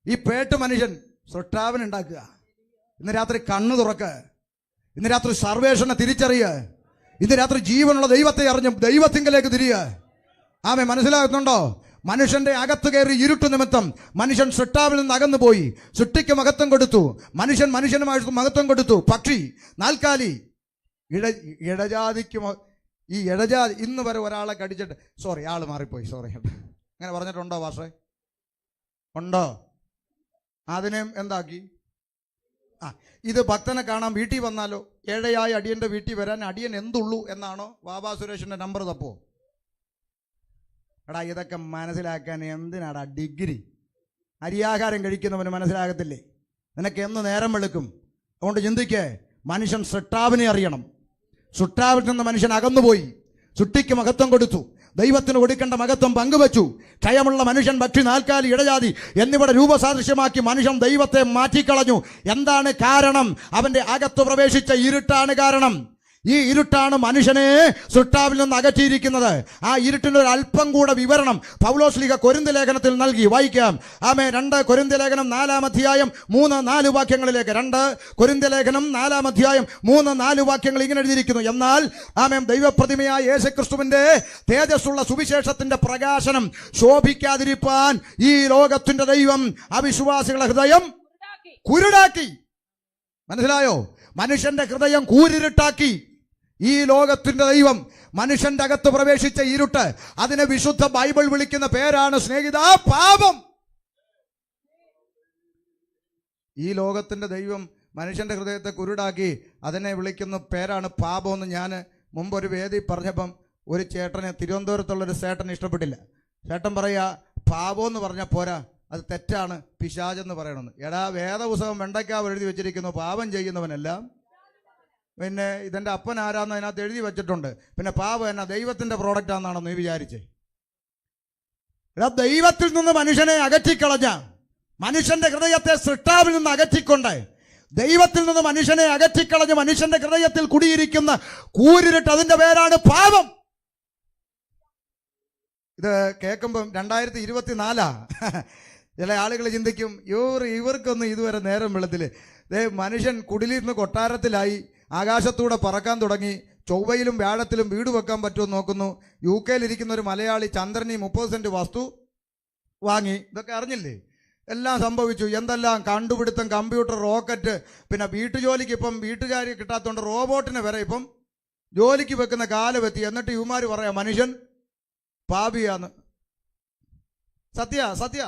ഈ പേട്ട് മനുഷ്യൻ സൃഷ്ടാവിനുണ്ടാക്കുക. ഇന്ന് രാത്രി കണ്ണു തുറക്ക്. ഇന്ന് രാത്രി സർവേഷനെ തിരിച്ചറിയുക. ഇന്ന് രാത്രി ജീവനുള്ള ദൈവത്തെ അറിഞ്ഞ് ദൈവത്തിങ്കലേക്ക് തിരിയുക. ആമേ. മനസ്സിലാകുന്നുണ്ടോ? മനുഷ്യന്റെ അകത്ത് കയറി ഇരുട്ടു നിമിത്തം മനുഷ്യൻ സൃഷ്ടാവിൽ നിന്ന് അകന്നു പോയി. സൃഷ്ടിക്ക് മഹത്വം കൊടുത്തു, മനുഷ്യനുമായിട്ട് മഹത്വം കൊടുത്തു. പക്ഷി, നാൽക്കാലി, ഇഴജാതിക്ക്. ഈ ഇഴജാതി ഇന്ന് വരെ ഒരാളെ കടിച്ചിട്ട്, സോറി ആള് മാറിപ്പോയി, സോറി, അങ്ങനെ പറഞ്ഞിട്ടുണ്ടോ ഭാഷേ? ഉണ്ടോ? അതിനെയും എന്താക്കി? ഇത് ഭക്തനെ കാണാൻ വീട്ടിൽ വന്നാലോ? ഏഴയായ അടിയന്റെ വീട്ടിൽ വരാൻ അടിയൻ എന്തുള്ളൂ എന്നാണോ? ബാബാ സുരേഷിന്റെ നമ്പർ തപ്പോ? എടാ ഇതൊക്കെ മനസ്സിലാക്കാൻ എന്തിനാടാ ഡിഗ്രി? അരിയാഹാരം കഴിക്കുന്നവന് മനസ്സിലാകത്തില്ലേ? നിനക്ക് എന്ന് നേരം വെളുക്കും? അതുകൊണ്ട് ചിന്തിക്കേ, മനുഷ്യൻ സൃഷ്ടാവിനെ അറിയണം. സൃഷ്ടാവിൽ നിന്ന് മനുഷ്യൻ അകന്നുപോയി. സൃഷ്ടിക്ക് മഹത്വം കൊടുത്തു, ദൈവത്തിന് കൊടുക്കേണ്ട മഹത്വം പങ്കുവച്ചു. ക്ഷയമുള്ള മനുഷ്യൻ, പക്ഷി, നാൽക്കാലി, ഇഴജാതി എന്നിവിടെ രൂപസാദൃശ്യമാക്കി മനുഷ്യൻ ദൈവത്തെ മാറ്റിക്കളഞ്ഞു. എന്താണ് കാരണം? അവന്റെ അകത്ത് പ്രവേശിച്ച ഇരുട്ടാണ് കാരണം. ഈ ഇരുട്ടാണ് മനുഷ്യനെ സൃഷ്ടാവിൽ നിന്ന് അകറ്റിയിരിക്കുന്നത്. ആ ഇരുട്ടിന് ഒരു അല്പം കൂടെ വിവരണം പൗലോസ്ലീഹ കൊരിന്ത് ലേഖനത്തിൽ നൽകി. വായിക്കാം. ആമേ. 2 കൊരിന്ത് ലേഖനം 4-ാം അധ്യായം 3-4 വാക്യങ്ങളിലേക്ക്. 2 കൊരിന്ത് ലേഖനം 4-ാം അധ്യായം 3-4 വാക്യങ്ങൾ ഇങ്ങനെ എഴുതിയിരിക്കുന്നു. എന്നാൽ ആമേ, ദൈവപ്രതിമയായ യേശുക്രിസ്തുവിന്റെ തേജസ്സുള്ള സുവിശേഷത്തിന്റെ പ്രകാശനം ശോഭിക്കാതിരിപ്പാൻ ഈ ലോകത്തിന്റെ ദൈവം അവിശ്വാസികളുടെ ഹൃദയം കുരുടാക്കി. മനസ്സിലായോ? മനുഷ്യന്റെ ഹൃദയം കൂരിരുട്ടാക്കി. ഈ ലോകത്തിന്റെ ദൈവം മനുഷ്യന്റെ അകത്ത് പ്രവേശിച്ച ഇരുട്ട്, അതിനെ വിശുദ്ധ ബൈബിൾ വിളിക്കുന്ന പേരാണ് സ്നേഹിത പാപം. ഈ ലോകത്തിന്റെ ദൈവം മനുഷ്യന്റെ ഹൃദയത്തെ കുരുടാക്കി, അതിനെ വിളിക്കുന്ന പേരാണ് പാപമെന്ന് ഞാൻ മുമ്പ് ഒരു വേദി പറഞ്ഞപ്പം ഒരു ചേട്ടന്, തിരുവനന്തപുരത്തുള്ളൊരു ചേട്ടന് ഇഷ്ടപ്പെട്ടില്ല. ചേട്ടൻ പറയാ പാപം എന്ന് പറഞ്ഞാൽ പോരാ, അത് തെറ്റാണ്, പിശാചെന്ന് പറയണമെന്ന്. എടാ, വേദപുസ്തകം വെണ്ടയ്ക്കാവ് എഴുതി വെച്ചിരിക്കുന്നു, പാപം ചെയ്യുന്നവനെല്ലാം. പിന്നെ ഇതെൻ്റെ അപ്പൻ ആരാന്ന് അതിനകത്ത് എഴുതി വെച്ചിട്ടുണ്ട്. പിന്നെ പാപം എന്നാ ദൈവത്തിൻ്റെ പ്രോഡക്റ്റ് ആണെന്നാണോ നീ വിചാരിച്ചേ? എടാ, ദൈവത്തിൽ നിന്ന് മനുഷ്യനെ അകറ്റിക്കളഞ്ഞ, മനുഷ്യന്റെ ഹൃദയത്തെ സൃഷ്ടാവിൽ നിന്ന് അകറ്റിക്കൊണ്ട്, ദൈവത്തിൽ നിന്ന് മനുഷ്യനെ അകറ്റിക്കളഞ്ഞ് മനുഷ്യന്റെ ഹൃദയത്തിൽ കുടിയിരിക്കുന്ന കൂരിരുട്ട്, അതിന്റെ പേരാണ് പാപം. ഇത് കേൾക്കുമ്പം 2024 ചില ആളുകൾ ചിന്തിക്കും, ഇവർക്കൊന്നും ഇതുവരെ നേരം വെള്ളത്തിൽ. മനുഷ്യൻ കുടിലിരുന്ന് കൊട്ടാരത്തിലായി, ആകാശത്തൂടെ പറക്കാൻ തുടങ്ങി, ചൊവ്വയിലും വ്യാഴത്തിലും വീട് വെക്കാൻ പറ്റുമെന്ന് നോക്കുന്നു. UK ഇരിക്കുന്ന ഒരു മലയാളി ചന്ദ്രനി 30 സെന്റ് വസ്തു വാങ്ങി. ഇതൊക്കെ അറിഞ്ഞില്ലേ? എല്ലാം സംഭവിച്ചു. എന്തെല്ലാം കണ്ടുപിടുത്തം, കമ്പ്യൂട്ടർ, റോക്കറ്റ്, പിന്നെ വീട്ടുജോലിക്ക് ഇപ്പം വീട്ടുകാരി കിട്ടാത്തതുകൊണ്ട് റോബോട്ടിനെ വരെ ഇപ്പം ജോലിക്ക് വെക്കുന്ന കാലമെത്തി. എന്നിട്ട് ഇവന്മാർ പറയാം മനുഷ്യൻ പാപിയാന്ന്. സത്യ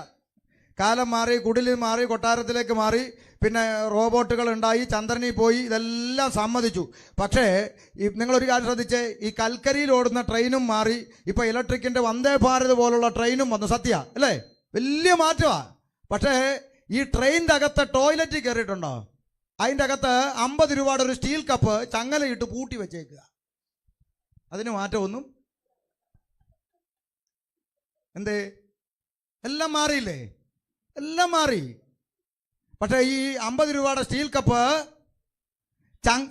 കാലം മാറി, കുടിലിൽ മാറി, കൊട്ടാരത്തിലേക്ക് മാറി, പിന്നെ റോബോട്ടുകൾ ഉണ്ടായി, ചന്ദ്രനിൽ പോയി, ഇതെല്ലാം സമ്മതിച്ചു. പക്ഷേ നിങ്ങളൊരു കാര്യം ശ്രദ്ധിച്ചേ, ഈ കൽക്കരിയിൽ ഓടുന്ന ട്രെയിനും മാറി, ഇപ്പം ഇലക്ട്രിക്കിൻ്റെ വന്ദേ ഭാരത് പോലുള്ള ട്രെയിനും വന്നു. സത്യ അല്ലേ? വലിയ മാറ്റമാണ്. പക്ഷേ ഈ ട്രെയിനിൻ്റെ അകത്ത് ടോയ്ലറ്റിൽ കയറിയിട്ടുണ്ടോ? അതിൻ്റെ അകത്ത് 50 രൂപയുടെ ഒരു സ്റ്റീൽ കപ്പ് ചങ്ങലയിട്ട് പൂട്ടി വെച്ചേക്കുക. അതിന് മാറ്റമൊന്നും എന്തേ? എല്ലാം മാറിയില്ലേ? എല്ലാം മാറി. പക്ഷേ ഈ 50 രൂപയുടെ സ്റ്റീൽ കപ്പ്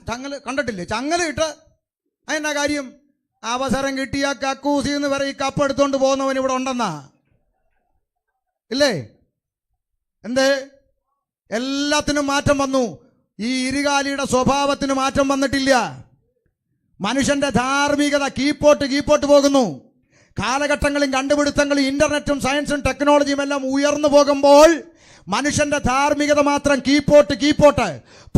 ചങ്ങല കണ്ടിട്ടില്ലേ? ചങ്ങലയിട്ട് അതിനാ കാര്യം? അവസരം കിട്ടിയ കക്കൂസി എന്ന് പറയും, ഈ കപ്പ് എടുത്തുകൊണ്ട് പോകുന്നവൻ ഇവിടെ ഉണ്ടെന്നാ ഇല്ലേ? എന്തേ? എല്ലാത്തിനും മാറ്റം വന്നു. ഈ ഇരുകാലിയുടെ സ്വഭാവത്തിന് മാറ്റം വന്നിട്ടില്ല. മനുഷ്യന്റെ ധാർമ്മികത കീപ്പോട്ട് പോകുന്നു. കാലഘട്ടങ്ങളും കണ്ടുപിടുത്തങ്ങളും ഇന്റർനെറ്റും സയൻസും ടെക്നോളജിയും എല്ലാം ഉയർന്നു പോകുമ്പോൾ മനുഷ്യന്റെ ധാർമ്മികത മാത്രം കീപ്പോട്ട്.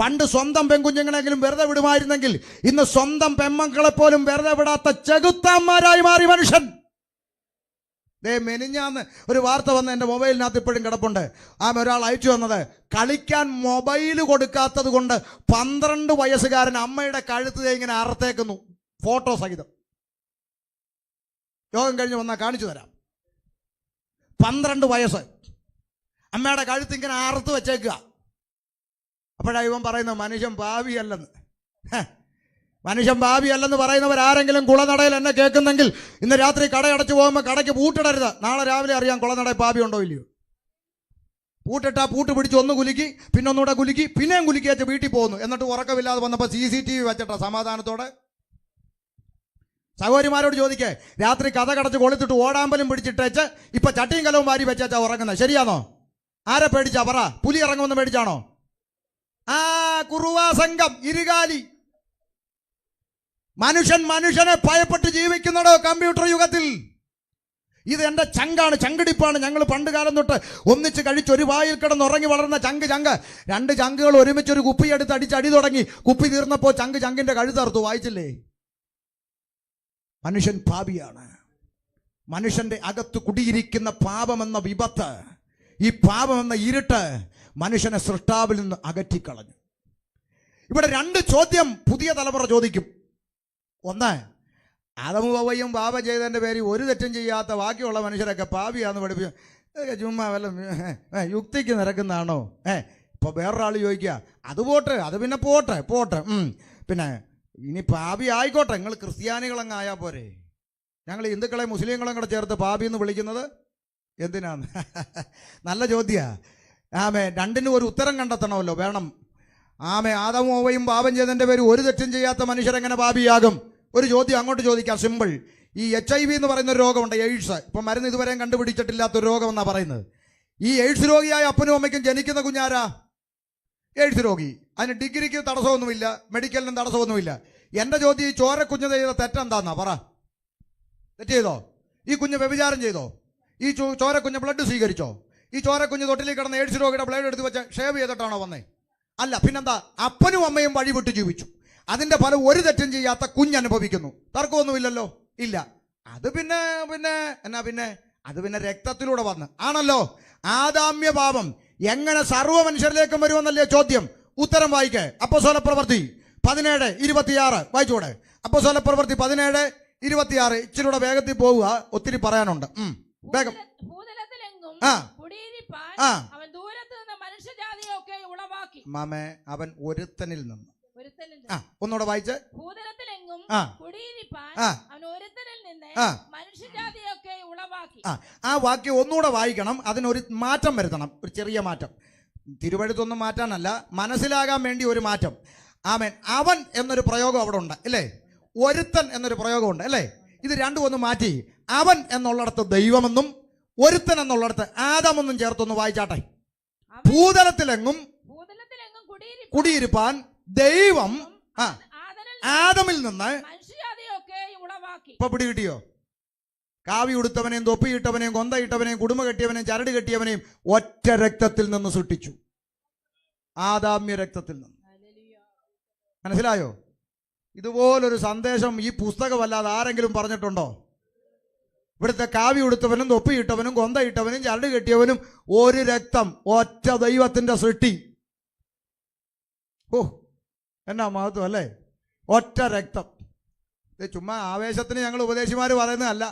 പണ്ട് സ്വന്തം പെൺകുഞ്ഞുങ്ങളെങ്കിലും വെറുതെ വിടുമായിരുന്നെങ്കിൽ ഇന്ന് സ്വന്തം പെമ്മക്കളെ പോലും വെറുതെ വിടാത്ത ചെകുത്താന്മാരായി മാറി മനുഷ്യൻ. മെനിഞ്ഞാന്ന് ഒരു വാർത്ത വന്ന് എൻ്റെ മൊബൈലിനകത്ത് ഇപ്പോഴും കിടപ്പുണ്ട്. ഒരാൾ അയച്ചു വന്നത്, കളിക്കാൻ മൊബൈൽ കൊടുക്കാത്തത് കൊണ്ട് 12 വയസ്സുകാരൻ അമ്മയുടെ കഴുത്ത് ഇങ്ങനെ അറുത്തേക്കുന്നു, ഫോട്ടോ സഹിതം. യോഗം കഴിഞ്ഞ് വന്നാൽ കാണിച്ചു തരാം. 12 വയസ്സ് അമ്മയുടെ കഴുത്ത് ഇങ്ങനെ അറുത്ത് വെച്ചേക്കുക. അപ്പോഴാണ് ഇവൻ പറയുന്നത് മനുഷ്യൻ പാപിയല്ലെന്ന്. മനുഷ്യൻ പാപിയല്ലെന്ന് പറയുന്നവരാരെങ്കിലും കുളനടയിൽ എന്നെ കേൾക്കുന്നെങ്കിൽ ഇന്ന് രാത്രി കടയടച്ചു പോകുമ്പോൾ കടയ്ക്ക് പൂട്ടിടരുത്. നാളെ രാവിലെ അറിയാം കുളനടയിൽ പാപി ഉണ്ടോ ഇല്ലയോ. പൂട്ടിട്ടാ പൂട്ട് പിടിച്ച് ഒന്ന് കുലുക്കി, പിന്നെ ഒന്നുകൂടെ കുലുക്കി, പിന്നെയും കുലുക്കി വെച്ച് വീട്ടിൽ പോകുന്നു. എന്നിട്ട് ഉറക്കമില്ലാതെ വന്നപ്പോൾ CCTV വെച്ചിട്ടാ സമാധാനത്തോടെ. സഹോദരിമാരോട് ചോദിക്കേ, രാത്രി കഥ കടച്ച് കൊളുത്തിട്ട് ഓടാമ്പലും പിടിച്ചിട്ടേച്ച് ഇപ്പൊ ചട്ടിയും കലവും വാരി വെച്ചാ ഉറങ്ങുന്നത്. ശരിയാണോ? ആരെ പേടിച്ചാ പറ? പുലി ഇറങ്ങുമെന്ന് പേടിച്ചാണോ? കുറുവാ സംഘം, ഇരുകാലി. മനുഷ്യനെ ഭയപ്പെട്ട് ജീവിക്കുന്നടോ കമ്പ്യൂട്ടർ യുഗത്തിൽ. ഇത് എൻ്റെ ചങ്കാണ്, ചങ്കിടിപ്പാണ്. ഞങ്ങൾ പണ്ട് കാലം തൊട്ട് ഒന്നിച്ച് കഴിച്ച് ഒരു വായിൽ കിടന്ന് ഉറങ്ങി വളർന്ന ചങ്ക്. 2 ചങ്കുകൾ ഒരുമിച്ച് ഒരു കുപ്പി എടുത്ത് അടി തുടങ്ങി. കുപ്പി തീർന്നപ്പോൾ ചങ്കിന്റെ കഴുത്തറുത്തു. വായിച്ചില്ലേ? മനുഷ്യൻ പാപിയാണ്. മനുഷ്യന്റെ അകത്ത് കുടിയിരിക്കുന്ന പാപമെന്ന വിപത്ത്, ഈ പാപമെന്ന ഇരുട്ട് മനുഷ്യനെ സൃഷ്ടാവിൽ നിന്ന് അകറ്റിക്കളഞ്ഞു. ഇവിടെ 2 ചോദ്യം പുതിയ തലമുറ ചോദിക്കും. ഒന്ന്, ആദമും ഹവ്വയും പാപം ചെയ്തതിൻ്റെ പേരിൽ ഒരു തെറ്റും ചെയ്യാത്ത ബാക്കിയുള്ള മനുഷ്യരൊക്കെ പാപിയാന്ന് പഠിപ്പിച്ചു. ചുമ്മാ വല്ല യുക്തിക്ക് നിരക്കുന്നതാണോ? ഇപ്പോൾ വേറൊരാൾ ചോദിക്കുക, അത് പോട്ടെ, അത് പിന്നെ പോട്ടെ. പിന്നെ ഇനി പാപി ആയിക്കോട്ടെ, നിങ്ങൾ ക്രിസ്ത്യാനികളങ്ങ് ആയാൽ പോരെ. ഞങ്ങൾ ഹിന്ദുക്കളെ മുസ്ലിങ്ങളെയും കൂടെ ചേർത്ത് പാപി എന്ന് വിളിക്കുന്നത് എന്തിനാന്ന്? നല്ല ചോദ്യമാണ്. രണ്ടിനും ഒരു ഉത്തരം കണ്ടെത്തണമല്ലോ, വേണം. ആദമും ഹവ്വയും പാപം ചെയ്തതിൻ്റെ പേര് ഒരു തെറ്റും ചെയ്യാത്ത മനുഷ്യരെങ്ങനെ പാപിയാകും? ഒരു ചോദ്യം അങ്ങോട്ട് ചോദിക്കാം, സിമ്പിൾ. ഈ HIV എന്ന് പറയുന്ന ഒരു രോഗമുണ്ട്, എയ്ഡ്സ്. ഇപ്പം മരുന്ന് ഇതുവരെയും കണ്ടുപിടിച്ചിട്ടില്ലാത്തൊരു രോഗമെന്നാണ് പറയുന്നത്. ഈ എയ്ഡ്സ് രോഗിയായ അപ്പനും അമ്മയ്ക്കും ജനിക്കുന്ന കുഞ്ഞാരാ? എയ്ഡ്സ് രോഗി. അതിന് ഡിഗ്രിക്ക് തടസ്സമൊന്നുമില്ല, മെഡിക്കലിനും തടസ്സമൊന്നുമില്ല. എൻ്റെ ചോദ്യം, ഈ ചോരക്കുഞ്ഞ് ചെയ്ത തെറ്റെന്താന്നാ പറ? തെറ്റ് ചെയ്തോ? ഈ കുഞ്ഞ് വ്യഭിചാരം ചെയ്തോ? ഈ ചോരക്കുഞ്ഞ് ബ്ലഡ് സ്വീകരിച്ചോ? ഈ ചോരക്കുഞ്ഞ് തൊട്ടിലേക്ക് കിടന്ന് എയ്ഡ്സ് രോഗിയുടെ ബ്ലേഡ് എടുത്ത് വെച്ച് ഷേവ് ചെയ്തിട്ടാണോ വന്നേ? അല്ല. പിന്നെന്താ? അപ്പനും അമ്മയും വഴി വിട്ട് ജീവിച്ചു. അതിന്റെ ഫലം ഒരു തെറ്റും ചെയ്യാത്ത കുഞ്ഞനുഭവിക്കുന്നു. തർക്കമൊന്നുമില്ലല്ലോ. ഇല്ല. അത് പിന്നെ അത് പിന്നെ രക്തത്തിലൂടെ വന്ന് ആണല്ലോ. ആദാമ്യ പാപം എങ്ങനെ സർവ്വ മനുഷ്യരിലേക്കും വരുമെന്നല്ലേ ചോദ്യം. ഉത്തരം വായിക്കേ. അപ്പോസ്തലപ്രവൃത്തി 17:26 വായിച്ചൂടെ? അപ്പോസ്തലപ്രവൃത്തി 17:26. ഇച്ചിരൂടെ വേഗത്തിൽ പോവുക, ഒത്തിരി പറയാനുണ്ട്. വേഗം. ഭൂതലത്തിലെങ്ങും ആ. കുടിയിരിപ്പാൻ ആ. അവൻ ദൂരത്ത് നിന്ന് മനുഷ്യജാതിയൊക്കെ ഉളവാക്കി. മാമേ, അവൻ ഒരുത്തനിൽ നിന്ന്. ഒരുത്തനിൽ ആ, ഒന്നുകൂടെ വായിച്ച്. ഭൂതലത്തിലെങ്ങും ആ. കുടിയിരിപ്പാൻ ആ. അവൻ ഒരുത്തനിൽ നിന്ന് ആ. മനുഷ്യജാതിയൊക്കെ ഉളവാക്കി. ആ വാക്യം ഒന്നുകൂടെ വായിക്കണം. അതിനൊരു മാറ്റം വരുത്തണം, ഒരു ചെറിയ മാറ്റം. തിരുവഴുത്തൊന്നും മാറ്റാനല്ല, മനസ്സിലാകാൻ വേണ്ടി ഒരു മാറ്റം. ആമേൻ. അവൻ എന്നൊരു പ്രയോഗം അവിടെ ഉണ്ട് അല്ലേ? ഒരുത്തൻ എന്നൊരു പ്രയോഗമുണ്ട് അല്ലേ? ഇത് രണ്ടും ഒന്ന് മാറ്റി. അവൻ എന്നുള്ളിടത്ത് ദൈവമെന്നും ഒരുത്തൻ എന്നുള്ളിടത്ത് ആദമെന്നും ചേർത്തൊന്ന് വായിച്ചാട്ടെ. ഭൂതലത്തിലെങ്ങും കുടിയിരിപ്പാൻ ദൈവം ആദമിൽ നിന്ന് മനുഷ്യജാതിയൊക്കെ ഉളവാക്കി. ഇപ്പൊ പിടി കിട്ടിയോ? കാവി ഉടുത്തവനെയും തൊപ്പിയിട്ടവനെയും കൊന്തയിട്ടവനെയും കുടുംബ കെട്ടിയവനെയും ചരട് കെട്ടിയവനെയും ഒറ്റ രക്തത്തിൽ നിന്ന് സൃഷ്ടിച്ചു. ആദാമ്യ രക്തത്തിൽ നിന്ന്. മനസ്സിലായോ? ഇതുപോലൊരു സന്ദേശം ഈ പുസ്തകമല്ലാതെ ആരെങ്കിലും പറഞ്ഞിട്ടുണ്ടോ? ഇവിടുത്തെ കാവി ഉടുത്തവനും തൊപ്പിയിട്ടവനും കൊന്തയിട്ടവനും ചരട് കെട്ടിയവനും ഒരു രക്തം, ഒറ്റ ദൈവത്തിന്റെ സൃഷ്ടി. ഓ, എന്നാ മഹത്വം അല്ലേ? ഒറ്റ രക്തം. ഇത് ചുമ്മാ ആവേശത്തിന് ഞങ്ങൾ ഉപദേശിമാർ പറയുന്നതല്ല.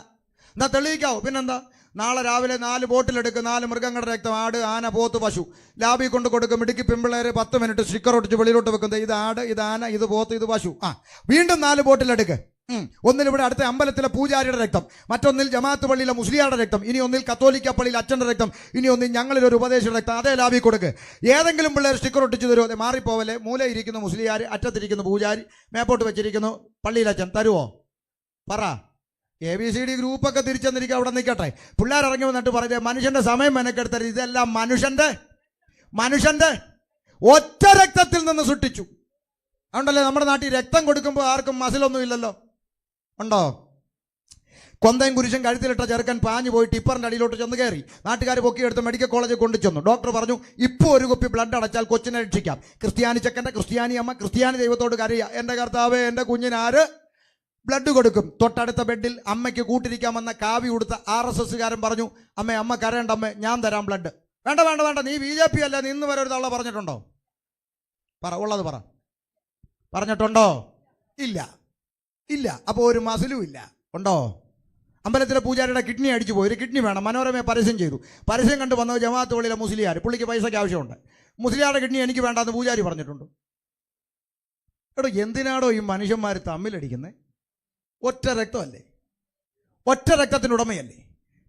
എന്നാ തെളിയിക്കാവോ? പിന്നെന്താ? നാളെ രാവിലെ 4 ബോട്ടിലെടുക്കും, 4 മൃഗങ്ങളുടെ രക്തം, ആട്, ആന, പോത്ത്, പശു. ലാബിൽ കൊണ്ട് കൊടുക്കും. ഇടുക്കി പെമ്പിള്ളേര് 10 മിനിറ്റ് സ്റ്റിക്കർ ഒട്ടിച്ച് വെളിയിലോട്ട് വെക്കുന്നത്. ഇത് ആട്, ഇത് ആന, ഇത് പോത്ത്, ഇത് പശു. വീണ്ടും 4 ബോട്ടിലെടുക്ക്. ഒന്നിൽ ഇവിടെ അടുത്ത അമ്പലത്തിലെ പൂജാരിയുടെ രക്തം, മറ്റൊന്നിൽ ജമാഅത്ത് പള്ളിയിലെ മുസ്ലിയാരുടെ രക്തം, ഇനി ഒന്നിൽ കത്തോലിക്ക പള്ളിയിൽ അച്ഛൻ്റെ രക്തം, ഇനി ഒന്നിൽ ഞങ്ങളിലൊരു ഉപദേശയുടെ രക്തം. അതേ ലാബിൽ കൊടുക്ക്. ഏതെങ്കിലും പിള്ളേർ സ്റ്റിക്കർ ഒട്ടിച്ച് തരുമോ? അതെ, മാറിപ്പോവല്ലേ. മൂലയിരിക്കുന്നു മുസ്ലിയാർ, അറ്റത്തിരിക്കുന്നു പൂജാരി, മേപ്പോട്ട് വെച്ചിരിക്കുന്നു പള്ളിയിലച്ഛൻ. തരുവോ? പറ. ABCD ഗ്രൂപ്പൊക്കെ തിരിച്ചെന്നിരിക്കുക, അവിടെ നിൽക്കട്ടെ. പിള്ളേർ ഇറങ്ങി വന്നിട്ട് പറയുന്നത് മനുഷ്യന്റെ സമയം മെനക്കെടുത്തരുത്. ഇതെല്ലാം മനുഷ്യന്റെ ഒറ്റ രക്തത്തിൽ നിന്ന് സൃഷ്ടിച്ചു. അതുകൊണ്ടല്ലേ നമ്മുടെ നാട്ടിൽ രക്തം കൊടുക്കുമ്പോൾ ആർക്കും മസിലൊന്നും ഇല്ലല്ലോ. ഉണ്ടോ? കൊന്തയും കുരിശും കഴുത്തിലിട്ട ചെറുക്കൻ പാഞ്ഞു പോയി ടിപ്പറിന്റെ അടിയിലോട്ട് ചെന്ന് കയറി. നാട്ടുകാർ പൊക്കിയെടുത്ത് മെഡിക്കൽ കോളേജിൽ കൊണ്ടു ചെന്നു. ഡോക്ടർ പറഞ്ഞു, ഇപ്പോൾ ഒരു കുപ്പി ബ്ലഡ് അടച്ചാൽ കൊച്ചിനെ രക്ഷിക്കാം. ക്രിസ്ത്യാനി ചെക്കൻ്റെ, ക്രിസ്ത്യാനി അമ്മ, ക്രിസ്ത്യാനി ദൈവത്തോട് കരയുക, എൻ്റെ കർത്താവേ, എൻ്റെ കുഞ്ഞിനാര് ബ്ലഡ് കൊടുക്കും. തൊട്ടടുത്ത ബെഡിൽ അമ്മയ്ക്ക് കൂട്ടിരിക്കാമെന്ന കാവി കൊടുത്ത RSSകാരൻ പറഞ്ഞു, അമ്മ കരയണ്ട അമ്മേ, ഞാൻ തരാം ബ്ലഡ്. വേണ്ട, നീ BJP അല്ല, നീ ഇന്ന് വരെ ഒരു തള്ള പറഞ്ഞിട്ടുണ്ടോ? പറ, ഉള്ളത് പറ. പറഞ്ഞിട്ടുണ്ടോ? ഇല്ല. അപ്പോൾ ഒരു മസിലും ഇല്ല. ഉണ്ടോ? അമ്പലത്തിലെ പൂജാരിയുടെ കിഡ്നി അടിച്ചു പോയി. ഒരു കിഡ്നി വേണം. മനോരമയെ പരസ്യം ചെയ്തു. പരസ്യം കണ്ടു വന്നത് ജമാഅത്ത് പള്ളിയിലെ മുസ്ലിയാർ. പുള്ളിക്ക് പൈസയ്ക്ക് ആവശ്യമുണ്ട്. മുസ്ലിയാരുടെ കിഡ്നി എനിക്ക് വേണ്ടാന്ന് പൂജാരി പറഞ്ഞിട്ടുണ്ട്. എടോ, എന്തിനാടോ ഈ മനുഷ്യന്മാർ തമ്മിലടിക്കുന്നത്? ഒറ്റ രക്തമല്ലേ? ഒറ്റ രക്തത്തിനുടമയല്ലേ?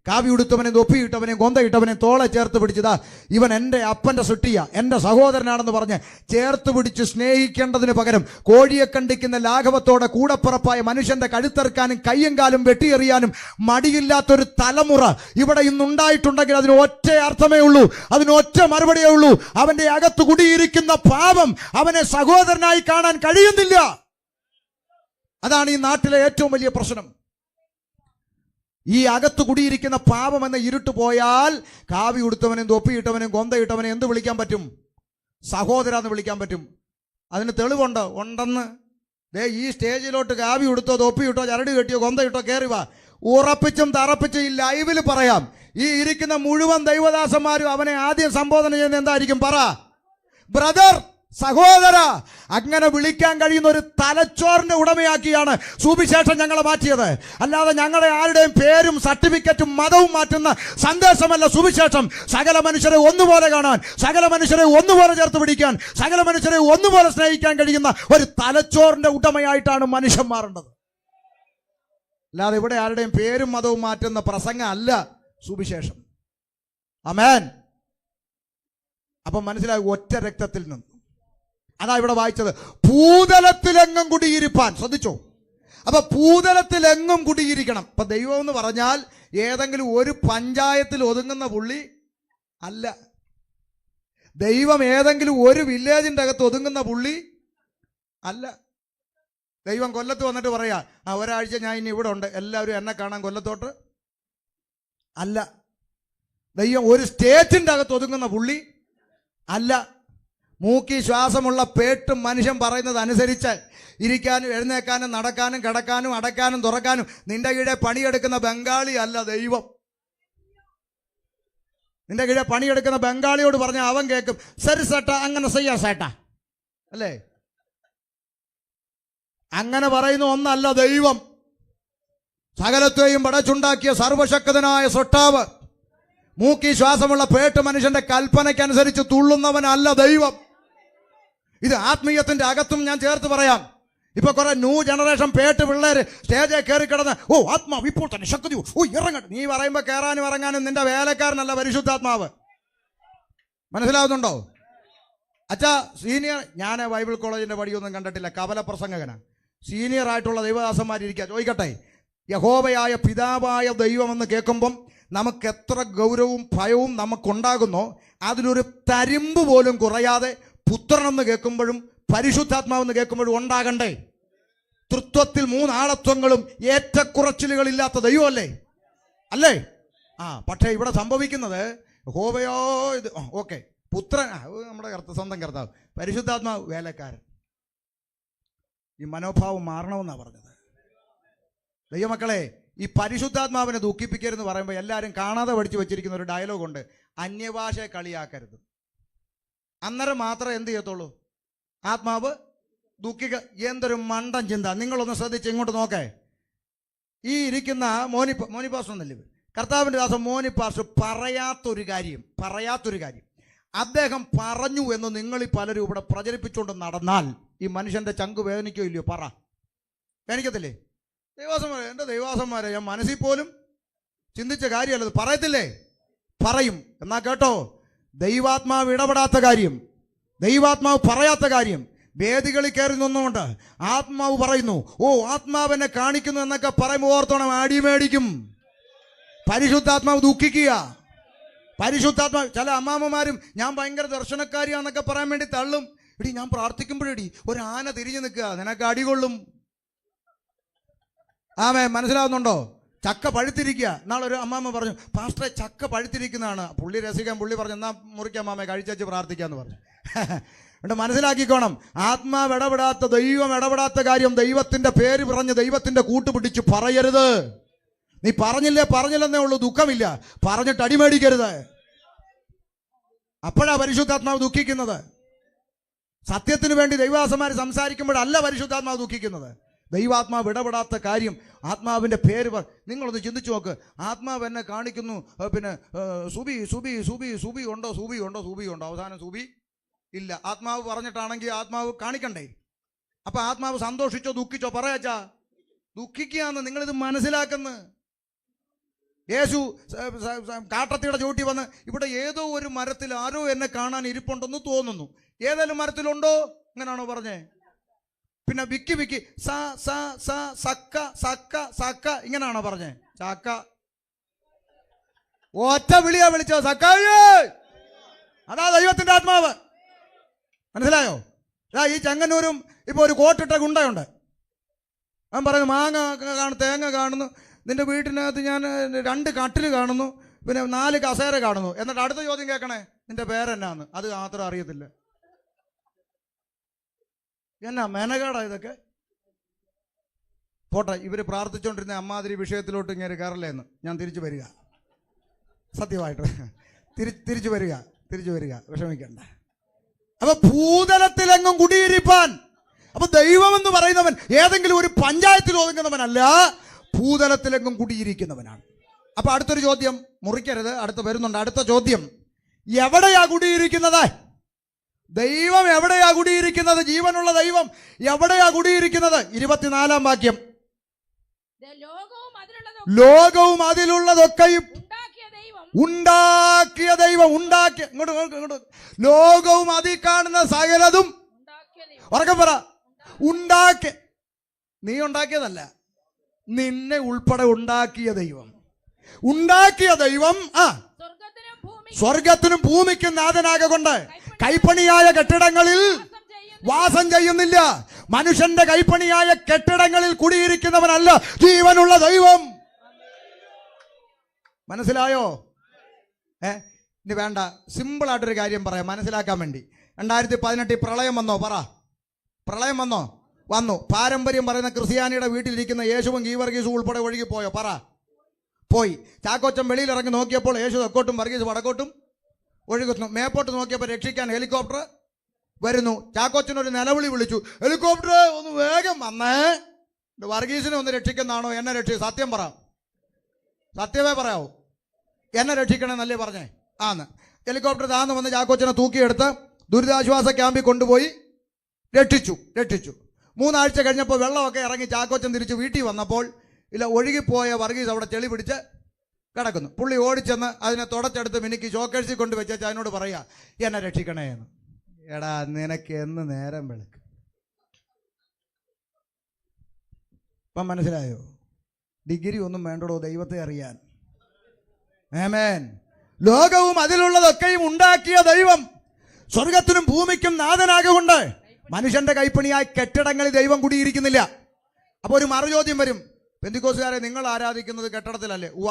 കാവി ഉടുത്തവനെ, തൊപ്പിയിട്ടവനെ, കൊന്തയിട്ടവനെ തോളെ ചേർത്ത് പിടിച്ചതാ ഇവൻ എൻ്റെ അപ്പൻ്റെ സൃഷ്ടിയ, എൻ്റെ സഹോദരനാണെന്ന് പറഞ്ഞ് ചേർത്ത് പിടിച്ച് സ്നേഹിക്കേണ്ടതിന് പകരം കോഴിയെ കണ്ടിക്കുന്ന ലാഘവത്തോടെ കൂടപ്പുറപ്പായ മനുഷ്യന്റെ കഴുത്തെറുക്കാനും കയ്യും കാലും വെട്ടിയെറിയാനും മടിയില്ലാത്തൊരു തലമുറ ഇവിടെ ഇന്നുണ്ടായിട്ടുണ്ടെങ്കിൽ അതിന് ഒറ്റ അർത്ഥമേ ഉള്ളൂ, അതിന് ഒറ്റ മറുപടിയേ ഉള്ളൂ. അവന്റെ അകത്ത് കുടിയിരിക്കുന്ന പാപം അവനെ സഹോദരനായി കാണാൻ കഴിയുന്നില്ല. അതാണ് ഈ നാട്ടിലെ ഏറ്റവും വലിയ പ്രശ്നം. ഈ അകത്ത് കുടിയിരിക്കുന്ന പാപം എന്ന ഇരുട്ട് പോയാൽ കാവി ഉടുത്തവനും തൊപ്പിയിട്ടവനും കൊന്തയിട്ടവനും എന്ത് വിളിക്കാൻ പറ്റും? സഹോദരാന്ന് വിളിക്കാൻ പറ്റും. അതിന് തെളിവുണ്ട്. ഉണ്ടെന്ന് ഈ സ്റ്റേജിലോട്ട് കാവി ഉടുത്തോ തൊപ്പിയിട്ടോ ചരട് കെട്ടിയോ കൊന്തയിട്ടോ കയറി വാ, ഉറപ്പിച്ചും തറപ്പിച്ചും ഈ ലൈവിൽ പറയാം. ഈ ഇരിക്കുന്ന മുഴുവൻ ദൈവദാസന്മാരും അവനെ ആദ്യം സംബോധന ചെയ്യുന്ന എന്തായിരിക്കും? പറ, ബ്രദർ, സഹോദര. അങ്ങനെ വിളിക്കാൻ കഴിയുന്ന ഒരു തലച്ചോറിന്റെ ഉടമയാക്കിയാണ് സുവിശേഷം ഞങ്ങളെ മാറ്റിയത്. അല്ലാതെ ഞങ്ങളുടെ ആരുടെയും പേരും സർട്ടിഫിക്കറ്റും മതവും മാറ്റുന്ന സന്ദേശമല്ല സുവിശേഷം. സകല മനുഷ്യരെ ഒന്നുപോലെ കാണാൻ, സകല മനുഷ്യരെ ഒന്നുപോലെ ചേർത്ത് പിടിക്കാൻ, സകല മനുഷ്യരെ ഒന്നുപോലെ സ്നേഹിക്കാൻ കഴിയുന്ന ഒരു തലച്ചോറിന്റെ ഉടമയായിട്ടാണ് മനുഷ്യൻ മാറേണ്ടത്. അല്ലാതെ ഇവിടെ ആരുടെയും പേരും മതവും മാറ്റുന്ന പ്രസംഗം അല്ല സുവിശേഷം. ആമേൻ. അപ്പം മനസ്സിലായി, ഒറ്റ രക്തത്തിൽ നിന്ന്. അതാ ഇവിടെ വായിച്ചത്, ഭൂതലത്തിലെങ്ങും കുടിയിരിപ്പാൻ. ശ്രദ്ധിച്ചോ? അപ്പൊ ഭൂതലത്തിലെങ്ങും കുടിയിരിക്കണം. അപ്പൊ ദൈവം എന്ന് പറഞ്ഞാൽ ഏതെങ്കിലും ഒരു പഞ്ചായത്തിൽ ഒതുങ്ങുന്ന പുള്ളി അല്ല. ദൈവം ഏതെങ്കിലും ഒരു വില്ലേജിന്റെ അകത്ത് ഒതുങ്ങുന്ന പുള്ളി അല്ല. ദൈവം കൊല്ലത്ത് വന്നിട്ട് പറയാ, ഒരാഴ്ച ഞാൻ ഇനി ഇവിടെ ഉണ്ട്, എല്ലാവരും എന്നെ കാണാൻ കൊല്ലത്തോട്ട് അല്ല. ദൈവം ഒരു സ്റ്റേറ്റിൻ്റെ അകത്ത് ഒതുങ്ങുന്ന പുള്ളി അല്ല. മൂക്കി ശ്വാസമുള്ള പേട്ടും മനുഷ്യൻ പറയുന്നത് അനുസരിച്ച് ഇരിക്കാനും എഴുന്നേക്കാനും നടക്കാനും കിടക്കാനും അടയ്ക്കാനും തുറക്കാനും നിന്റെ കീഴെ പണിയെടുക്കുന്ന ബംഗാളി അല്ല ദൈവം. നിന്റെ കീഴെ പണിയെടുക്കുന്ന ബംഗാളിയോട് പറഞ്ഞാൽ അവൻ കേൾക്കും, ശരി സേട്ടാ, അങ്ങനെ ചെയ്യാ സേട്ടാ, അല്ലേ? അങ്ങനെ പറയുന്ന ഒന്നല്ല ദൈവം. സകലത്തെയും പടച്ചുണ്ടാക്കിയ സർവശക്തനായ സൃഷ്ടാവ്, മൂക്കി ശ്വാസമുള്ള പേട്ട് മനുഷ്യന്റെ കൽപ്പനയ്ക്കനുസരിച്ച് തുള്ളുന്നവനല്ല ദൈവം. ഇത് ആത്മീയത്തിന്റെ അകത്തും ഞാൻ ചേർത്ത് പറയാം. ഇപ്പൊ കുറെ ന്യൂ ജനറേഷൻ പേട്ട് പിള്ളേര് സ്റ്റേജിൽ കയറി കിടന്ന്, ഓ ആത്മാവ് ഇപ്പോൾ തന്നെ ശക്തി, ഓ ഇറങ്ങട്ടെ. നീ പറയുമ്പോ കയറാനും ഇറങ്ങാനും നിന്റെ വേലക്കാരനല്ല പരിശുദ്ധാത്മാവ്. മനസ്സിലാവുന്നുണ്ടോ? അച്ഛാ സീനിയർ, ഞാൻ ബൈബിൾ കോളേജിന്റെ പടിയൊന്നും കണ്ടിട്ടില്ല, കവല പ്രസംഗകനാ. സീനിയർ ആയിട്ടുള്ള ദൈവദാസന്മാരിയ്ക്കുക. ചോദിക്കട്ടെ, യഹോവയായ പിതാവായ ദൈവമെന്ന് കേൾക്കുമ്പം നമുക്ക് എത്ര ഗൗരവവും ഭയവും നമുക്കുണ്ടാകുന്നോ അതിലൊരു തരിമ്പ് പോലും കുറയാതെ പുത്രനെന്ന് കേൾക്കുമ്പോഴും പരിശുദ്ധാത്മാവെന്ന് കേൾക്കുമ്പോഴും ഉണ്ടാകണ്ടേ? തൃത്വത്തിൽ മൂന്നാളത്വങ്ങളും ഏറ്റക്കുറച്ചിലുകളില്ലാത്ത ദൈവമല്ലേ? അല്ലേ? പക്ഷേ ഇവിടെ സംഭവിക്കുന്നത് യഹോവയോ ഇത് ഓക്കെ, പുത്രൻ നമ്മുടെ സ്വന്തം കർത്താവ്, പരിശുദ്ധാത്മാവ് വേലക്കാരൻ. ഈ മനോഭാവം മാറണമെന്നാണ് പറഞ്ഞത്. ദൈവമക്കളെ, ഈ പരിശുദ്ധാത്മാവിനെ ദുഃഖിപ്പിക്കരുതെന്ന് പറയുമ്പോൾ എല്ലാവരും കാണാതെ പഠിച്ചു വെച്ചിരിക്കുന്ന ഒരു ഡയലോഗുണ്ട്, അന്യഭാഷയെ കളിയാക്കരുത്. അന്നേരം മാത്രമേ എന്ത് ചെയ്യത്തുള്ളൂ? ആത്മാവ് ദുഃഖിക്ക. എന്തൊരു മണ്ടൻ ചിന്ത. നിങ്ങളൊന്ന് ശ്രദ്ധിച്ച് ഇങ്ങോട്ട് നോക്കേ. ഈ ഇരിക്കുന്ന മോനി പാസ്റ്റർ എന്നല്ലേ, കർത്താവിൻ്റെ ദാസൻ മോനി പാസ്റ്റർ പറയാത്തൊരു കാര്യം അദ്ദേഹം പറഞ്ഞു എന്ന് നിങ്ങളീ പലരും ഇവിടെ പ്രചരിപ്പിച്ചുകൊണ്ട് നടന്നാൽ ഈ മനുഷ്യന്റെ ചങ്ക് വേദനിക്കോ ഇല്ലയോ? പറ, വേദനിക്കത്തില്ലേ? ദൈവാസന്മാരെ, എൻ്റെ ദൈവാസന്മാരെ, ഞാൻ മനസ്സിൽ പോലും ചിന്തിച്ച കാര്യമല്ലത്. പറയത്തില്ലേ? പറയും. എന്നാ കേട്ടോ, ദൈവാത്മാവ് ഇടപെടാത്ത കാര്യം, ദൈവാത്മാവ് പറയാത്ത കാര്യം വേദികളിൽ കയറി നിന്നുകൊണ്ട് ആത്മാവ് പറയുന്നു, ഓ ആത്മാവെന്നെ കാണിക്കുന്നു എന്നൊക്കെ പറയുമ്പോൾ ഓർത്തോണം, അടിമേടിക്കും. പരിശുദ്ധാത്മാവ് ദുഃഖിക്കുക. പരിശുദ്ധാത്മാവ്, ചില അമ്മാമ്മമാരും ഞാൻ ഭയങ്കര ദർശനക്കാരിയാന്നൊക്കെ പറയാൻ വേണ്ടി തള്ളും. എടി ഞാൻ പ്രാർത്ഥിക്കുമ്പോഴേടി ഒരു ആന തിരിഞ്ഞു നിൽക്കുക, നിനക്ക് അടികൊള്ളും. മനസ്സിലാവുന്നുണ്ടോ? ചക്ക പഴുത്തിരിക്കുക. നാളൊരു അമ്മാമ്മ പറഞ്ഞു, പാസ്റ്ററെ ചക്ക പഴുത്തിരിക്കുന്നതാണ്. പുള്ളി രസിക്കാൻ പുള്ളി പറഞ്ഞു, എന്നാ മുറിക്കാം മാമേ, കഴിച്ചു പ്രാർത്ഥിക്കാന്ന് പറഞ്ഞു. എന്നിട്ട് മനസ്സിലാക്കിക്കോണം, ആത്മാവ് ഇടപെടാത്ത, ദൈവം ഇടപെടാത്ത കാര്യം ദൈവത്തിന്റെ പേര് പറഞ്ഞ് ദൈവത്തിന്റെ കൂട്ടുപിടിച്ച് പറയരുത്. നീ പറഞ്ഞില്ലെന്നേ ഉള്ളൂ, ദുഃഖമില്ല. പറഞ്ഞിട്ട് അടിമേടിക്കരുത്. അപ്പോഴാ പരിശുദ്ധാത്മാവ് ദുഃഖിക്കുന്നത്. സത്യത്തിന് വേണ്ടി ദൈവദാസന്മാർ സംസാരിക്കുമ്പോഴല്ല പരിശുദ്ധാത്മാവ് ദുഃഖിക്കുന്നത്. ദൈവാത്മാവ് ഇടപെടാത്ത കാര്യം ആത്മാവിൻ്റെ പേര് നിങ്ങളൊന്ന് ചിന്തിച്ചു നോക്ക്. ആത്മാവ് എന്നെ കാണിക്കുന്നു, പിന്നെ സുബി ഉണ്ടോ, അവസാനം സുബി ഇല്ല. ആത്മാവ് പറഞ്ഞിട്ടാണെങ്കിൽ ആത്മാവ് കാണിക്കണ്ടേ? അപ്പൊ ആത്മാവ് സന്തോഷിച്ചോ ദുഃഖിച്ചോ? പറയാച്ചാ ദുഃഖിക്കുകയെന്ന് നിങ്ങളിത് മനസ്സിലാക്കുന്നു. യേശു കാട്ടത്തിയുടെ ചൂട്ടി വന്ന്, ഇവിടെ ഏതോ ഒരു മരത്തിൽ ആരോ എന്നെ കാണാൻ ഇരിപ്പുണ്ടെന്ന് തോന്നുന്നു. ഏതെങ്കിലും മരത്തിലുണ്ടോ? അങ്ങനാണോ പറഞ്ഞേ? പിന്നെ വിക്കി സക്ക ഇങ്ങനാണോ പറഞ്ഞേ? ചക്ക ഒറ്റ വിളിയാ വിളിച്ചോ, സക്കായേ. അതാ ദൈവത്തിന്റെ ആത്മാവ്. മനസ്സിലായോ? ഈ ചെങ്ങന്നൂരും ഇപ്പൊ ഒരു കോട്ടിട്ട ഗുണ്ടയുണ്ട്. അവൻ പറയുന്നു, മാങ്ങ കാണുന്നു, തേങ്ങ കാണുന്നു, നിന്റെ വീട്ടിനകത്ത് ഞാൻ 2 കട്ടിൽ കാണുന്നു, പിന്നെ 4 കസേര കാണുന്നു. എന്നിട്ട് അടുത്ത ചോദ്യം കേൾക്കണേ, നിന്റെ പേരെന്നാന്ന്? അത് മാത്രം അറിയത്തില്ല. എന്നാ മേനകാടാ ഇതൊക്കെ? പോട്ടെ, ഇവര് പ്രാർത്ഥിച്ചുകൊണ്ടിരുന്ന അമ്മാതിരി വിഷയത്തിലോട്ട് ഇങ്ങനെ കയറല്ലേന്ന് ഞാൻ തിരിച്ചു വരിക. സത്യമായിട്ട് തിരിച്ചു വരിക, വിഷമിക്കണ്ട. അപ്പൊ ഭൂതലത്തിലെങ്ങും കുടിയിരിപ്പാൻ. അപ്പൊ ദൈവമെന്ന് പറയുന്നവൻ ഏതെങ്കിലും ഒരു പഞ്ചായത്തിൽ ഒതുങ്ങുന്നവനല്ല, ഭൂതലത്തിലെങ്ങും കുടിയിരിക്കുന്നവനാണ്. അപ്പൊ അടുത്തൊരു ചോദ്യം, മുറിക്കരുത്, വരുന്നുണ്ട് അടുത്ത ചോദ്യം. എവിടെയാ കുടിയിരിക്കുന്നത്? ദൈവം എവിടെയാ കുടിയിരിക്കുന്നത്? ജീവനുള്ള ദൈവം എവിടെയാ കുടിയിരിക്കുന്നത്? 24-ാം വാക്യം. ലോകവും അതിലുള്ളതൊക്കെയും ഉണ്ടാക്കിയ ദൈവം. ഇങ്ങോട്ട് ലോകവും അതിൽ കാണുന്ന സകലതും ഉറക്കെ പറ, ഉണ്ടാക്കിയ. നീ ഉണ്ടാക്കിയതല്ല, നിന്നെ ഉൾപ്പെടെ ഉണ്ടാക്കിയ ദൈവം. സ്വർഗത്തിനും ഭൂമിക്കും നാഥനാകൊണ്ട് കൈപ്പണിയായ കെട്ടിടങ്ങളിൽ വാസം ചെയ്യുന്നില്ല. മനുഷ്യന്റെ കൈപ്പണിയായ കെട്ടിടങ്ങളിൽ കുടിയിരിക്കുന്നവനല്ല ജീവനുള്ള ദൈവം. മനസ്സിലായോ? ഇനി വേണ്ട, സിമ്പിളായിട്ടൊരു കാര്യം പറയാം മനസ്സിലാക്കാൻ വേണ്ടി. 2018 പ്രളയം വന്നോ? പറ, പ്രളയം വന്നോ? വന്നു. പാരമ്പര്യം പറയുന്ന ക്രിസ്ത്യാനിയുടെ വീട്ടിലിരിക്കുന്ന യേശുവും ഗീവർഗീസും ഉൾപ്പെടെ ഒഴുകി പോയോ? പറ, പോയി. ചാക്കോച്ചൻ വെളിയിലിറങ്ങി നോക്കിയപ്പോൾ യേശു തെക്കോട്ടും വർഗീസ് വടക്കോട്ടും ഒഴുകുന്നു. മേപ്പോട്ട് നോക്കിയപ്പോൾ രക്ഷിക്കാൻ ഹെലികോപ്റ്റർ വരുന്നു. ചാക്കോച്ചനൊരു നിലവിളി വിളിച്ചു, ഹെലികോപ്റ്റർ ഒന്ന് വേഗം വന്നേ. വർഗീസിനെ ഒന്ന് രക്ഷിക്കുന്നതാണോ എന്നെ രക്ഷിക്കും? സത്യം പറ, സത്യമേ പറയാവൂ. എന്നെ രക്ഷിക്കണമെന്നല്ലേ പറഞ്ഞേ? ആന്ന്. ഹെലികോപ്റ്റർ താന്ന് വന്ന് ചാക്കോച്ചനെ തൂക്കിയെടുത്ത് ദുരിതാശ്വാസ ക്യാമ്പിൽ കൊണ്ടുപോയി രക്ഷിച്ചു. 3 ആഴ്ച കഴിഞ്ഞപ്പോൾ വെള്ളമൊക്കെ ഇറങ്ങി ചാക്കോച്ചൻ തിരിച്ച് വീട്ടിൽ വന്നപ്പോൾ ഇല്ല, ഒഴുകിപ്പോയ വർഗീസ് അവിടെ ചെളി പിടിച്ച് കിടക്കുന്നു. പുള്ളി ഓടിച്ചെന്ന് അതിനെ തുടച്ചെടുത്ത് മിനിക്ക് ഷോക്കേഴ്സിൽ കൊണ്ട് വെച്ചാൽ അതിനോട് പറയാ, എന്നെ രക്ഷിക്കണേ എന്ന്. എടാ നിനക്ക് എന്ന് നേരം വെളുക്കും. ഇപ്പം മനസ്സിലായോ? ഡിഗ്രി ഒന്നും വേണ്ടടോ ദൈവത്തെ അറിയാൻ. ആമേൻ. ലോകവും അതിലുള്ളതൊക്കെയും ഉണ്ടാക്കിയ ദൈവം സ്വർഗത്തിനും ഭൂമിക്കും നാഥനാകൊണ്ട് മനുഷ്യന്റെ കൈപ്പണിയായി കെട്ടിടങ്ങളിൽ ദൈവം കുടിയിരിക്കുന്നില്ല. അപ്പോൾ ഒരു മറുചോദ്യം വരും, പെന്തിക്കോസുകാരെ നിങ്ങൾ ആരാധിക്കുന്നത് കെട്ടിടത്തിലല്ലേ? ഉവ്വ,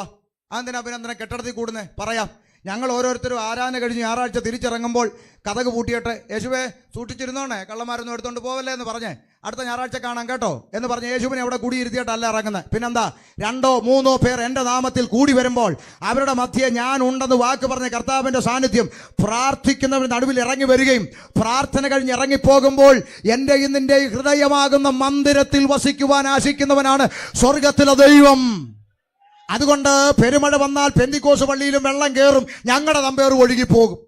അതെന്തിനാ പിന്നെ കെട്ടിടത്തിൽ കൂടുന്നേ? പറയാം. ഞങ്ങൾ ഓരോരുത്തരും ആരാധന കഴിഞ്ഞ് ഞായറാഴ്ച തിരിച്ചിറങ്ങുമ്പോൾ കതക് പൂട്ടിയിട്ട് യേശുവേ സൂക്ഷിച്ചിരുന്നോണേ, കള്ളന്മാരൊന്നും എടുത്തോണ്ട് പോവല്ലേ എന്ന് പറഞ്ഞേ, അടുത്ത ഞായറാഴ്ച കാണാം കേട്ടോ എന്ന് പറഞ്ഞ് യേശുവിനെ അവിടെ കുടിയിരുത്തിയിട്ടല്ല ഇറങ്ങുന്നത്. പിന്നെന്താ? 2 or 3 പേർ എൻ്റെ നാമത്തിൽ കൂടി വരുമ്പോൾ അവരുടെ മധ്യേ ഞാൻ ഉണ്ടെന്ന് വാക്ക് പറഞ്ഞ കർത്താവിൻ്റെ സാന്നിധ്യം പ്രാർത്ഥിക്കുന്നവരുടെ നടുവിൽ ഇറങ്ങി വരികയും പ്രാർത്ഥന കഴിഞ്ഞ് ഇറങ്ങിപ്പോകുമ്പോൾ എൻ്റെ നിന്റെ ഹൃദയമാകുന്ന മന്ദിരത്തിൽ വസിക്കുവാൻ ആശിക്കുന്നവനാണ് സ്വർഗത്തിലെ ദൈവം. അതുകൊണ്ട് പെരുമഴ വന്നാൽ പെന്തിക്കോസ് പള്ളിയിലും വെള്ളം കയറും, ഞങ്ങളുടെ തമ്പേർ ഒഴുകിപ്പോകും.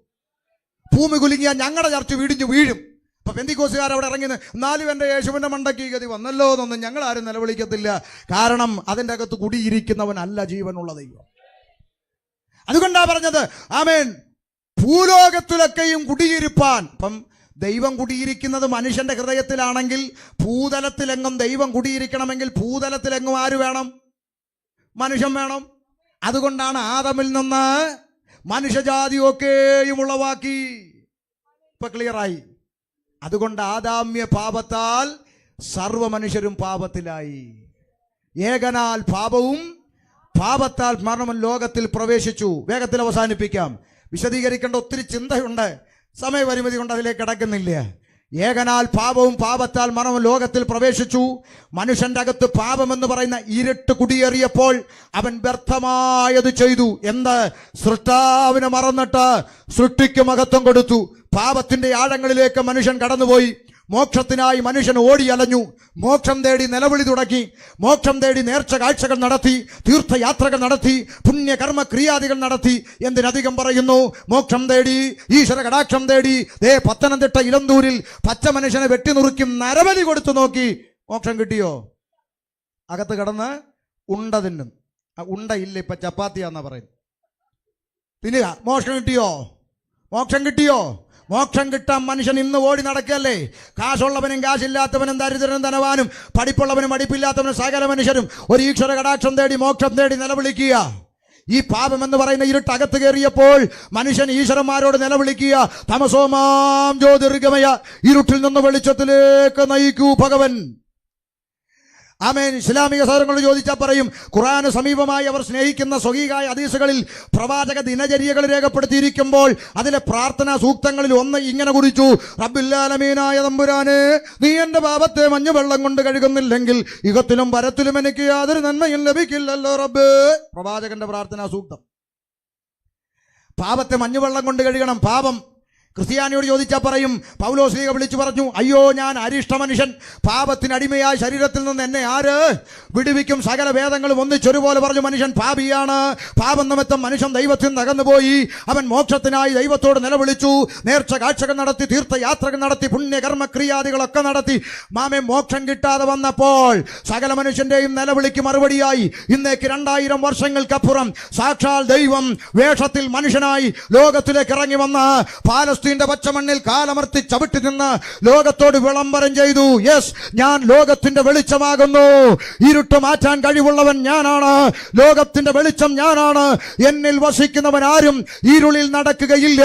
ഭൂമി കുലുങ്ങിയാൽ ഞങ്ങളുടെ ചർച്ച വീടിഞ്ഞു വീഴും. അപ്പൊ പെന്തിക്കോസുകാർ അവിടെ ഇറങ്ങി, എന്നാലും എൻ്റെ യേശുവിൻ്റെ മണ്ടയ്ക്ക് ഈ ഗതി വന്നല്ലോ എന്നൊന്നും ഞങ്ങൾ ആരും നിലവിളിക്കത്തില്ല. കാരണം അതിൻ്റെ അകത്ത് കുടിയിരിക്കുന്നവനല്ല ജീവനുള്ള ദൈവം. അതുകൊണ്ടാ പറഞ്ഞത്, ആമേൻ, ഭൂലോകത്തിലൊക്കെയും കുടിയിരിപ്പാൻ. അപ്പം ദൈവം കുടിയിരിക്കുന്നത് മനുഷ്യന്റെ ഹൃദയത്തിലാണെങ്കിൽ ഭൂതലത്തിലെങ്ങും ദൈവം കുടിയിരിക്കണമെങ്കിൽ ഭൂതലത്തിലെങ്ങും ആര് വേണം? മനുഷ്യൻ വേണം. അതുകൊണ്ടാണ് ആദമിൽ നിന്ന് മനുഷ്യജാതിയൊക്കെയും ഉളവാക്കി. ഇപ്പൊ ക്ലിയറായി. അതുകൊണ്ട് ആദാമ്യ പാപത്താൽ സർവ മനുഷ്യരും പാപത്തിലായി. ഏകനാൽ പാപവും പാപത്താൽ മരണവും ലോകത്തിൽ പ്രവേശിച്ചു. വേഗത്തിൽ അവസാനിപ്പിക്കാം. വിശദീകരിക്കേണ്ട ഒത്തിരി ചിന്തയുണ്ട്, സമയപരിമിതി കൊണ്ട് അതിലേക്ക് കിടക്കുന്നില്ല. ഏകനാൽ പാപവും പാപത്താൽ മരണവും ലോകത്തിൽ പ്രവേശിച്ചു. മനുഷ്യന്റെ അകത്ത് പാപമെന്ന് പറയുന്ന ഇരുട്ട് കുടിയേറിയപ്പോൾ അവൻ വ്യർത്ഥമായത് ചെയ്തു. എന്ത്? സൃഷ്ടാവിനെ മറന്നിട്ട് സൃഷ്ടിക്ക് മഹത്വം കൊടുത്തു. പാപത്തിന്റെ ആഴങ്ങളിലേക്ക് മനുഷ്യൻ കടന്നുപോയി. മോക്ഷത്തിനായി മനുഷ്യൻ ഓടിയലഞ്ഞു. മോക്ഷം തേടി നിലവിളി തുടങ്ങി. മോക്ഷം തേടി നേർച്ച കാഴ്ചകൾ നടത്തി, തീർത്ഥയാത്രകൾ നടത്തി, പുണ്യകർമ്മ ക്രിയാദികൾ നടത്തി. എന്തിനധികം പറയുന്നു? മോക്ഷം തേടി, ഈശ്വര കടാക്ഷം തേടി. പത്തനംതിട്ട ഇലന്തൂരിൽ പച്ച മനുഷ്യനെ വെട്ടിനുറുക്കി നരബലി കൊടുത്തു നോക്കി. മോക്ഷം കിട്ടിയോ? അകത്ത് കടന്ന് ഉണ്ട തിന്നും. ഉണ്ട ഇല്ല, ഇപ്പൊ ചപ്പാത്തിയാന്നാ പറയുന്നത്. തിന്നുക. മോക്ഷം കിട്ടിയോ? മോക്ഷം കിട്ടിയോ? മോക്ഷം കിട്ടാൻ മനുഷ്യൻ ഇന്ന് ഓടി നടക്കല്ലേ. കാശുള്ളവനും കാശില്ലാത്തവനും ദരിദ്രനും ധനവാനും പഠിപ്പുള്ളവനും പഠിപ്പില്ലാത്തവനും സകല മനുഷ്യരും ഒരു ഈശ്വര കടാക്ഷം തേടി മോക്ഷം തേടി നിലവിളിക്കുക. ഈ പാപം എന്ന് പറയുന്ന ഇരുട്ട് അകത്ത് കയറിയപ്പോൾ മനുഷ്യൻ ഈശ്വരന്മാരോട് നിലവിളിക്കുക, തമസോമാം ജ്യോതിർഗമയ, ഇരുട്ടിൽ നിന്ന് വെളിച്ചത്തിലേക്ക് നയിക്കൂ ഭഗവൻ. ആമേൻ. ഇസ്ലാമിക സഹോദരങ്ങളോട് ചോദിച്ചാൽ പറയും, ഖുർആന് സമീപമായി അവർ സ്നേഹിക്കുന്ന സ്വഹീഹായ ഹദീസുകളിൽ പ്രവാചക ദിനചര്യകൾ രേഖപ്പെടുത്തിയിരിക്കുമ്പോൾ അതിലെ പ്രാർത്ഥനാ സൂക്തങ്ങളിൽ ഒന്ന് ഇങ്ങനെ കുറിച്ചു, റബ്ബുൽ-ആലമീനായ തമ്പുരാനെ, നീ എന്റെ പാപത്തെ മഞ്ഞുവെള്ളം കൊണ്ട് കഴുകുന്നില്ലെങ്കിൽ ഇഹത്തിലും പരത്തിലും എനിക്ക് യാതൊരു നന്മയും ലഭിക്കില്ലല്ലോ റബ്ബേ. പ്രവാചകന്റെ പ്രാർത്ഥനാ സൂക്തം. പാപത്തെ മഞ്ഞുവെള്ളം കൊണ്ട് കഴുകണം. പാപം ക്രിസ്ത്യാനിയോട് ചോദിച്ചാൽ പറയും, പൗലോസ്ലീഹ വിളിച്ചു പറഞ്ഞു, അയ്യോ ഞാൻ അരിഷ്ട മനുഷ്യൻ, പാപത്തിനടിമയായ ശരീരത്തിൽ നിന്ന് എന്നെ ആര് വിടുവിക്കും? സകല വേദങ്ങളും ഒന്നിച്ചൊരുപോലെ പറഞ്ഞു, മനുഷ്യൻ പാപിയാണ്. പാപം നിമിത്തം മനുഷ്യൻ ദൈവത്തിൽ നിന്ന് അകന്നുപോയി. അവൻ മോക്ഷത്തിനായി ദൈവത്തോട് നിലവിളിച്ചു, നേർച്ച കാഴ്ചകൾ നടത്തി, തീർത്ഥയാത്രകൾ നടത്തി, പുണ്യകർമ്മ ക്രിയാദികളൊക്കെ നടത്തി. മാമേ, മോക്ഷം കിട്ടാതെ വന്നപ്പോൾ സകല മനുഷ്യന്റെയും നിലവിളിക്ക് മറുപടിയായി ഇന്നേക്ക് 2000 വർഷങ്ങൾക്കപ്പുറം സാക്ഷാൽ ദൈവം വേഷത്തിൽ മനുഷ്യനായി ലോകത്തിലേക്ക് ഇറങ്ങി വന്ന് പാലസ്തീന്റെ പച്ചമണ്ണിൽ കാലമർത്തി ചവിട്ടി നിന്ന് ലോകത്തോട് വിളംബരം ചെയ്തു, യെസ്, ഞാൻ ലോകത്തിന്റെ വെളിച്ചമാകുന്നു. ഇരുട്ട് മാറ്റാൻ കഴിവുള്ളവൻ ഞാനാണ്. ലോകത്തിന്റെ വെളിച്ചം ഞാനാണ്. എന്നിൽ വസിക്കുന്നവൻ ആരും ഇരുളിൽ നടക്കുകയില്ല.